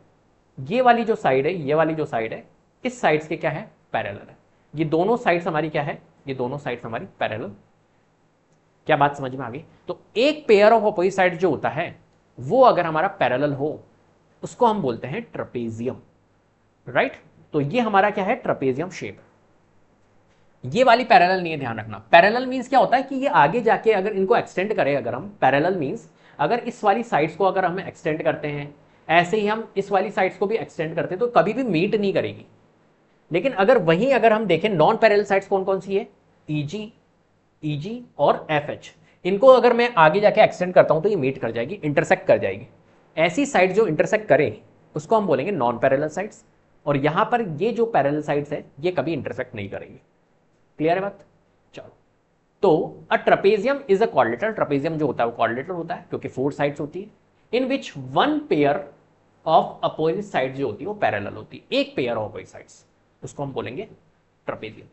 ये वाली जो साइड है, ये वाली जो साइड है, इस साइड्स के क्या है, पैरेलल है। ये दोनों साइड्स हमारी क्या है, ये दोनों साइड्स हमारी पैरेलल। क्या बात समझ में आ गई। तो एक पेयर ऑफ अपोजिट साइड जो होता है वो अगर हमारा पैरेलल हो उसको हम बोलते हैं ट्रपेजियम। राइट, तो ये हमारा क्या है, ट्रपेजियम शेप। ये वाली पैरेलल नहीं है, ध्यान रखना। पैरेलल मींस क्या होता है कि ये आगे जाके अगर इनको एक्सटेंड करें, अगर हम पैरेलल मींस अगर इस वाली साइड्स को अगर हम एक्सटेंड करते हैं, ऐसे ही हम इस वाली साइड्स को भी एक्सटेंड करते हैं, तो कभी भी मीट नहीं करेगी। लेकिन अगर वहीं अगर हम देखें नॉन पैरेलल साइड्स कौन कौन सी है, EG और FH, इनको अगर मैं आगे जाके एक्सटेंड करता हूं तो ये मीट कर जाएगी, इंटरसेक्ट कर जाएगी। ऐसी साइड जो इंटरसेक्ट करे उसको हम बोलेंगे नॉन पैरेलल साइड्स, और यहां पर ये जो पैरेलल साइड्स है ये कभी इंटरसेक्ट नहीं करेंगी। क्लियर है बात। चलो, तो a trapezium is a coordinator. Trapezium जो होता है वो कोऑर्डिनेटर होता है क्योंकि 4 साइड्स होती है, in which one pair of opposite side जो होती है वो पैरेलल होती है। एक पेयर ऑफ अपोजिट साइड्स, उसको हम बोलेंगे ट्रपेजियम।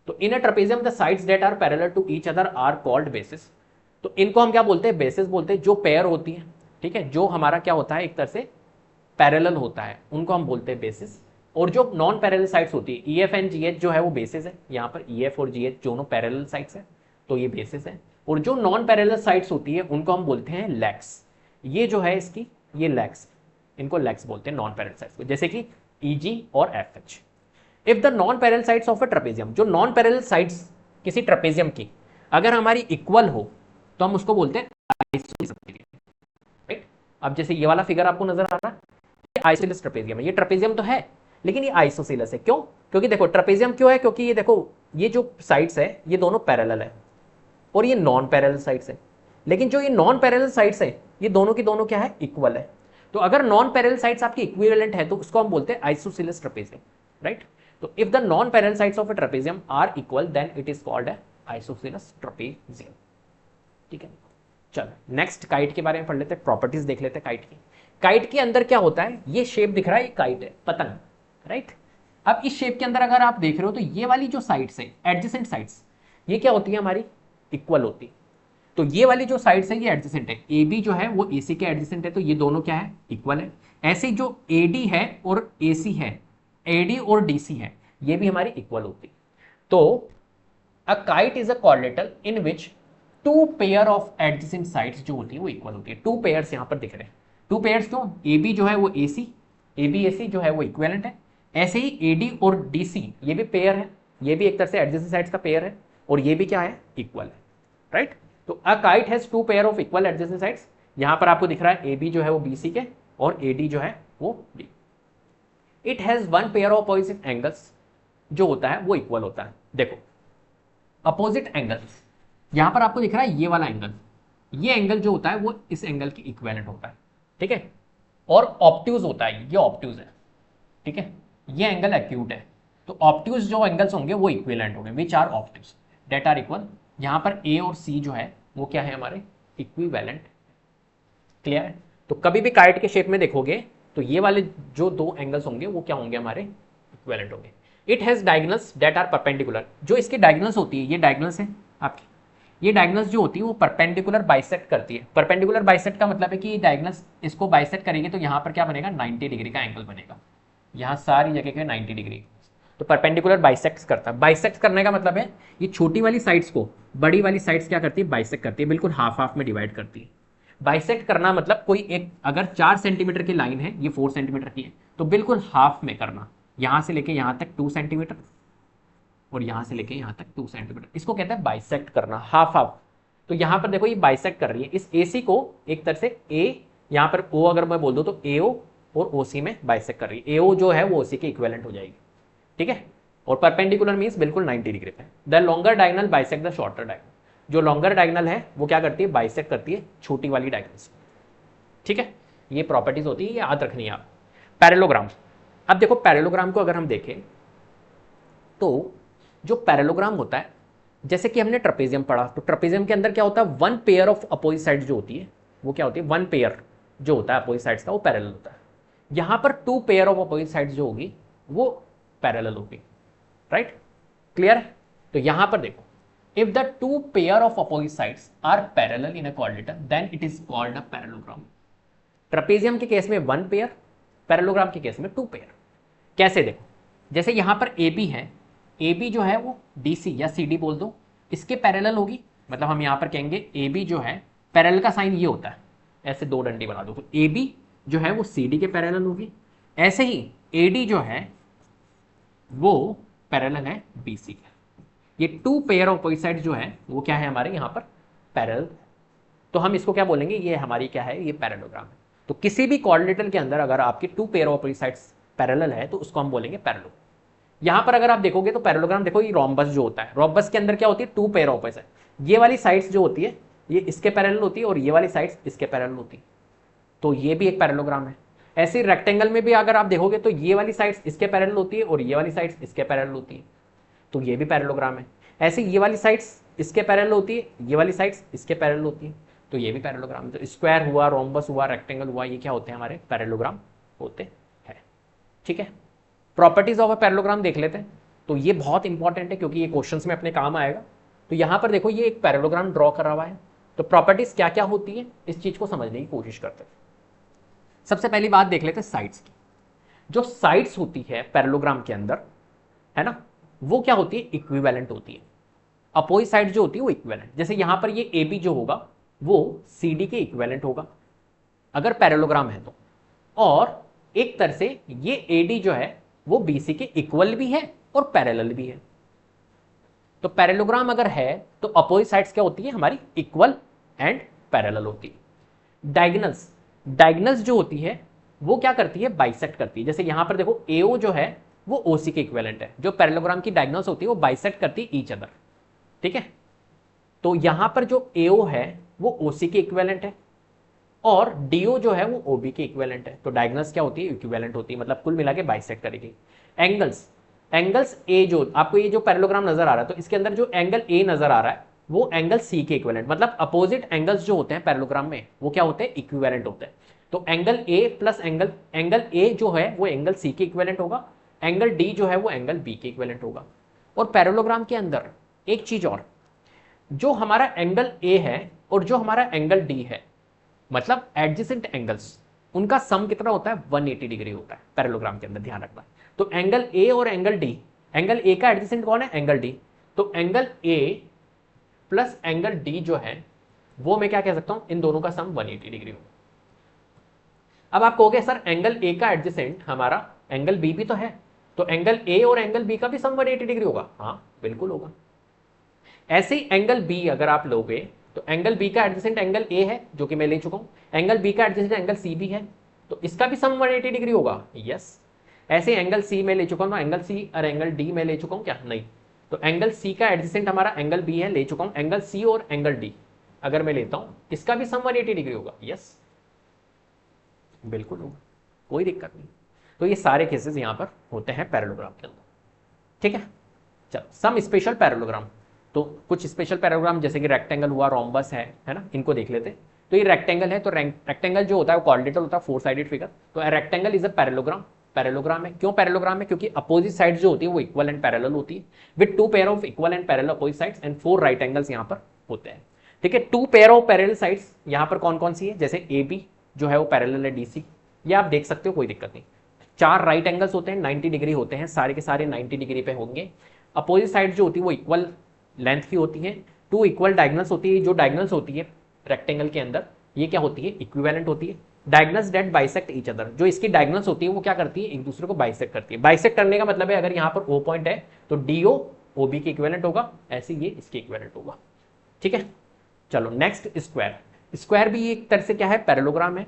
तो in a trapezium the sides that are parallel to each other are called bases. तो इनको हम क्या बोलते हैं, बेसिस बोलते हैं। जो पेयर होती है, ठीक है, जो हमारा क्या होता है एक तरह से पैरेलल होता है, उनको हम बोलते हैं बेसिस। और जो नॉन पैरेलल साइड्स होती है, EF एंड GH जो है वो बेसिस है। यहाँ पर EF और GH दोनों पैरेलल साइड्स है, तो ये बेसिस है। और जो नॉन पैरेलल साइड्स होती है उनको हम बोलते हैं लेग्स। ये जो है इसकी, ये लेग्स, इनको लेग्स बोलते हैं नॉन पैरेलल साइड्स को, जैसे कि EG और FH। If the non parallel sides of a trapezium, जो नॉन पैरेलल साइड्स किसी ट्रपेजियम की अगर हमारी इक्वल हो तो हम उसको बोलते हैं आइसोसेलेस। राइट, अब जैसे ये वाला फिगर आपको नजर आ रहा है, ये आइसोसेलेस ट्रपेजियम है। ये ट्रपेजियम तो है लेकिन ये आइसोसेलेस है। क्यों, क्योंकि देखो ट्रपेजियम क्यों है, क्योंकि ये देखो ये जो साइड्स है ये दोनों पैरेलल है और ये नॉन पैरेलल साइड्स है। लेकिन जो ये नॉन पैरेलल साइड्स है ये दोनों की दोनों क्या है, इक्वल है। तो अगर नॉन पैरेलल साइड्स आपकी इक्विवेलेंट है तो उसको हम बोलते हैं आइसोसेलेस ट्रपेजियम। राइट, तो if the non parallel sides of a trapezium are equal then it is called isosceles trapezium. ठीक है, चलो नेक्स्ट काइट के बारे में पढ़ लेते हैं, प्रॉपर्टीज देख लेते हैं काइट की। काइट के अंदर क्या होता है, ये शेप दिख रहा है, ये काइट है, पतंग। राइट, अब इस शेप के अंदर अगर आप देख रहे हो तो ये वाली जो साइड्स है, एडजेसेंट साइड्स, ये क्या होती है हमारी, इक्वल होती है। तो ये वाली जो साइड्स है ये एडजेसेंट है। AB जो है वो AC के एडजेसेंट है, तो ये दोनों क्या है, इक्वल है। ऐसे जो AD है और AC है, AD और DC है, ये भी हमारी इक्वल होती है। तो a kite is a coordinator in which two pair of adjacent sides जो होती है वो इक्वल होती है। टू पेयर्स यहां पर दिख रहे हैं। टू पेयर्स क्यों? ए बी जो है वो ए सी, ए बी ए सी जो है वो इक्विवेलेंट है। ऐसे ही ए डी और डी सी ये भी पेयर है, ये भी एक तरह से एडजेसेंट साइड्स का पेयर है, और ये भी क्या है? इक्वल है, राइट। तो a kite has two pair of equal adjacent sides. यहां पर आपको दिख रहा है ए बी जो है वो बी सी के और ए डी जो है वो D. It has one pair of opposite angles, जो होता है वो इक्वल होता है। देखो अपोजिट एंगल्स, यहां पर आपको दिख रहा है ये वाला एंगल, ये एंगल जो होता है वो इस एंगल की इक्विवेलेंट होता है, ठीक है। और ऑब्ट्यूज होता है, ये ऑब्ट्यूज है, ठीक है। ये एंगल एक्यूट है, तो ऑब्ट्यूज जो एंगल्स होंगे वो इक्विवेलेंट होंगे, which are obtuse that are equal. यहां पर ए और सी जो है वो क्या है? हमारे इक्विवेलेंट। क्लियर है? तो कभी भी काइट के शेप में देखोगे तो ये वाले जो दो एंगल्स होंगे वो क्या होंगे? हमारे इक्विवेलेंट होंगे। It has diagonals that are perpendicular. जो इसकी डायगोनल्स होती है, ये डायगोनल्स है आपकी, ये डायगोनल्स जो होती है वो परपेंडिकुलर बाइसेक्ट करती है। परपेंडिकुलर बाइसेक्ट का मतलब है कि डायगोनल्स इसको बाइसेक्ट करेंगे तो यहाँ पर क्या बनेगा? 90 डिग्री का एंगल बनेगा। यहाँ सारी जगह के 90 डिग्री, तो परपेंडिकुलर बाइसेक्ट करता है। बाइसेक्ट करने का मतलब है ये छोटी वाली साइड्स को बड़ी वाली साइड्स क्या करती है? बाइसेक्ट करती है, बिल्कुल हाफ हाफ में डिवाइड करती है। बाइसेक्ट करना मतलब कोई एक अगर 4 सेंटीमीटर की लाइन है, ये 4 सेंटीमीटर की है, तो बिल्कुल हाफ में करना। यहां से लेके यहां तक 2 सेंटीमीटर और यहां से लेके यहां तक 2 सेंटीमीटर, इसको कहते हैं बाइसेक्ट करना, हाफ हाफ। तो यहां पर देखो ये बाइसेक्ट कर रही है इस AC को, एक तरह से ए, यहां पर O अगर मैं बोल दूं तो AO और OC में बाइसेक्ट कर रही है। AO जो है वो OC के इक्विवेलेंट हो जाएगी, ठीक है। और परपेंडिकुलर मींस बिल्कुल 90 डिग्री पे। The longer diagonal bisect the shorter diagonal. जो लॉन्गर डायगोनल है वो क्या करती है? बाइसेक्ट करती है छोटी वाली डायगोनल्स, ठीक है। ये प्रॉपर्टीज होती है, ये याद रखनी है आप। पैरेललोग्राम, अब देखो पैरेललोग्राम को अगर हम देखें तो जो पैरेललोग्राम होता है, जैसे कि हमने ट्रेपेजियम पढ़ा, तो ट्रेपेजियम के अंदर क्या होता है? One pair of opposite sides जो होती है वो क्या होती है? वन पेयर जो होता है अपोजिट साइड्स का वो पैरेलल होता है। यहां पर two pair of opposite sides जो होगी वो पैरेलल होगी, राइट। क्लियर है? तो यहां पर देखो, if the two pair of opposite sides are parallel in a quadrilateral then it is called a parallelogram. Trapezium के केस में वन पेयर, पैरेललोग्राम के केस में टू पेयर। कैसे? देखो जैसे यहां पर AB है, AB जो है वो DC या CD बोल दो, इसके पैरेलल होगी। मतलब हम यहां पर कहेंगे AB जो है, पैरेलल का साइन ये होता है, ऐसे दो डंडी बना दो, तो AB जो है वो CD के पैरेलल होगी। ऐसे ही AD जो है वो पैरेलल है BC के। ये two pair of opposite sides जो है वो क्या है? हमारे यहां पर पैरेलल। तो हम इसको क्या बोलेंगे? ये हमारी क्या है? ये पैरेललोग्राम है। तो किसी भी क्वाड्रिलेटरल के अंदर अगर आपकी two pair of opposite sides parallel है तो उसको हम बोलेंगे पैरेलल। यहां पर अगर आप देखोगे तो पैरेललोग्राम देखो, ये रोम्बस जो होता है, रोम्बस के अंदर क्या होती है? Two pair of opposite. ये वाली साइड्स जो होती है ये इसके पैरेलल होती है और ये वाली साइड्स इसके पैरेलल होती है, तो ये भी एक पैरेललोग्राम है। ऐसे रेक्टेंगल में भी अगर आप देखोगे तो ये वाली साइड्स इसके पैरेलल होती है और ये वाली साइड्स इसके पैरेलल होती है, तो ये भी पैरेललोग्राम है। ऐसे ये वाली साइड्स इसके पैरेलल होती है, ये वाली साइड्स इसके पैरेलल होती है, तो ये भी पैरेललोग्राम है। तो स्क्वायर हुआ, रोम्बस हुआ, रेक्टेंगल हुआ, ये क्या होते हैं? हमारे पैरेललोग्राम होते हैं, ठीक है। प्रॉपर्टीज ऑफ अ पैरेललोग्राम देख लेते हैं। तो ये बहुत इंपॉर्टेंट है क्योंकि ये क्वेश्चंस में अपने काम आएगा। तो यहां पर देखो ये एक पैरेललोग्राम ड्रॉ करा हुआ है, तो प्रॉपर्टीज क्या क्या होती है इस चीज को समझने की कोशिश करते हैं। सबसे पहली बात देख लेते हैं साइड्स की। जो साइड्स होती है पैरेललोग्राम के अंदर, है ना, वो क्या होती है? इक्विवेलेंट होती है। अपोजिट साइड जो होती है वो इक्विवेलेंट। जैसे यहां पर ये AB जो होगा वो CD के इक्विवेलेंट होगा अगर पैरेललोग्राम है तो, और एक तरह से ये AD जो है वो BC के इक्वल भी है और पैरेलल भी है। तो पैरेललोग्राम अगर है तो अपोजिट साइड्स क्या होती है? हमारी इक्वल एंड पैरेलल होती है। डायगोनल्स, डायगोनल्स जो होती है वो क्या करती है? बाइसेक्ट करती है। जैसे यहां पर देखो AO जो है वो OC के इक्विवेलेंट है। जो पैरेललोग्राम की डायगोनल्स होती है वो बाइसेक्ट करती है ईच अदर, ठीक है। तो यहां पर जो AO है वो OC के इक्विवेलेंट है और DO जो है वो OB के इक्विवेलेंट है। तो डायगोनल्स क्या होती है? इक्विवेलेंट होती है, मतलब कुल मिला के बाइसेक्ट करेगी। एंगल्स, एंगल्स A जो आपको ये जो पैरेललोग्राम नजर आ रहा है तो इसके अंदर जो एंगल A नजर आ रहा है वो एंगल C के इक्विवेलेंट, मतलब अपोजिट एंगल्स जो होते हैं पैरेललोग्राम में वो क्या होते हैं? इक्विवेलेंट होते हैं। तो angle A plus angle A जो है वो एंगल C के इक्विवेलेंट होगा, एंगल D जो है वो एंगल B के इक्विवेलेंट होगा। और पैरेललोग्राम के अंदर एक चीज और, जो हमारा एंगल A है और जो हमारा एंगल D है, मतलब एडजेसेंट एंगल्स, उनका सम कितना होता है? 180 डिग्री होता है पैरेललोग्राम के अंदर, ध्यान रखना। तो एंगल A और एंगल D, एंगल A का एडजेसेंट कौन है? Angle D। तो angle A plus angle D जो है वो मैं क्या कह सकता हूं, इन दोनों का सम 180 डिग्री होगा। अब आप कहोगे सर एंगल ए का एडजेसेंट हमारा एंगल बी भी तो है, तो एंगल ए और एंगल बी का भी सम 180 डिग्री होगा। हाँ बिल्कुल होगा। ऐसे ही एंगल बी अगर आप लोगे तो एंगल बी का एडजेसेंट एंगल ए है जो कि मैं ले चुका हूं, एंगल बी का एडजेसेंट एंगल सी भी है, तो इसका भी सम 180 डिग्री होगा। यस। ऐसे एंगल सी में ले चुका हूं, एंगल सी और एंगल डी में ले चुका हूं क्या, नहीं। तो एंगल सी का एडजेसेंट हमारा एंगल बी है, ले चुका हूं। एंगल सी और एंगल डी अगर मैं लेता हूं, इसका भी सम 180 डिग्री होगा। यस बिल्कुल होगा, कोई दिक्कत नहीं। तो ये सारे केसेस यहां पर होते हैं पैरेललोग्राम के अंदर। ठीक है, चलो सम स्पेशल पैरेललोग्राम। तो कुछ स्पेशल पैरेललोग्राम जैसे कि रेक्टेंगल हुआ, रोम्बस है ना, इनको देख लेते हैं। तो ये रेक्टेंगल है, तो रेक्टेंगल जो होता है वो कोऑर्डिनेटर होता है, 4 साइडेड फिगर। तो rectangle is a parallelogram. Parallelogram है, क्यों पैरेललोग्राम है, क्योंकि अपोजिट साइड जो होती है वो इक्वल एंड पैरेलल होती है with 2 pair of equal and parallel opposite sides and 4 right angles यहां पर होते हैं। ठीक है, 2 पेयर ऑफ पैरेलल साइड्स यहां पर कौन कौन सी है, जैसे ए बी जो है वो पैरेलल है डीसी, ये आप देख सकते हो, कोई दिक्कत नहीं। 4 राइट एंगल्स होते हैं, 90 डिग्री होते हैं, सारे के सारे 90 डिग्री पे होंगे। अपोजिट साइड जो होती है वो इक्वल लेंथ की होती है। 2 इक्वल डायगोनल्स होती है, जो डायगोनल्स होती है रेक्टेंगल के अंदर ये क्या होती है, इक्विवेलेंट होती है। Diagonals that bisect each other, जो इसकी डायगोनल्स होती है वो क्या करती है, एक दूसरे को बाइसेक्ट करती है। बाइसेक्ट करने का मतलब है अगर यहाँ पर ओ पॉइंट है तो डीओ ओबी के इक्विवेलेंट होगा, ऐसे ये इसके इक्विवेलेंट होगा। ठीक है, चलो नेक्स्ट स्क्वायर। स्क्वायर भी एक तरह से क्या है, पैरेललोग्राम है,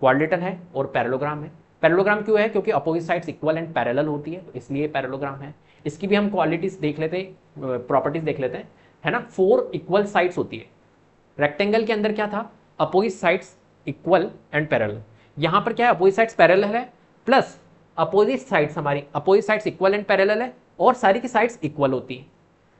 क्वाड्रिलेटरल है और पैरेललोग्राम है। पैरेललोग्राम क्यों है, क्योंकि opposite sides equal and parallel होती है, तो इसलिए पैरेललोग्राम है। इसकी भी हम क्वालिटीज देख लेते हैं, प्रॉपर्टीज देख लेते हैं, है ना। 4 इक्वल साइड्स होती है। रेक्टेंगल के अंदर क्या था, opposite sides equal and parallel. यहां पर क्या है, अपोजिट साइड्स पैरेलल है प्लस अपोजिट साइड्स, हमारी opposite sides equal and parallel है और सारी की साइड्स इक्वल होती है।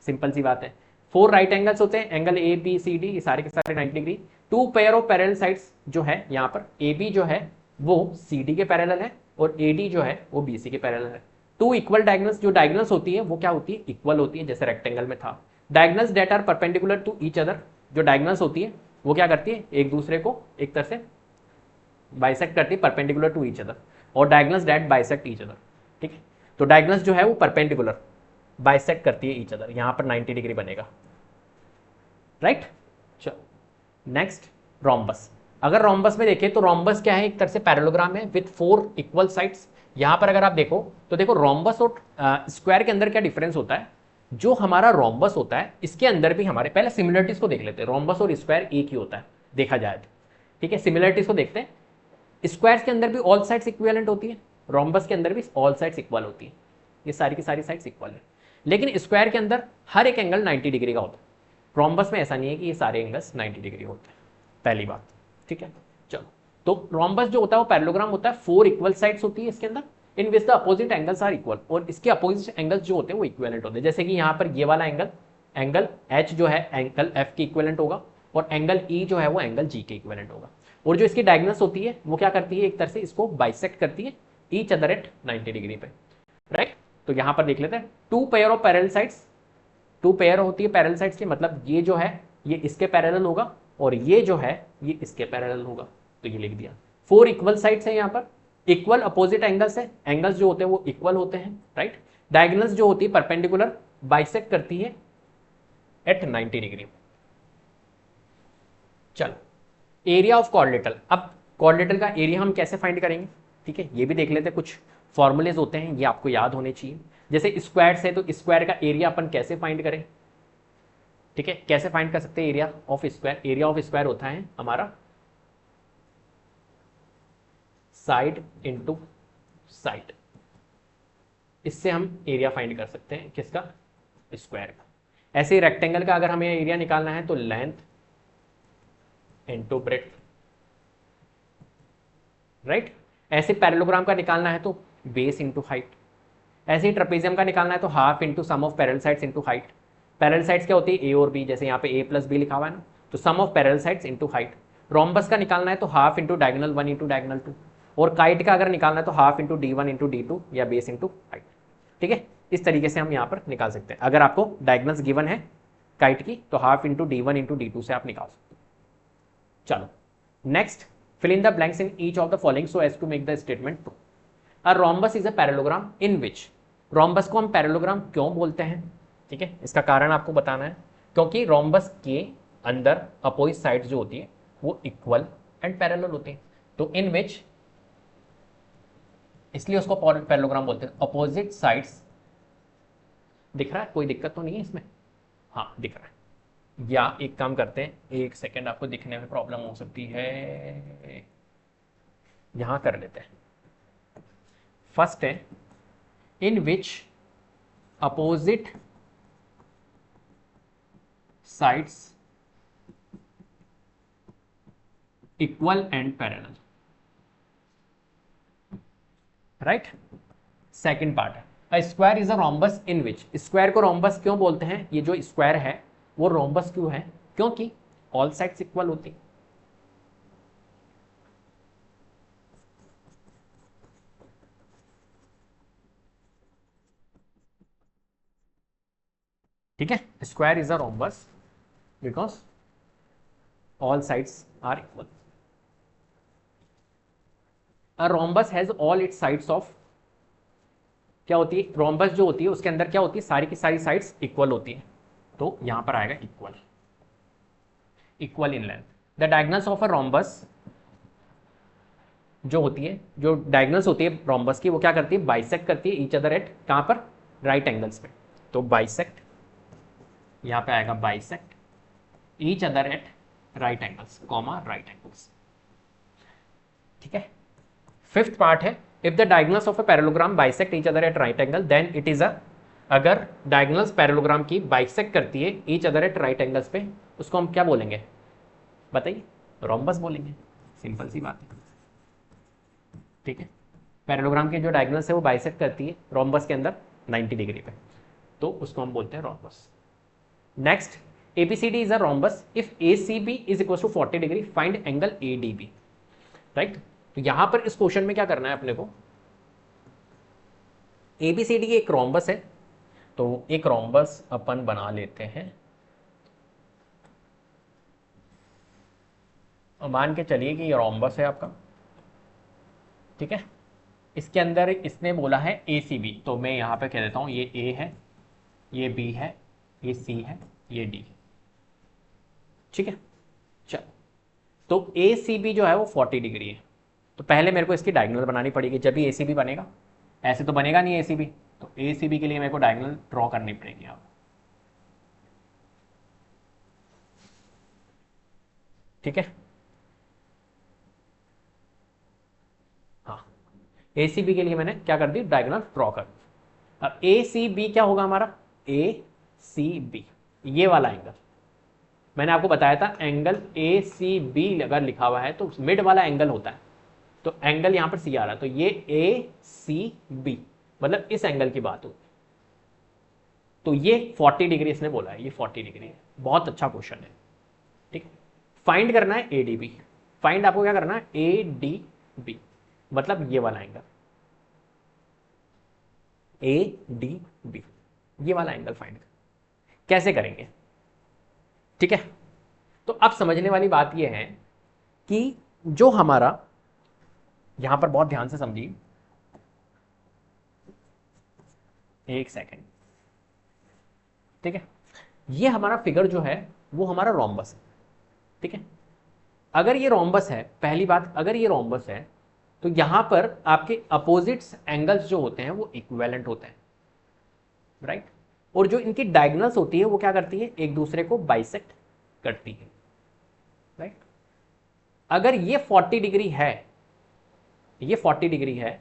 सिंपल सी बात है। 4 राइट एंगल्स होते हैं, angle A B C D, ये सारे के सारे 90 डिग्री। 2 पेयर ऑफ पैरेलल साइड्स जो है यहाँ पर ए बी जो है वो सी डी के पैरेलल है और ए डी जो है वो बी सी के पैरेलल है। 2 इक्वल डायगोनल्स, जो डायगोनल्स होती है वो क्या होती है, इक्वल होती है, जैसे रेक्टेंगल में था। Diagonals that are perpendicular to each other, जो डायगोनल्स होती है वो क्या करती है, एक दूसरे को एक तरह से बाइसेक्ट करती है, परपेंडिकुलर टू ईच अदर। और diagonals that bisect each other. ठीक है, तो डायगोनल्स जो है वो परपेंडिकुलर बाइसेक्ट करती है ईच अदर, यहां पर 90 डिग्री बनेगा। राइट, चलो नेक्स्ट रोम्बस। अगर रोम्बस में देखें तो रोम्बस क्या है, एक तरह से पैरेललोग्राम है विद 4 इक्वल साइड्स। यहां पर अगर आप देखो तो देखो रोम्बस और स्क्वायर के अंदर क्या डिफरेंस होता है। जो हमारा रोम्बस होता है इसके अंदर भी हमारे, पहले सिमिलरिटीज को देख लेते हैं। रोम्बस और स्क्वायर एक ही होता है देखा जाए तो। ठीक है, सिमिलरिटीज को देखते हैं। स्क्वायर के अंदर भी ऑल साइड्स इक्विवेलेंट होती है, रोम्बस के अंदर भी ऑल साइड्स इक्वल होती है, ये सारी की सारी साइड्स इक्वल है। लेकिन स्क्वायर के अंदर हर एक एंगल 90 डिग्री का होता है, रोम्बस में ऐसा नहीं है कि ये सारे एंगल्स 90 डिग्री होते हैं, पहली बात। ठीक है, चलो तो रोम्बस जो होता है वो पैरेललोग्राम होता है, 4 इक्वल साइड्स होती है इसके अंदर, in which the opposite angles are equal, और इसके अपोजिट एंगल्स जो होते हैं वो इक्विवेलेंट होते हैं। जैसे कि यहाँ पर ये वाला एंगल एच जो है एंगल एफ के इक्विवेलेंट होगा और एंगल ई जो है वो एंगल जी के इक्विवेलेंट होगा। और जो इसकी डायगोनल्स होती है वो क्या करती है, एक तरह से इसको बाइसेक्ट करती है ईच अदर एट 90 डिग्री पे। राइट, तो यहाँ पर देख लेते हैं 2 pair of parallel sides. 2 pair होती है पैरेलल साइड्स की, मतलब ये जो है ये इसके पैरेलल होगा और ये जो है ये इसके पैरेलल होगा, तो ये लिख दिया। 4 इक्वल साइड्स है यहाँ पर, इक्वल अपोजिट एंगल्स है, एंगल्स जो होते हैं वो इक्वल होते हैं। राइट, डायगोनल्स जो होती है परपेंडिकुलर बाइसेक्ट करती है एट 90 डिग्री। चलो एरिया ऑफ क्वाड्रिलेटरल। अब क्वाड्रिलेटरल का एरिया हम कैसे फाइंड करेंगे, ठीक है, ये भी देख लेते हैं। कुछ फॉर्मूलेज होते हैं, ये आपको याद होने चाहिए। जैसे स्क्वायर है तो स्क्वायर का एरिया अपन कैसे फाइंड करें, ठीक है, कैसे फाइंड कर सकते हैं area of square. Area of square होता है हमारा साइड इनटू साइड, इससे हम एरिया फाइंड कर सकते हैं किसका, स्क्वायर का। ऐसे ही रेक्टेंगल का अगर हमें एरिया निकालना है तो लेंथ इनटू ब्रेड्थ। राइट, ऐसे पैरेललोग्राम का निकालना है तो बेस इंटू हाइट। ऐसे ही ट्रेपेजियम का निकालना है तो half into sum of parallel sides into height. Parallel sides क्या होती है, ए और बी, जैसे यहाँ पे ए प्लस बी लिखा हुआ है ना, तो sum of parallel sides into height. Rhombus का निकालना है तो half into diagonal 1 into diagonal 2। और काइट का अगर निकालना है तो half into D1 into D2 या बेस इंटू हाइट। ठीक है, इस तरीके से हम यहाँ पर निकाल सकते हैं। अगर आपको डायगोनल्स गिवन है काइट की तो half into D1 into D2 से आप निकाल सकते हैं। चलो next, fill in the blanks in each of the following so as to make the statement true. A rhombus is a parallelogram in which, rhombus को हम पैरेललोग्राम क्यों बोलते हैं, ठीक है, इसका कारण आपको बताना है। क्योंकि रोम्बस के अंदर अपोजिट साइड जो होती है वो इक्वल एंड पैरेलल होती है, तो इन विच, इसलिए उसको पैरेललोग्राम बोलते हैं। अपोजिट साइड्स, दिख रहा है, कोई दिक्कत तो नहीं है इसमें? हाँ दिख रहा है। या एक काम करते हैं, एक सेकेंड, आपको दिखने में प्रॉब्लम हो सकती है, यहां कर लेते हैं। फर्स्ट है in which opposite sides equal and parallel, right. Second part है a square is a rhombus in which, square को रोम्बस क्यों बोलते हैं? ये जो स्क्वायर है वो रोम्बस क्यों है? क्योंकि ऑल साइड्स इक्वल होती। ठीक है, square is a rhombus because all sides are equal. A rhombus has all its sides of, क्या होती है रोम्बस जो होती है उसके अंदर क्या होती है, सारी की सारी साइड्स इक्वल होती है, तो यहां पर आएगा equal, equal in length. The diagonals of a rhombus जो होती है, जो डायगोनल्स होती है रोम्बस की, वो क्या करती है, बाइसेक्ट करती है ईच अदर एट, कहां पर, राइट एंगल्स पे। तो बाइसेक्ट, यहां पे आएगा bisect each other at right angles, comma right angles. ठीक है। फिफ्थ पार्ट है if the diagonals of a parallelogram bisect each other at right angle then it is a, अगर डायगोनल्स पैरेललोग्राम की बाइसेक्ट करती है each other at right angles पे, उसको हम क्या बोलेंगे बताइए? रोम्बस बोलेंगे, सिंपल सी बात है। ठीक है, पैरेललोग्राम के जो डायगोनल्स है वो बाइसेक्ट करती है रोम्बस के अंदर 90 डिग्री पे, तो उसको हम बोलते हैं rhombus. Next, ABCD is a rhombus if ACB is equals to 40 degree, find angle ADB, right. तो यहां पर इस क्वेश्चन में क्या करना है अपने को, ABCD एक रोम्बस है, तो एक रोम्बस अपन बना लेते हैं, और मान के चलिए कि ये रोम्बस है आपका। ठीक है, इसके अंदर इसने बोला है ACB, तो मैं यहां पे कह देता हूं ये A है, ये B है, ये C है, ये D है। ठीक है, चलो, तो ACB जो है वो 40 डिग्री है, तो पहले मेरे को इसकी डायगोनल बनानी पड़ेगी, जब भी ACB बनेगा, ऐसे तो बनेगा नहीं ACB, तो ACB के लिए मेरे को डायगोनल ड्रॉ करनी पड़ेगी यहाँ। ठीक है, हाँ, ACB के लिए मैंने क्या कर दी, डायगोनल ड्रॉ कर। अब ACB क्या होगा हमारा, ACB ये वाला एंगल, मैंने आपको बताया था एंगल ACB अगर लिखा हुआ है तो मिड वाला एंगल होता है, तो एंगल यहां पर C आ रहा है, तो ये ACB मतलब इस एंगल की बात होगी, तो ये 40 डिग्री इसने बोला है, ये 40 डिग्री है। बहुत अच्छा क्वेश्चन है। ठीक है, फाइंड करना है ADB, फाइंड आपको क्या करना है ADB, मतलब ये वाला एंगल ADB, ये वाला एंगल फाइंड कैसे करेंगे? ठीक है, तो अब समझने वाली बात यह है कि जो हमारा यहां पर, बहुत ध्यान से समझिए, एक सेकेंड। ठीक है, ये हमारा फिगर जो है वो हमारा रोम्बस है। ठीक है, अगर ये रोम्बस है, पहली बात, अगर ये रोम्बस है तो यहां पर आपके अपोजिट्स एंगल्स जो होते हैं वो इक्विवेलेंट होते हैं, राइट। और जो इनकी डायगोनल्स होती है वो क्या करती है, एक दूसरे को बाइसेक्ट करती है, राइट। अगर ये 40 डिग्री है, ये 40 डिग्री है,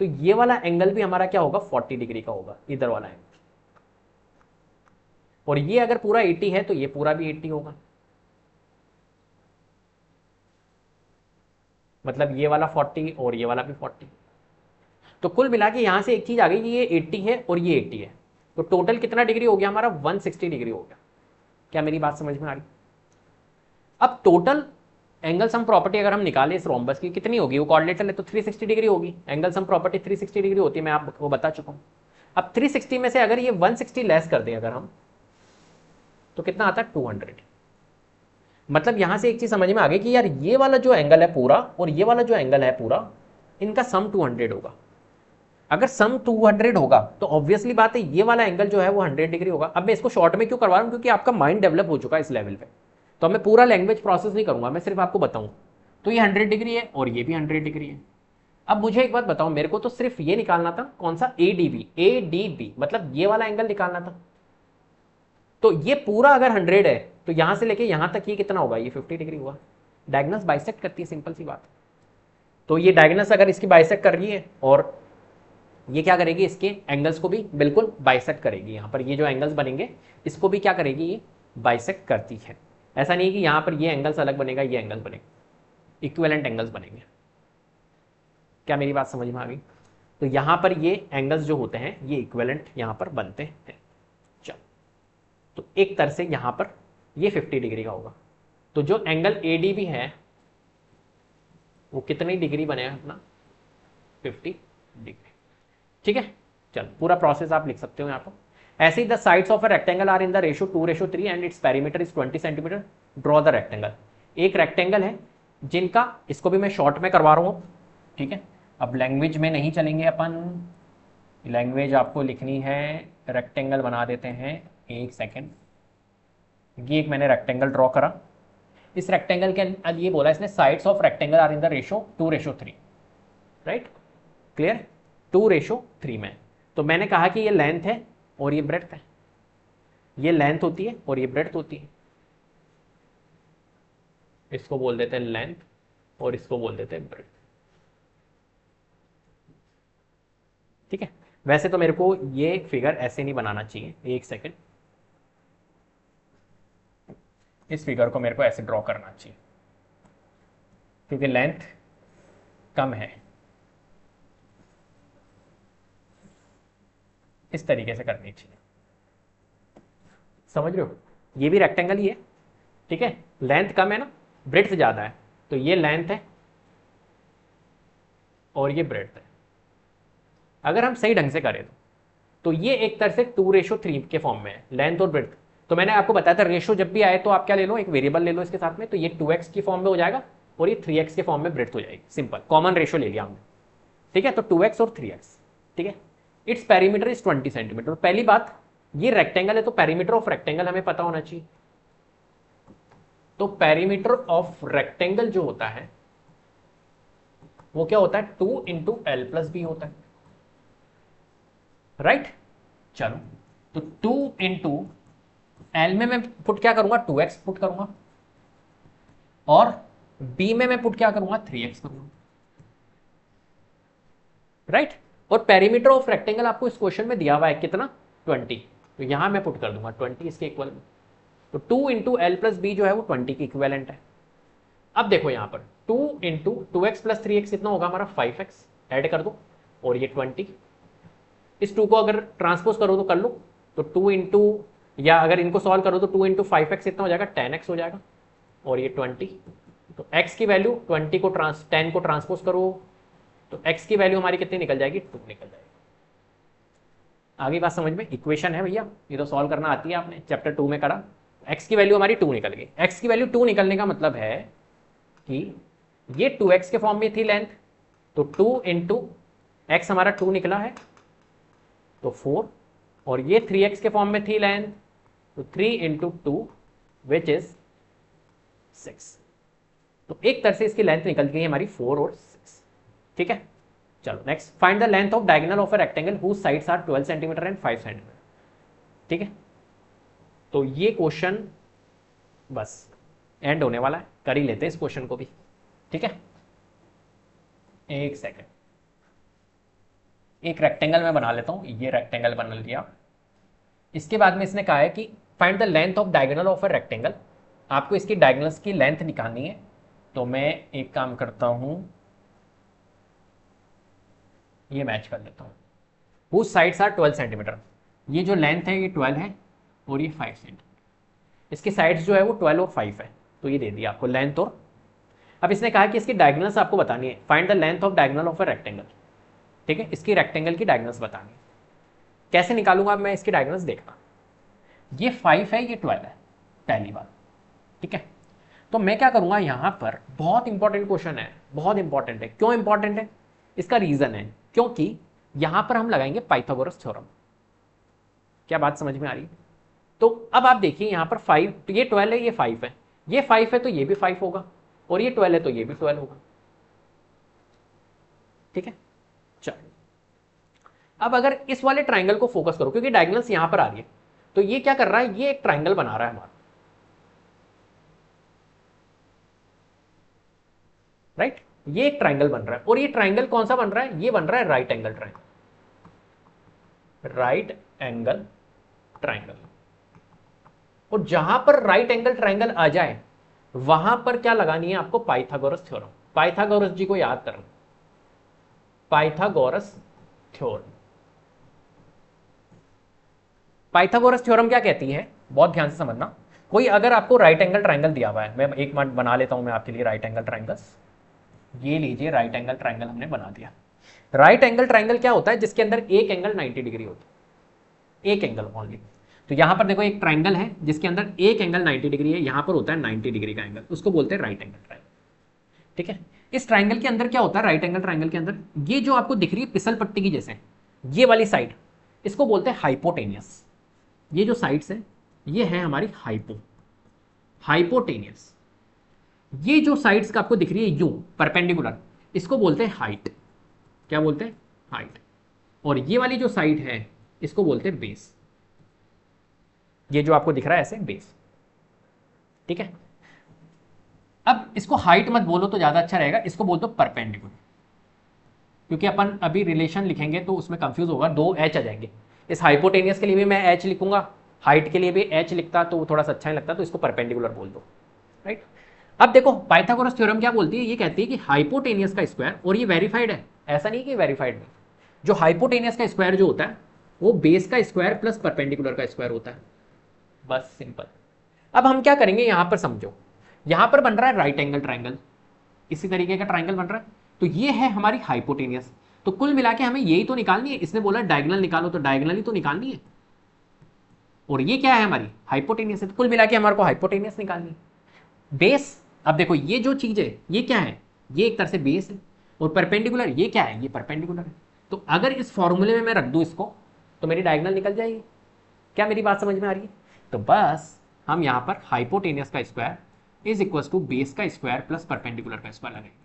तो ये वाला एंगल भी हमारा क्या होगा, 40 डिग्री का होगा, इधर वाला एंगल। और ये अगर पूरा 80 है तो ये पूरा भी 80 होगा, मतलब ये वाला 40 और ये वाला भी 40। तो कुल मिला के यहां से एक चीज आ गई कि ये 80 है और ये 80 है, तो टोटल कितना डिग्री हो गया हमारा, 160 डिग्री हो गया। क्या मेरी बात समझ में आ रही? अब टोटल एंगल सम प्रॉपर्टी अगर हम निकालें इस रोम्बस की, कितनी होगी, वो कोऑर्डिनेटर है तो 360 डिग्री होगी, एंगल सम प्रॉपर्टी 360 डिग्री होती है, मैं आपको बता चुका हूं। अब 360 में से अगर ये 160 लेस कर दें अगर हम, तो कितना आता है, 200। मतलब यहां से एक चीज समझ में आ गई कि यार ये वाला जो एंगल है पूरा और ये वाला जो एंगल है पूरा, इनका सम 200 होगा। अगर सम 200 होगा तो ऑब्वियसली बात है ये वाला एंगल जो है वो 100 डिग्री होगा। अब मैं इसको शॉर्ट में क्यों करवा रहा हूँ, क्योंकि आपका माइंड डेवलप हो चुका है इस लेवल पे, तो मैं पूरा लैंग्वेज प्रोसेस नहीं करूंगा, मैं सिर्फ आपको बताऊं। तो ये 100 डिग्री है और ये भी 100 डिग्री है। अब मुझे एक बात बताओ, मेरे को तो सिर्फ ये निकालना था, कौन सा, एडीबी मतलब ये वाला एंगल निकालना था। तो ये पूरा अगर 100 है तो यहां से लेके यहां तक ये कितना होगा, ये 50 डिग्री हुआ। डायगोनल्स बाइसेक्ट करती है, सिंपल सी बात। तो ये डायगोनल्स अगर इसकी बाइसेक्ट कर रही है और ये क्या करेगी, इसके एंगल्स को भी बिल्कुल बाइसेक्ट करेगी। यहां पर ये जो एंगल्स बनेंगे इसको भी क्या करेगी, ये बाइसेक्ट करती है। ऐसा नहीं है कि यहां पर ये एंगल्स अलग बनेगा, ये एंगल बनेगा, इक्विवेलेंट एंगल्स बनेंगे। क्या मेरी बात समझ में आ गई? तो यहां पर ये एंगल्स जो होते हैं ये इक्विवेलेंट यहां पर बनते हैं। चलो, तो एक तरह से यहां पर ये 50 डिग्री का होगा। तो जो एंगल एडीबी है वो कितनी डिग्री बनेगा अपना, 50 डिग्री। ठीक है, चलो पूरा प्रोसेस आप लिख सकते हो यहाँ पर। ऐसे ही the sides of a rectangle are in the ratio 2:3 and its perimeter is 20 centimeter. Draw the rectangle. एक रेक्टेंगल है जिनका, इसको भी मैं शॉर्ट में करवा रहा हूँ, ठीक है। अब लैंग्वेज में नहीं चलेंगे अपन, लैंग्वेज आपको लिखनी है, रेक्टेंगल बना देते हैं। एक सेकेंड, ये एक मैंने रेक्टेंगल ड्रॉ करा। इस रेक्टेंगल के ये बोला इसने, sides of rectangle are in the ratio 2:3, right, clear, 2:3 में। तो मैंने कहा कि ये लेंथ है और ये ब्रेड्थ है, ये लेंथ होती है और ये ब्रेड्थ होती है। इसको बोल देते हैं लेंथ और इसको बोल देते हैं ब्रेड्थ। ठीक है, वैसे तो मेरे को ये फिगर ऐसे नहीं बनाना चाहिए, एक सेकेंड, इस फिगर को मेरे को ऐसे ड्रॉ करना चाहिए क्योंकि लेंथ कम है। इस तरीके से करनी चाहिए, समझ रहे हो? ये भी रेक्टेंगल ही है, ठीक है, लेंथ कम है ना, ब्रेड्थ ज्यादा है। तो ये लेंथ है और ये ब्रेड्थ है। अगर हम सही ढंग से करें तो ये एक तरह से 2:3 के फॉर्म में है, लेंथ और ब्रेड्थ। तो मैंने आपको बताया था रेशो जब भी आए तो आप क्या ले लो, एक वेरिएबल ले लो इसके साथ में, तो ये 2x की फॉर्म में हो जाएगा और ये 3x के फॉर्म में ब्रेड्थ हो जाएगी। सिंपल कॉमन रेशो ले लिया हमने, ठीक है। तो 2x और 3x, ठीक है। It's perimeter is 20 centimetre. पहली बात, ये रेक्टेंगल है तो पेरीमीटर ऑफ रेक्टेंगल हमें पता होना चाहिए। तो पेरीमीटर ऑफ रेक्टेंगल जो होता है वो क्या होता है, 2 इंटू एल प्लस बी होता है, राइट। चलो, तो 2 इंटू एल में मैं पुट क्या करूंगा, 2x पुट करूंगा और b में मैं पुट क्या करूंगा, 3x करूंगा, राइट। और पेरीमीटर ऑफ रेक्टेंगल आपको इस क्वेश्चन में दिया हुआ है कितना, 20। तो यहां मैं पुट कर दूंगा 20 इसके इक्वल में। तो 2 इंटू एल प्लस बी जो है वो 20 की इक्विवेलेंट है। अब देखो यहां पर 2 इंटू 2x प्लस 3x कितना होगा हमारा, 5x, ऐड कर दो और ये 20। इस 2 को अगर ट्रांसपोज करो तो कर लो, तो 2 इंटू, या अगर इनको सॉल्व करो तो 2 इंटू 5x कितना हो जाएगा, 10x हो जाएगा और ये 20। तो x की वैल्यू 10 को ट्रांसपोज करो तो x की वैल्यू हमारी कितनी निकल जाएगी, 2 निकल जाएगी। आगे बात समझ में, इक्वेशन है भैया, ये तो सॉल्व करना आती है, आपने चैप्टर 2 में करा। x की वैल्यू हमारी 2 निकल गई। x की वैल्यू 2 निकलने का मतलब है कि ये 2x के फॉर्म में थी लेंथ, तो 2 इंटू एक्स हमारा 2 निकला है तो 4, और ये 3x के फॉर्म में थी लेंथ, तो 3 इंटू 2 विच इज 6। तो एक तरह से इसकी लेंथ निकल गई हमारी 4 और 6, ठीक है। चलो next, find the length of diagonal of a rectangle whose sides are 12 centimetre and 5 centimetre, ठीक है। तो ये क्वेश्चन बस एंड होने वाला है, कर ही लेते हैं इस क्वेश्चन को भी, ठीक है। एक सेकेंड, एक रेक्टेंगल मैं बना लेता हूं, ये रेक्टेंगल बना लिया। इसके बाद में इसने कहा है कि find the length of diagonal of a rectangle, आपको इसकी डायगोनल्स की लेंथ निकालनी है। तो मैं एक काम करता हूं, ये मैच कर लेता हूं, हुज साइड्स आर 12 सेंटीमीटर। ये जो लेंथ है ये 12 है और ये 5 सेंटीमीटर, इसकी साइड्स जो है वो 12 और 5 है। तो ये दे दिया आपको लेंथ। और अब इसने कहा कि इसकी डायगोनल्स आपको बतानी है, find the length of diagonal of a rectangle, ठीक है। इसकी रेक्टेंगल की डायगोनल्स बतानी है। कैसे निकालूंगा मैं इसकी डायगोनल्स, देखना, ये 5 है ये 12 है, पहली बात, ठीक है। तो मैं क्या करूंगा, यहां पर बहुत इंपॉर्टेंट क्वेश्चन है, बहुत इंपॉर्टेंट है। क्यों इंपॉर्टेंट है, इसका रीजन है क्योंकि यहां पर हम लगाएंगे पाइथागोरस थ्योरम। क्या बात समझ में आ रही है? तो अब आप देखिए यहां पर 5, तो ये 12 है, ये 5 है, ये 5 है तो ये भी 5 होगा, और ये 12 है तो ये भी 12 होगा। ठीक है, चलो अब अगर इस वाले ट्राइंगल को फोकस करो, क्योंकि डायगोनल्स यहां पर आ रही है, तो ये क्या कर रहा है, ये एक ट्राइंगल बना रहा है हमारा, राइट? ये एक ट्राइंगल बन रहा है, और ये ट्राइंगल कौन सा बन रहा है, ये बन रहा है right angle triangle, right angle triangle. और जहां पर राइट एंगल ट्राइंगल आ जाए वहां पर क्या लगानी है आपको, पाइथागोरस थ्योरम। पाइथागोरस जी को याद करना, पाइथागोरस थ्योरम। पाइथागोरस थ्योरम क्या कहती है, बहुत ध्यान से समझना। कोई अगर आपको राइट एंगल ट्राइंगल दिया हुआ है, मैं एक मिनट बना लेता हूं मैं आपके लिए राइट एंगल ट्राइंगल्स। ये लीजिए राइट एंगल ट्राइंगल हमने बना दिया। राइट एंगल ट्राइंगल क्या होता है, जिसके अंदर एक एंगल 90 डिग्री होता है, एक एंगल ओनली। तो यहां पर देखो एक ट्राइंगल है जिसके अंदर एक एंगल 90 डिग्री है, यहां पर होता है 90 डिग्री का एंगल, उसको बोलते हैं राइट एंगल ट्राइंगल। ठीक है, इस ट्राइंगल के अंदर क्या होता है, राइट एंगल ट्राइंगल के अंदर ये जो आपको दिख रही है पिसल पट्टी की जैसे, ये वाली साइड, इसको बोलते हैं हाइपोटेनियस। ये जो साइड्स है ये है हमारी हाइपोटेनियस। ये जो साइड्स का आपको दिख रही है यू परपेंडिकुलर, इसको बोलते हैं हाइट। क्या बोलते हैं, हाइट। और ये वाली जो साइड है इसको बोलते हैं बेस। ये जो आपको दिख रहा है ऐसे, बेस। ठीक है, अब इसको हाइट मत बोलो तो ज्यादा अच्छा रहेगा, इसको बोल दो परपेंडिकुलर, क्योंकि अपन अभी रिलेशन लिखेंगे तो उसमें कंफ्यूज होगा, दो एच आ जाएंगे। इस हाइपोटेनियस के लिए भी मैं एच लिखूंगा, हाइट के लिए भी एच लिखता तो थोड़ा सा अच्छा नहीं लगता, तो इसको परपेंडिकुलर बोल दो, राइट? अब देखो पाइथागोरस थ्योरम क्या बोलती है, ये कहती है कि हाइपोटेनियस का स्क्वायर, और ये वेरीफाइड है, ऐसा नहीं कि वेरीफाइड नहीं, जो हाइपोटेनियस का स्क्वायर जो होता है वो बेस का स्क्वायर प्लस परपेंडिकुलर का स्क्वायर होता है, बस सिंपल। अब हम क्या करेंगे, यहां पर समझो, यहां पर बन रहा है राइट एंगल ट्राइंगल, इसी तरीके का ट्राइंगल बन रहा है, तो ये है हमारी हाइपोटेनियस। तो कुल मिला के हमें यही तो निकालनी है, इसने बोला डायगोनल निकालो, तो डायगोनल ही तो निकालनी है, और ये क्या है हमारी हाइपोटेनियस है, तो कुल मिला के हमारे को हाइपोटेनियस निकालनी है। बेस, अब देखो ये जो चीज है ये क्या है, ये एक तरह से बेस है, और परपेंडिकुलर ये क्या है, ये परपेंडिकुलर है। तो अगर इस फॉर्मूले में मैं रख दूं इसको, तो मेरी डायगोनल निकल जाएगी। क्या मेरी बात समझ में आ रही है? तो बस हम यहां पर हाइपोटेनियस का square is equal to base का स्क्वायर प्लस परपेंडिकुलर का स्क्वायर लगाएंगे,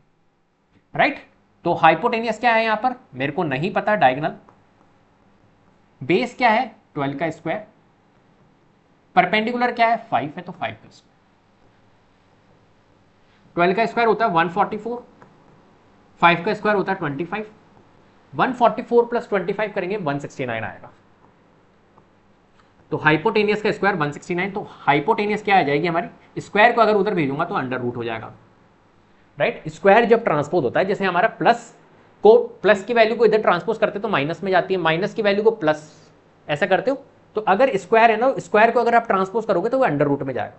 राइट? तो हाइपोटेनियस क्या है यहां पर, मेरे को नहीं पता डायगोनल। बेस क्या है, 12 का स्क्वायर। परपेंडिकुलर क्या है, 5 है, तो 5 का स्क्वायर। 12 का स्क्वायर होता है 144, 5 का स्क्वायर होता है 25। 144 प्लस 25 करेंगे 169 आएगा। तो हाइपोटेनियस का स्क्वायर 169, तो हाइपोटेनियस क्या आ जाएगी हमारी, स्क्वायर को अगर उधर भेजूंगा तो अंडर रूट हो जाएगा, राइट? स्क्वायर जब ट्रांसपोज होता है, जैसे हमारा प्लस की वैल्यू को इधर ट्रांसपोज करते तो माइनस में जाती है, माइनस की वैल्यू को प्लस, ऐसा करते हो। तो अगर स्क्वायर है ना, स्क्वायर को अगर आप ट्रांसपोज करोगे तो वो अंडर रूट में जाएगा,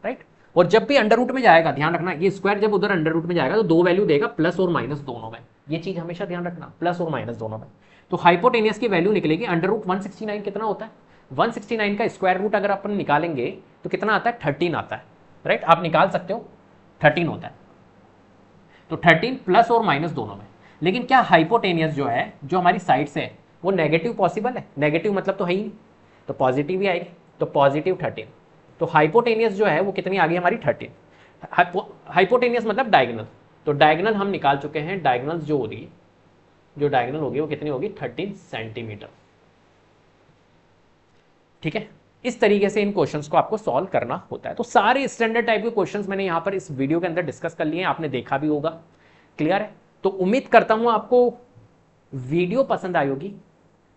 राइट? और जब भी अंडर रूट में जाएगा, ध्यान रखना, ये स्क्वायर जब उधर अंडर रूट में जाएगा तो दो वैल्यू देगा, प्लस और माइनस दोनों में। ये चीज हमेशा ध्यान रखना, प्लस और माइनस दोनों में। तो हाइपोटेनियस की वैल्यू निकलेगी अंडर रूट 169 कितना होता है, 169 का स्क्वायर रूट अगर अपन निकालेंगे तो कितना आता है, 13 आता है, राइट? आप निकाल सकते हो, 13 होता है। तो 13 प्लस और माइनस दोनों में। लेकिन क्या हाइपोटेनियस जो है, जो हमारी साइड से है, वो नेगेटिव पॉसिबल है? नेगेटिव मतलब तो है ही, तो पॉजिटिव ही आएगी, तो पॉजिटिव 13। तो हाइपोटेनियस जो है वो कितनी आ गई हमारी, 13। हाइपोटेनियस मतलब डायगोनल, तो डायगोनल हम निकाल चुके हैं। डायगोनल जो होगी, जो डायगोनल होगी वो कितनी होगी, 13 सेंटीमीटर। ठीक है, इस तरीके से इन क्वेश्चंस को आपको सॉल्व करना होता है। तो सारे स्टैंडर्ड टाइप के क्वेश्चंस मैंने यहां पर इस वीडियो के अंदर डिस्कस कर लिए हैं, आपने देखा भी होगा, क्लियर है? तो उम्मीद करता हूं आपको वीडियो पसंद आई होगी।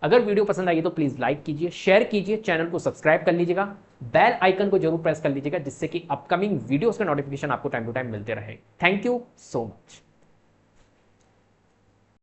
अगर वीडियो पसंद आई तो प्लीज लाइक कीजिए, शेयर कीजिए, चैनल को सब्सक्राइब कर लीजिएगा, बेल आइकन को जरूर प्रेस कर लीजिएगा, जिससे कि अपकमिंग वीडियोस के नोटिफिकेशन आपको टाइम टू टाइम मिलते रहे। Thank you so much.